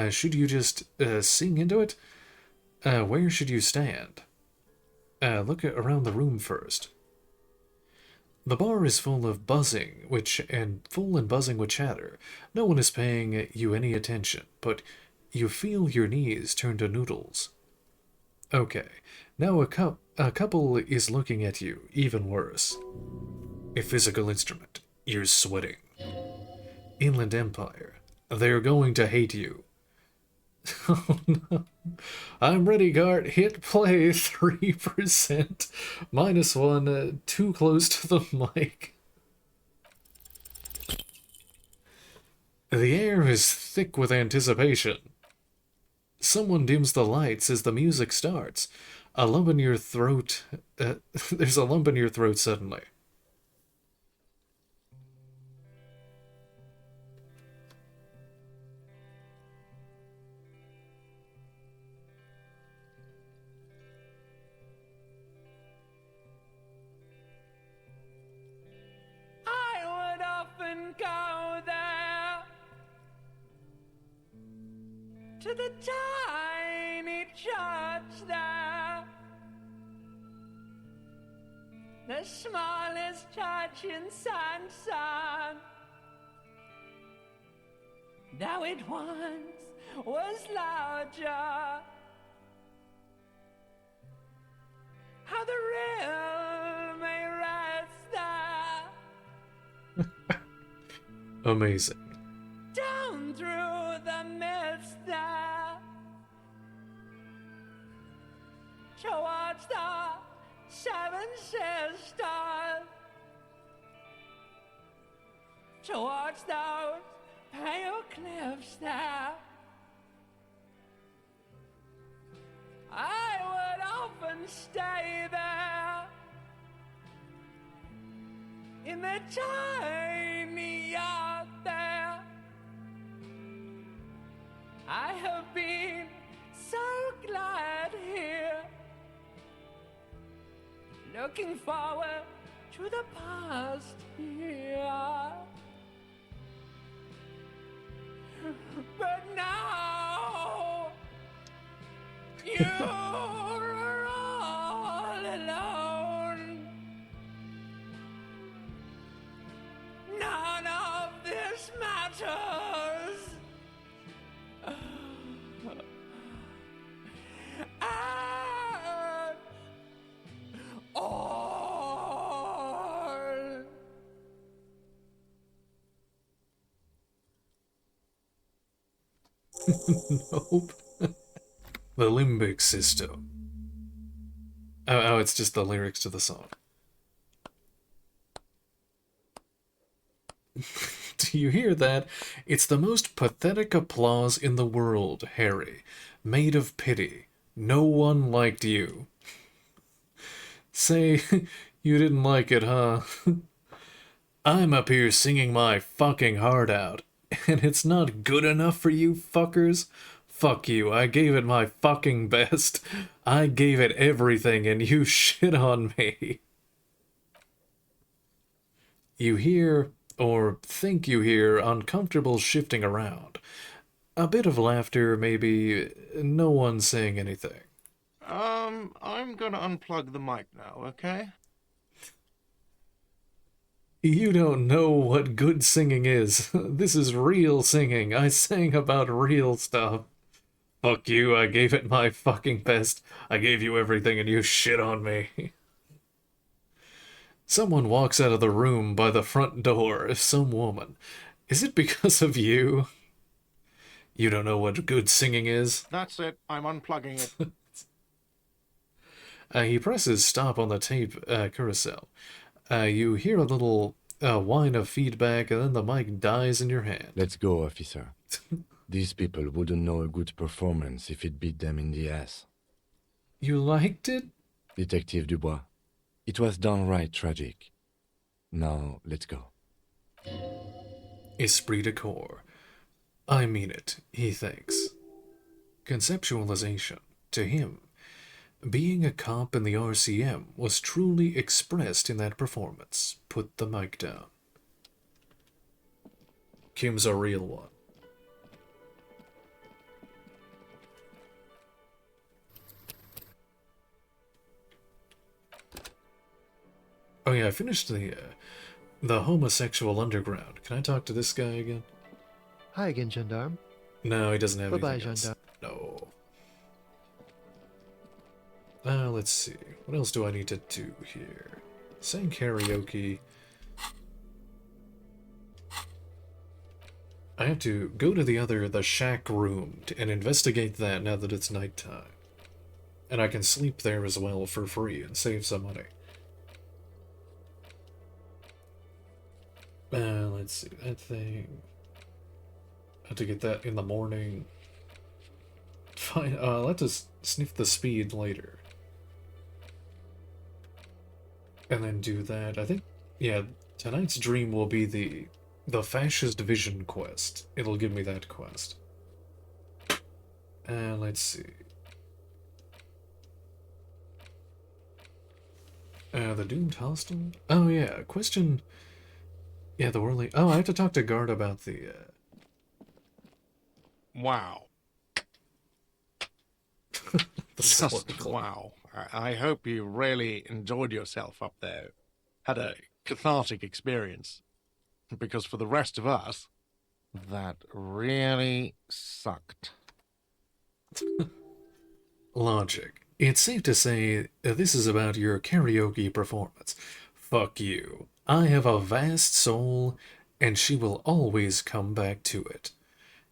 Should you just sing into it? Where should you stand? Look around the room first. The bar is full of buzzing, full and buzzing with chatter. No one is paying you any attention, but you feel your knees turn to noodles. Okay, now a couple is looking at you, even worse. A physical instrument. You're sweating. Inland Empire. They're going to hate you. Oh no. I'm ready, Gart. Hit play. 3%. -1. Too close to the mic. The air is thick with anticipation. Someone dims the lights as the music starts. A lump in your throat. There's a lump in your throat suddenly. Go there to the tiny church there, the smallest church in Sansan. Now it once was larger. How the real may rest there. Amazing. Down through the mist there, towards the Seven Sisters, towards those pale cliffs there. I would often stay there in the tiny yard there. I have been so glad here, looking forward to the past year. But now you're all alone. None of this matters. And all. Nope. The limbic system. Oh, it's just the lyrics to the song. Do you hear that? It's the most pathetic applause in the world, Harry. Made of pity. No one liked you. Say, you didn't like it, huh? I'm up here singing my fucking heart out, and it's not good enough for you fuckers? Fuck you, I gave it my fucking best. I gave it everything, and you shit on me. You hear, or think you hear, uncomfortable shifting around. A bit of laughter, maybe. No one saying anything. I'm gonna unplug the mic now, okay? You don't know what good singing is. This is real singing. I sang about real stuff. Fuck you, I gave it my fucking best. I gave you everything and you shit on me. Someone walks out of the room by the front door. Some woman. Is it because of you? You don't know what good singing is? That's it. I'm unplugging it. He presses stop on the tape carousel. You hear a little whine of feedback, and then the mic dies in your hand. Let's go, officer. These people wouldn't know a good performance if it beat them in the ass. You liked it? Detective Dubois, it was downright tragic. Now, let's go. Esprit de corps. I mean it, he thinks. Conceptualization, to him. Being a cop in the RCM was truly expressed in that performance. Put the mic down. Kim's a real one. Oh yeah, I finished the homosexual underground. Can I talk to this guy again? Hi again, gendarme. No, he doesn't have Bye-bye, anything else. gendarme. No. Let's see. What else do I need to do here? Sing karaoke. I have to go to the shack room and investigate that now that it's nighttime. And I can sleep there as well for free and save some money. Let's see, that thing. I have to get that in the morning. Fine, I'll have to sniff the speed later. And then do that. I think, yeah, tonight's dream will be the Fascist Vision quest. It'll give me that quest. Let's see. The Doomed Hostel? Oh yeah, question... Yeah, the Whirly... Oh, I have to talk to Guard about the, Wow. Just wow. I hope you really enjoyed yourself up there. Had a cathartic experience. Because for the rest of us, that really sucked. Logic. It's safe to say this is about your karaoke performance. Fuck you. I have a vast soul, and she will always come back to it.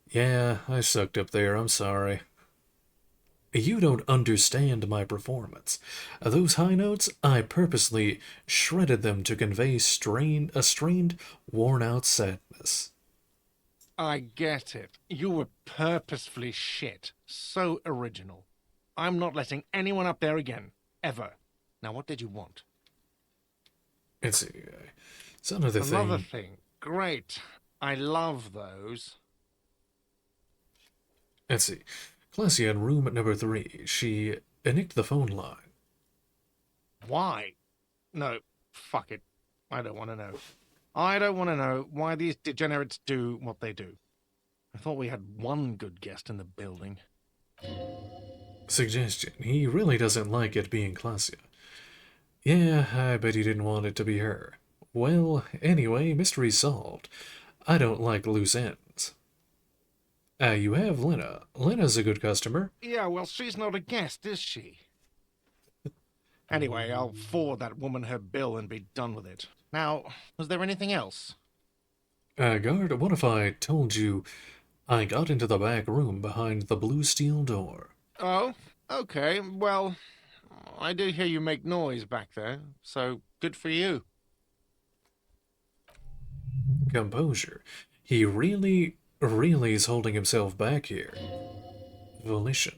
Yeah, I sucked up there, I'm sorry. You don't understand my performance. Those high notes, I purposely shredded them to convey a strained, worn-out sadness. I get it. You were purposefully shit. So original. I'm not letting anyone up there again. Ever. Now, what did you want? Let's see. It's another thing. Another thing. Great. I love those. Let's see. Classy in room number 3. She nicked the phone line. Why? No, fuck it. I don't want to know. I don't want to know why these degenerates do what they do. I thought we had one good guest in the building. Suggestion. He really doesn't like it being Clausia. Yeah, I bet he didn't want it to be her. Well, anyway, mystery solved. I don't like loose ends. You have Lena. Lena's a good customer. Yeah, well, she's not a guest, is she? Anyway, I'll forward that woman her bill and be done with it. Now, was there anything else? Guard, what if I told you I got into the back room behind the blue steel door? Oh, okay. Well, I do hear you make noise back there, so good for you. Composure. He really is holding himself back here. Volition.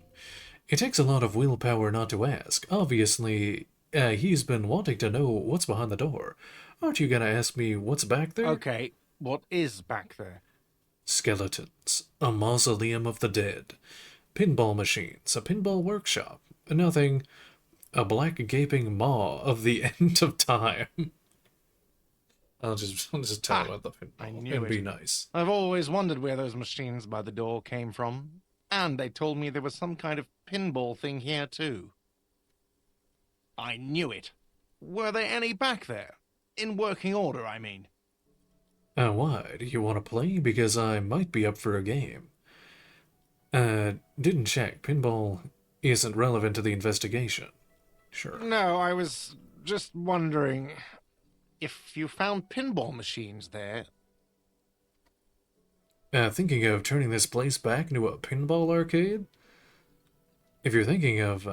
It takes a lot of willpower not to ask. Obviously, he's been wanting to know what's behind the door. Aren't you gonna ask me what's back there? Okay, what is back there? Skeletons. A mausoleum of the dead. Pinball machines. A pinball workshop. Nothing. A black gaping maw of the end of time. I'll just tell him about the pinball. I knew It'd be it. nice. I've always wondered where those machines by the door came from. And they told me there was some kind of pinball thing here, too. I knew it. Were there any back there? In working order, I mean. Why? Do you want to play? Because I might be up for a game. Didn't check. Pinball isn't relevant to the investigation. Sure. No, I was just wondering if you found pinball machines there. Thinking of turning this place back into a pinball arcade? If you're thinking of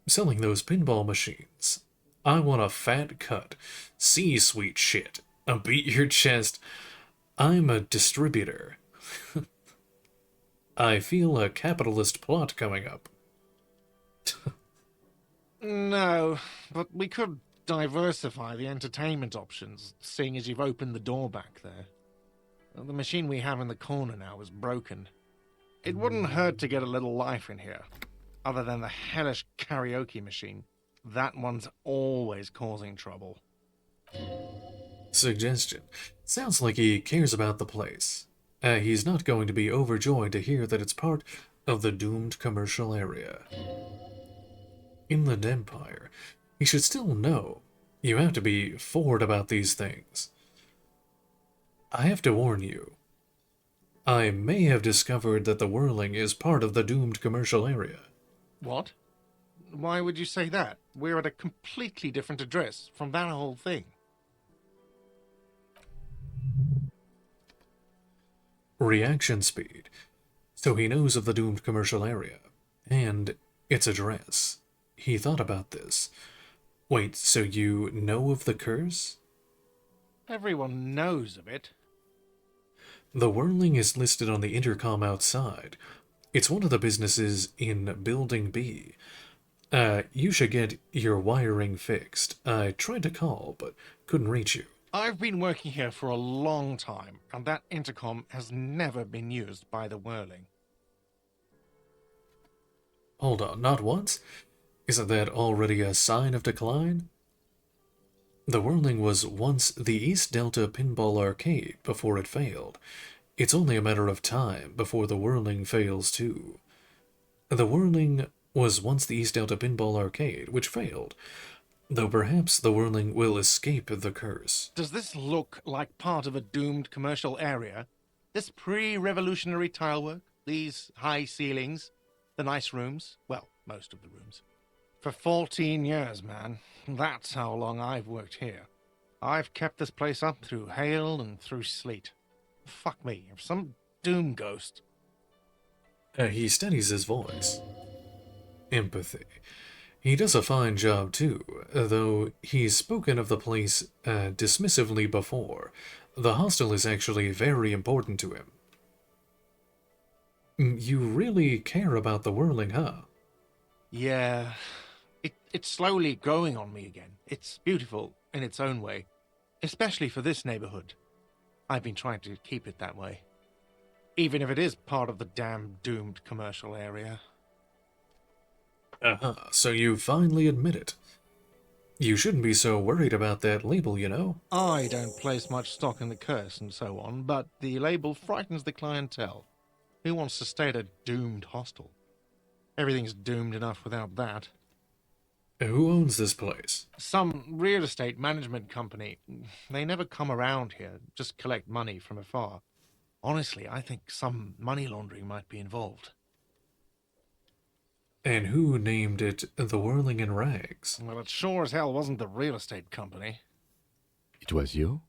selling those pinball machines, I want a fat cut, C-suite shit, beat your chest. I'm a distributor. I feel a capitalist plot coming up. No, but we could diversify the entertainment options, seeing as you've opened the door back there. The machine we have in the corner now is broken. It wouldn't hurt to get a little life in here, other than the hellish karaoke machine. That one's always causing trouble. Suggestion. Sounds like he cares about the place. He's not going to be overjoyed to hear that it's part of the doomed commercial area. Inland Empire. He should still know. You have to be forward about these things. I have to warn you. I may have discovered that the whirling is part of the doomed commercial area. What? Why would you say that? We're at a completely different address from that whole thing. Reaction speed. So he knows of the doomed commercial area. And its address. He thought about this. Wait, so you know of the curse? Everyone knows of it. The whirling is listed on the intercom outside. It's one of the businesses in Building B. You should get your wiring fixed. I tried to call, but couldn't reach you. I've been working here for a long time, and that intercom has never been used by the whirling. Hold on, not once? Isn't that already a sign of decline? The whirling was once the East Delta Pinball Arcade before it failed. It's only a matter of time before the whirling fails too. The whirling was once the East Delta Pinball Arcade, which failed, though perhaps the whirling will escape the curse. Does this look like part of a doomed commercial area? This pre-revolutionary tilework, these high ceilings, the nice rooms, well, most of the rooms. For 14 years, man. That's how long I've worked here. I've kept this place up through hail and through sleet. Fuck me, if some doom ghost... He steadies his voice. Empathy. He does a fine job too, though he's spoken of the place dismissively before. The hostel is actually very important to him. You really care about the whirling, huh? Yeah, it's slowly growing on me again. It's beautiful in its own way, especially for this neighborhood. I've been trying to keep it that way, even if it is part of the damn doomed commercial area. Uh-huh, so you finally admit it. You shouldn't be so worried about that label, you know? I don't place much stock in the curse and so on, but the label frightens the clientele. Who wants to stay at a doomed hostel? Everything's doomed enough without that. Who owns this place? Some real estate management company. They never come around here, just collect money from afar. Honestly, I think some money laundering might be involved. And who named it the Whirling in Rags? Well, it sure as hell wasn't the real estate company. It was you?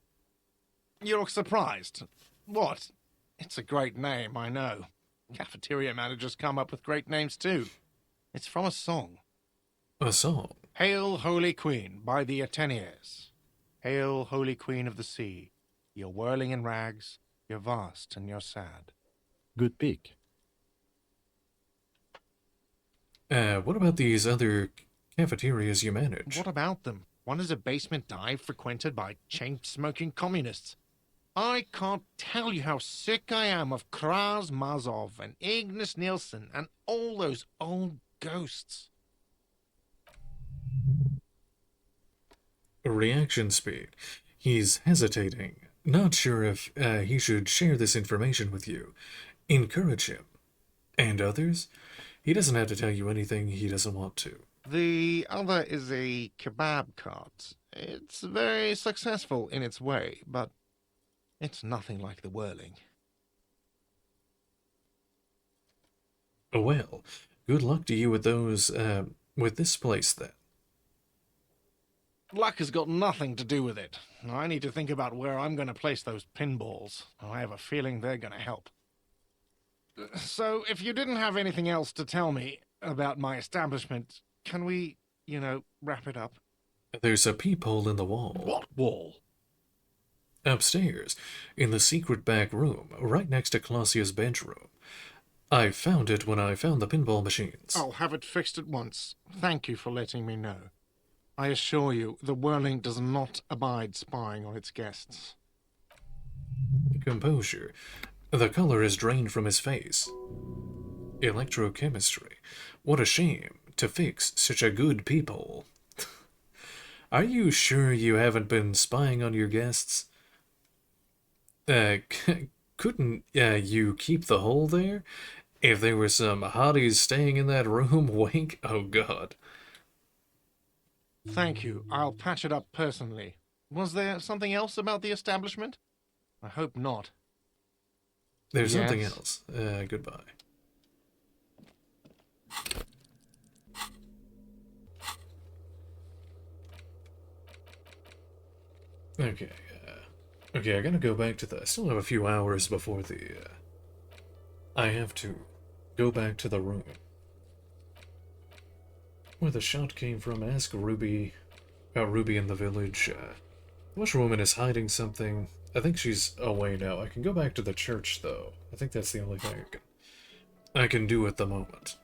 You look surprised. What? It's a great name, I know. Cafeteria managers come up with great names too. It's from a song. A song? Hail, Holy Queen, by the Ateneers. Hail, Holy Queen of the Sea. You're whirling in rags, you're vast and you're sad. Good pick. What about these other cafeterias you manage? What about them? One is a basement dive frequented by chain-smoking communists. I can't tell you how sick I am of Kraz Mazov and Ignis Nielsen and all those old ghosts. Reaction speed. He's hesitating. Not sure if he should share this information with you. Encourage him. And others? He doesn't have to tell you anything he doesn't want to. The other is a kebab cart. It's very successful in its way, but it's nothing like the whirling. Well, good luck to you with those, with this place then. Luck has got nothing to do with it. I need to think about where I'm going to place those pinballs. I have a feeling they're going to help. So, if you didn't have anything else to tell me about my establishment, can we, wrap it up? There's a peephole in the wall. What wall? Upstairs, in the secret back room, right next to Clausia's bedroom. I found it when I found the pinball machines. I'll have it fixed at once. Thank you for letting me know. I assure you, the whirling does not abide spying on its guests. Composure. The color is drained from his face. Electrochemistry. What a shame to fix such a good peephole. Are you sure you haven't been spying on your guests? Couldn't you keep the hole there? If there were some hotties staying in that room, wink, oh god. Thank you. I'll patch it up personally. Was there something else about the establishment? I hope not. There's something else. Goodbye. Okay, I gotta go back to the... I still have a few hours before the... I have to go back to the room where the shot came from. Ask Ruby about Ruby in the village. The washerwoman is hiding something. I think she's away now. I can go back to the church, though. I think that's the only thing I can do at the moment.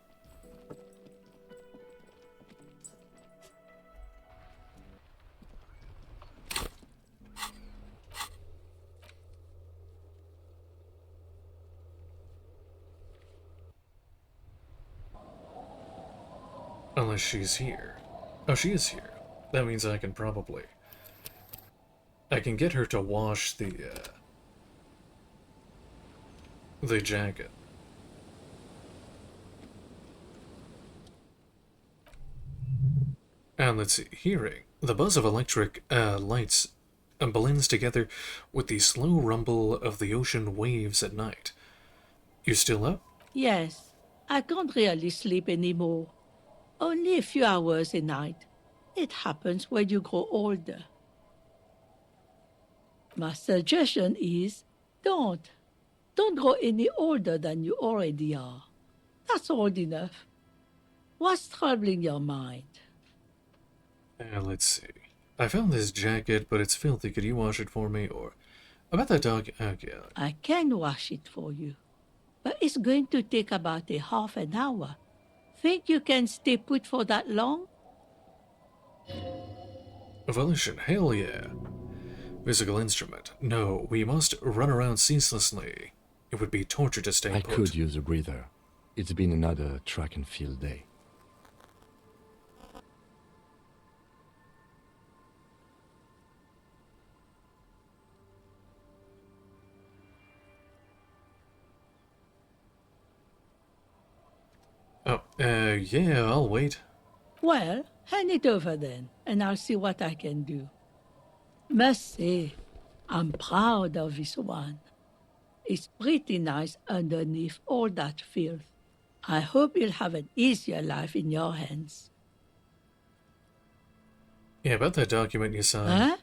Unless she's here. Oh, she is here. That means I can probably... I can get her to wash the jacket. And let's see, hearing. The buzz of electric lights blends together with the slow rumble of the ocean waves at night. You still up? Yes. I can't really sleep anymore. Only a few hours a night. It happens when you grow older. My suggestion is, don't. Don't grow any older than you already are. That's old enough. What's troubling your mind? Let's see. I found this jacket, but it's filthy. Could you wash it for me? Or about that dog? Okay. I can wash it for you. but it's going to take about a half an hour. Think you can stay put for that long? Evolution, hell yeah. Musical instrument. No, we must run around ceaselessly. It would be torture to stay I put. could use a breather. It's been another track and field day. Oh, yeah, I'll wait. Well, hand it over then, and I'll see what I can do. Must say, I'm proud of this one. It's pretty nice underneath all that filth. I hope you'll have an easier life in your hands. Yeah, about that document you signed. Huh?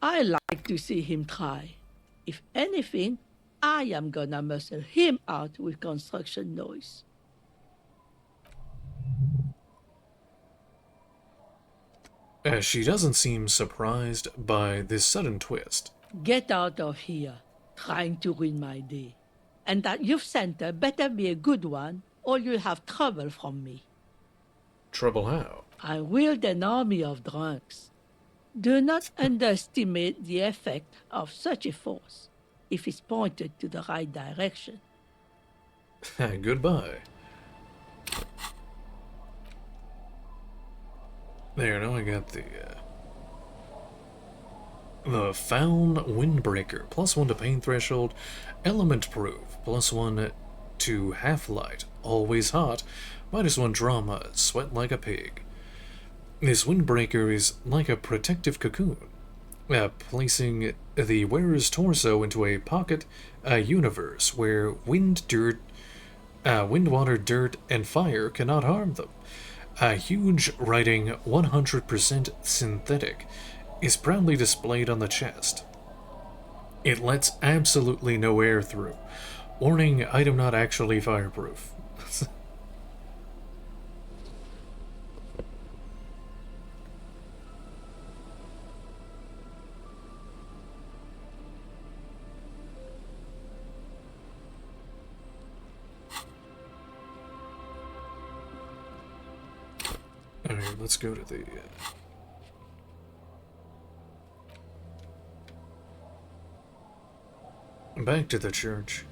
I like to see him try. If anything, I am gonna muscle him out with construction noise. She doesn't seem surprised by this sudden twist. Get out of here, trying to ruin my day. And that youth center better be a good one, or you'll have trouble from me. Trouble how? I wield an army of drunks. Do not underestimate the effect of such a force, if it's pointed to the right direction. Goodbye. There, now I got the Found Windbreaker, +1 to pain threshold, element proof, +1 to half-light, always hot, -1 drama, sweat like a pig. This windbreaker is like a protective cocoon, placing the wearer's torso into a pocket universe where wind, water, dirt, and fire cannot harm them. A huge writing 100% synthetic is proudly displayed on the chest. It lets absolutely no air through. Warning, item not actually fireproof. Alright, let's go to the... back to the church.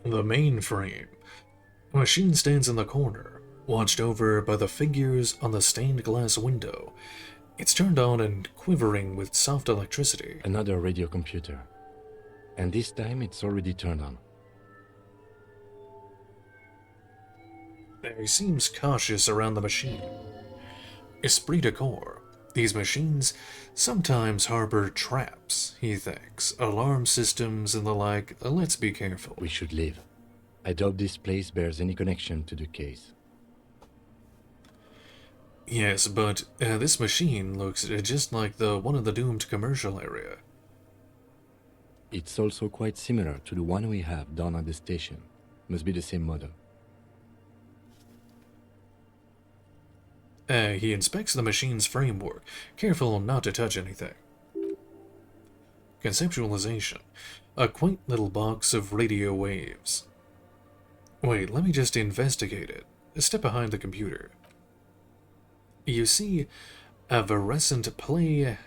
The mainframe. A machine stands in the corner, watched over by the figures on the stained glass window. It's turned on and quivering with soft electricity. Another radio computer. And this time it's already turned on. He seems cautious around the machine. Esprit de corps. These machines sometimes harbor traps, he thinks. Alarm systems and the like. Let's be careful. We should leave. I doubt this place bears any connection to the case. Yes, but this machine looks just like the one in the doomed commercial area. It's also quite similar to the one we have down at the station. Must be the same model. He inspects the machine's framework, careful not to touch anything. Conceptualization. A quaint little box of radio waves. Wait, let me just investigate it. Step behind the computer. You see a fluorescent play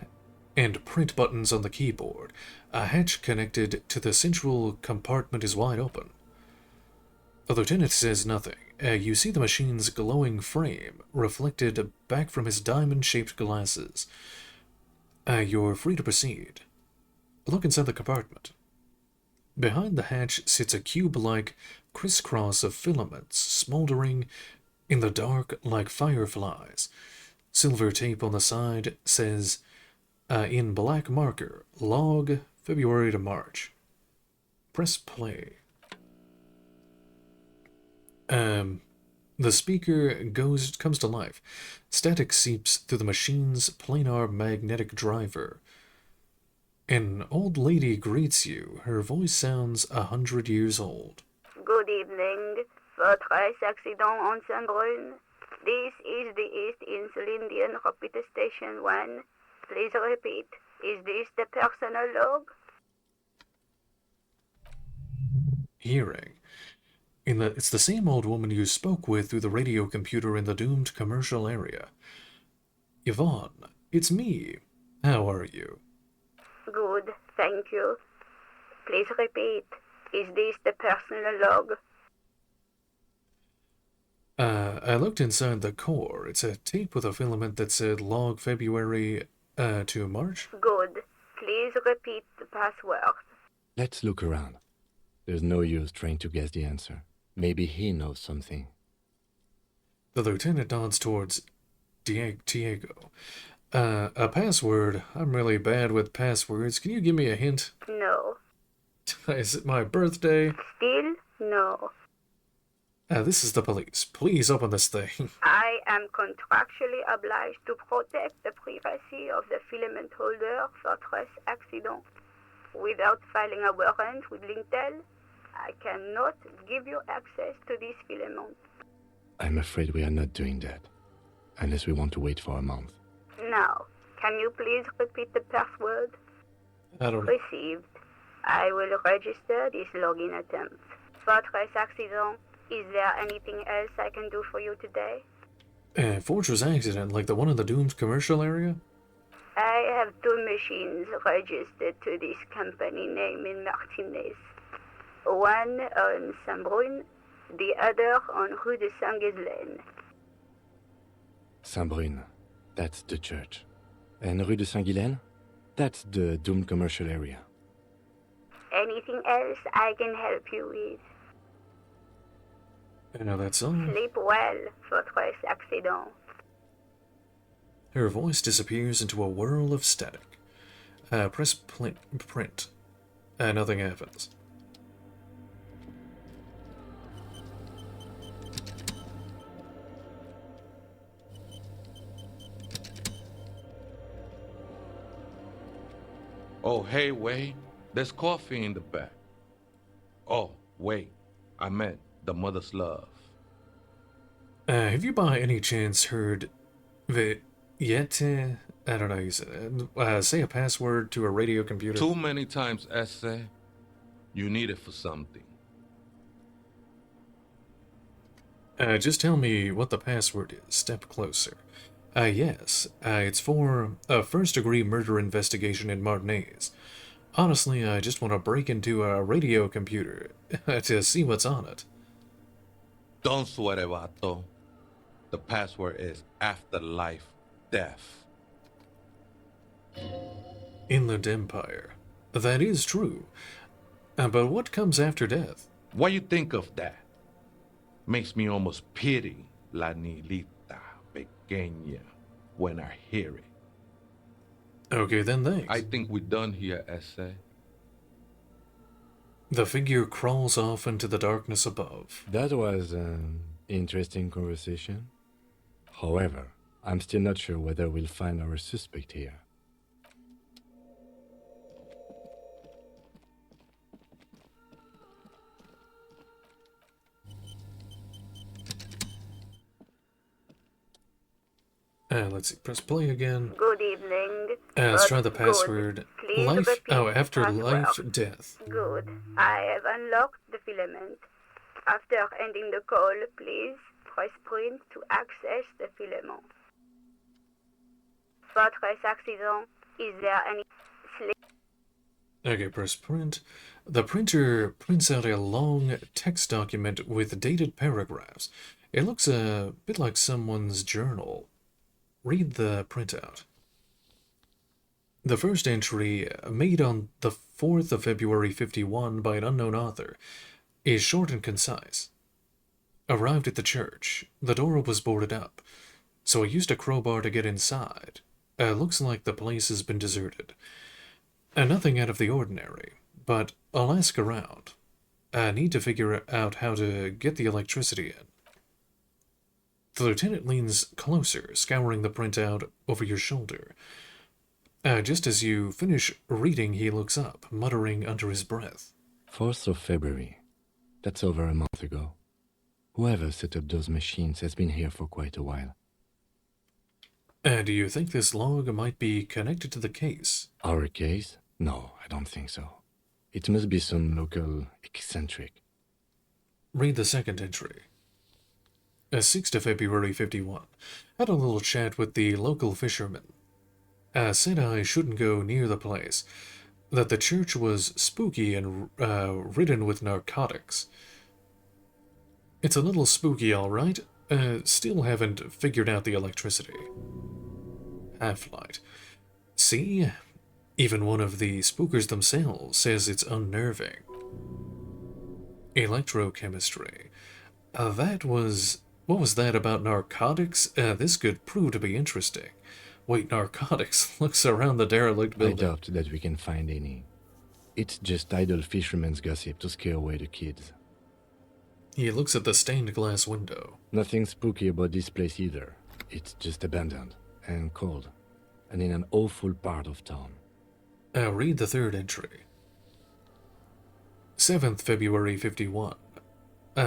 and print buttons on the keyboard. A hatch connected to the central compartment is wide open. The lieutenant says nothing. You see the machine's glowing frame reflected back from his diamond-shaped glasses. You're free to proceed. Look inside the compartment. Behind the hatch sits a cube-like crisscross of filaments, smoldering in the dark like fireflies. Silver tape on the side says, in black marker, log February to March. Press play. The speaker comes to life. Static seeps through the machine's planar magnetic driver. An old lady greets you. Her voice sounds 100 years old. Good evening. Fortress accident on Saint-Brun. This is the East Insulindian Rapid Station 1. Please repeat. Is this the personal log? Hearing. It's the same old woman you spoke with through the radio computer in the doomed commercial area. Yvonne, it's me. How are you? Good, thank you. Please repeat. Is this the personal log? I looked inside the core. It's a tape with a filament that said log February to March. Good. Please repeat the password. Let's look around. There's no use trying to guess the answer. Maybe he knows something. The lieutenant nods towards Diego. A password? I'm really bad with passwords. Can you give me a hint? No. Is it my birthday? Still no. This is the police. Please open this thing. I am contractually obliged to protect the privacy of the filament holder for Fortress accident. Without filing a warrant with Lintel, I cannot give you access to this filament. I'm afraid we are not doing that. Unless we want to wait for a month. Now, can you please repeat the password? I don't... Received. I will register this login attempt. Fortress accident. Is there anything else I can do for you today? Fortress accident, like the one in the doomed commercial area? I have 2 machines registered to this company name in Martinez. One on Saint-Brun, the other on Rue de Saint-Ghislaine. Saint-Brun, that's the church. And Rue de Saint-Ghislaine? That's the doomed commercial area. Anything else I can help you with? No, that's all. Sleep well, Fortress accident. Her voice disappears into a whirl of static. Press print. Nothing happens. Oh, hey, wait. There's coffee in the back. Oh, wait. I meant the mother's love. Have you by any chance heard Yet? I don't know how you say that. Say a password to a radio computer. Too many times, essay. You need it for something. Just tell me what the password is. Step closer. Yes. It's for a first-degree murder investigation in Martinez. Honestly, I just want to break into a radio computer to see what's on it. Don't sweat it, vato. The password is afterlife death. Inland Empire. That is true. But what comes after death? What you think of that? Makes me almost pity La Nilita Pequeña when I hear it. Okay, then thanks. I think we're done here, essay. The figure crawls off into the darkness above. That was an interesting conversation. However, I'm still not sure whether we'll find our suspect here. Let's see. Press play again. Good evening. Let's try the password. Life. Oh, after life, death. Good. I have unlocked the filament. After ending the call, please press print to access the filament. Fortress accident. Is there any sleep? Okay, press print. The printer prints out a long text document with dated paragraphs. It looks a bit like someone's journal. Read the printout. The first entry, made on the 4th of February 51 by an unknown author, is short and concise. Arrived at the church. The door was boarded up, so I used a crowbar to get inside. Looks like the place has been deserted. Nothing out of the ordinary, but I'll ask around. I need to figure out how to get the electricity in. The lieutenant leans closer, scouring the printout over your shoulder. Just as you finish reading, he looks up, muttering under his breath. 4th of February. That's over a month ago. Whoever set up those machines has been here for quite a while. Do you think this log might be connected to the case? Our case? No, I don't think so. It must be some local eccentric. Read the second entry. 6th of February 51. Had a little chat with the local fisherman. Said I shouldn't go near the place. That the church was spooky and ridden with narcotics. It's a little spooky, all right. Still haven't figured out the electricity. Half-light. See? Even one of the spookers themselves says it's unnerving. Electrochemistry. What was that about narcotics? This could prove to be interesting. Wait, narcotics? Looks around the derelict building. I doubt that we can find any. It's just idle fishermen's gossip to scare away the kids. He looks at the stained glass window. Nothing spooky about this place either. It's just abandoned and cold, and in an awful part of town. Read the third entry. 7th February 51.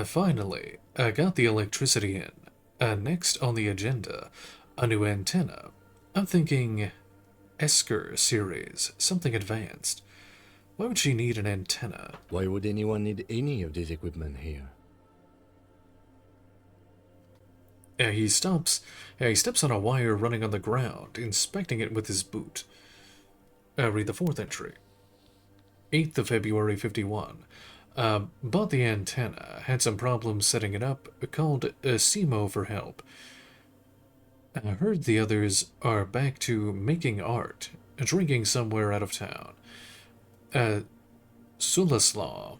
Finally, I got the electricity in. Next on the agenda, a new antenna. I'm thinking Esker series, something advanced. Why would she need an antenna? Why would anyone need any of this equipment here? He steps on a wire running on the ground, inspecting it with his boot. Read the fourth entry. 8th of February 51. Bought the antenna, had some problems setting it up, called Simo for help. I heard the others are back to making art, drinking somewhere out of town. Sulislaw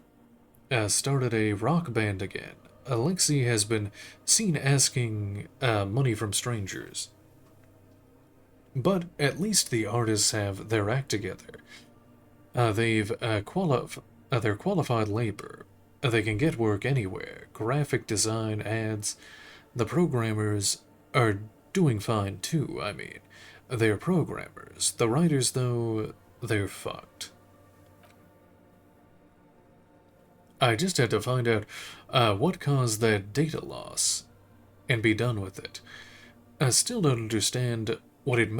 started a rock band again. Alexei has been seen asking money from strangers. But at least the artists have their act together. They're qualified labor. They can get work anywhere. Graphic design, ads. The programmers are doing fine too, I mean. They're programmers. The writers, though, they're fucked. I just had to find out what caused that data loss and be done with it. I still don't understand how it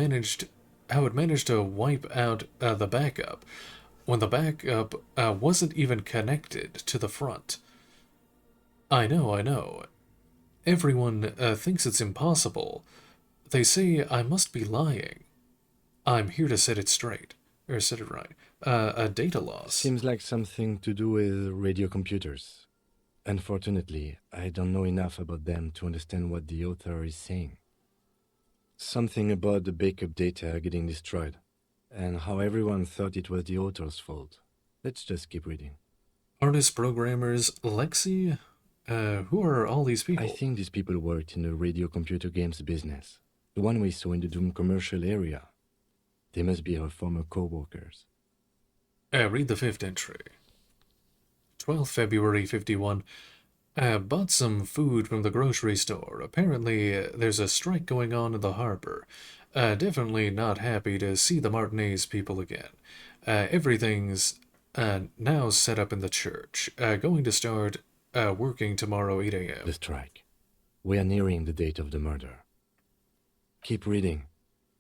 managed to wipe out the backup when the backup wasn't even connected to the front. I know. Everyone thinks it's impossible. They say I must be lying. I'm here to set it straight. Or set it right. A data loss. Seems like something to do with radio computers. Unfortunately, I don't know enough about them to understand what the author is saying. Something about the backup data getting destroyed, and how everyone thought it was the author's fault. Let's just keep reading. Artists, programmers, Lexi? Who are all these people? I think these people worked in the radio computer games business. The one we saw in the Doom commercial area. They must be her former co-workers. Read the fifth entry. 12th February 51. Bought some food from the grocery store. Apparently, there's a strike going on in the harbor. Definitely not happy to see the Martinez people again. Everything's now set up in the church. Going to start working tomorrow 8 a.m. The strike. We are nearing the date of the murder. Keep reading.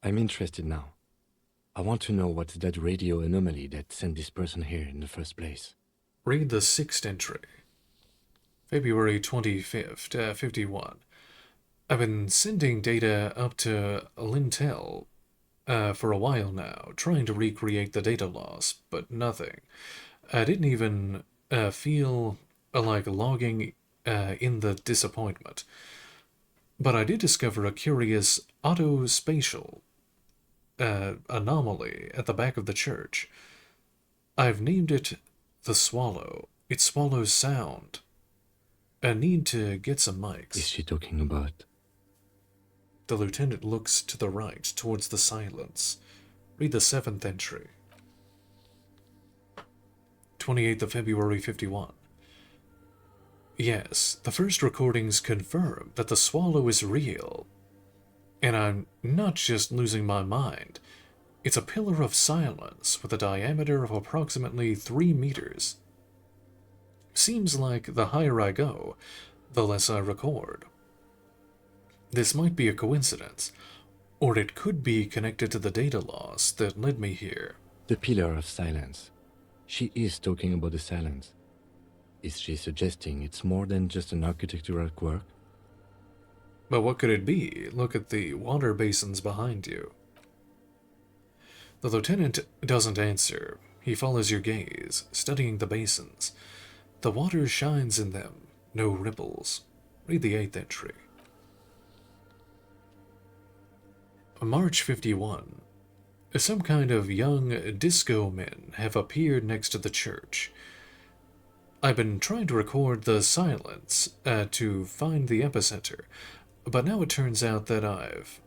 I'm interested now. I want to know what's that radio anomaly that sent this person here in the first place. Read the sixth entry. February 25th, 51. I've been sending data up to Lintel for a while now, trying to recreate the data loss, but nothing. I didn't even feel like logging in the disappointment. But I did discover a curious autospatial anomaly at the back of the church. I've named it the Swallow. It swallows sound. I need to get some mics. Is she talking about? The lieutenant looks to the right, towards the silence. Read the seventh entry. 28th of February 51. Yes, the first recordings confirm that the swallow is real. And I'm not just losing my mind. It's a pillar of silence with a diameter of approximately 3 meters. Seems like the higher I go, the less I record. This might be a coincidence, or it could be connected to the data loss that led me here. The pillar of silence. She is talking about the silence. Is she suggesting it's more than just an architectural quirk? But what could it be? Look at the water basins behind you. The lieutenant doesn't answer. He follows your gaze, studying the basins. The water shines in them, no ripples. Read the 8th entry. March 51. Some kind of young disco men have appeared next to the church. I've been trying to record the silence to find the epicenter, but now it turns out that I've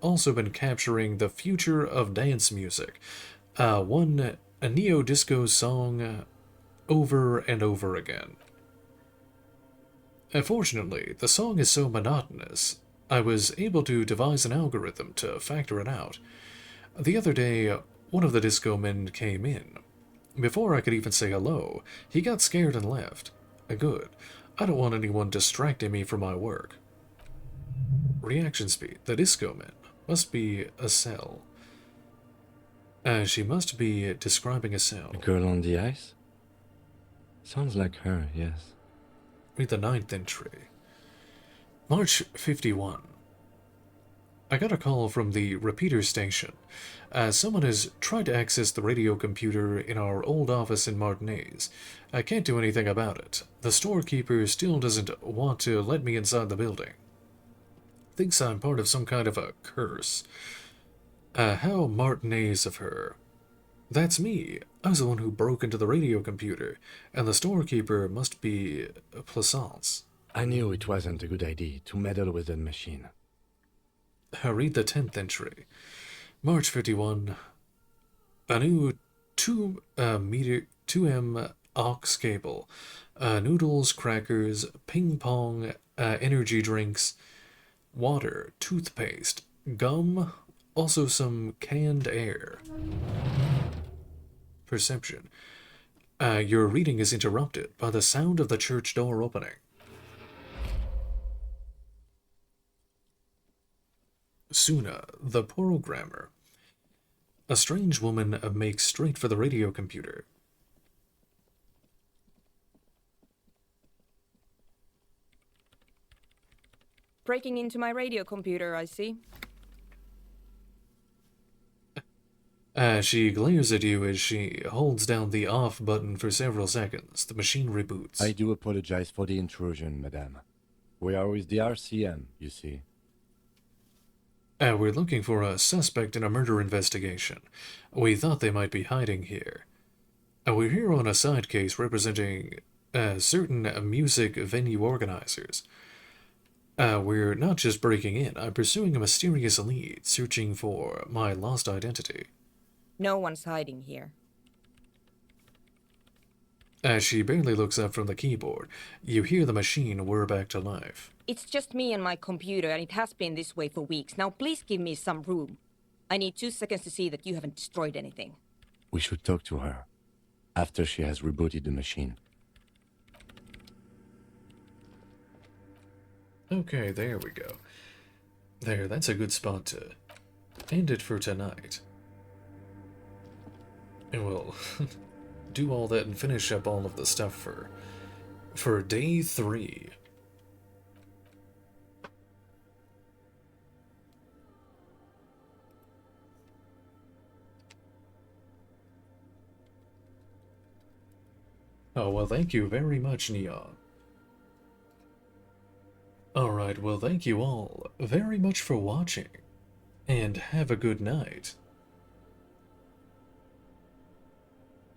also been capturing the future of dance music, a neo-disco song over and over again. Fortunately, the song is so monotonous, I was able to devise an algorithm to factor it out. The other day, one of the disco men came in. Before I could even say hello, he got scared and left. Good. I don't want anyone distracting me from my work. Reaction speed. The disco man must be a cell. She must be describing a cell. A girl on the ice? Sounds like her, yes. Read the 9th entry. March 51. I got a call from the repeater station. Someone has tried to access the radio computer in our old office in Martinez. I can't do anything about it. The storekeeper still doesn't want to let me inside the building. Thinks I'm part of some kind of a curse. How Martinez of her. That's me. I was the one who broke into the radio computer, and the storekeeper must be Plaisance. I knew it wasn't a good idea to meddle with that machine. Read the 10th entry. March 51. A new 2M aux cable. Noodles, crackers, ping pong, energy drinks, water, toothpaste, gum, also some canned air. Perception. Your reading is interrupted by the sound of the church door opening. Suna, the programmer. A strange woman makes straight for the radio computer. Breaking into my radio computer, I see. She glares at you as she holds down the off button for several seconds. The machine reboots. I do apologize for the intrusion, madame. We are with the RCM, you see. We're looking for a suspect in a murder investigation. We thought they might be hiding here. We're here on a side case representing certain music venue organizers. We're not just breaking in. I'm pursuing a mysterious lead, searching for my lost identity. No one's hiding here. As she barely looks up from the keyboard, you hear the machine whir back to life. It's just me and my computer, and it has been this way for weeks. Now please give me some room. I need 2 seconds to see that you haven't destroyed anything. We should talk to her after she has rebooted the machine. Okay, there we go. There, that's a good spot to end it for tonight. And we'll do all that and finish up all of the stuff for day 3. Oh, well, thank you very much, Neon. Alright, well, thank you all very much for watching, and have a good night.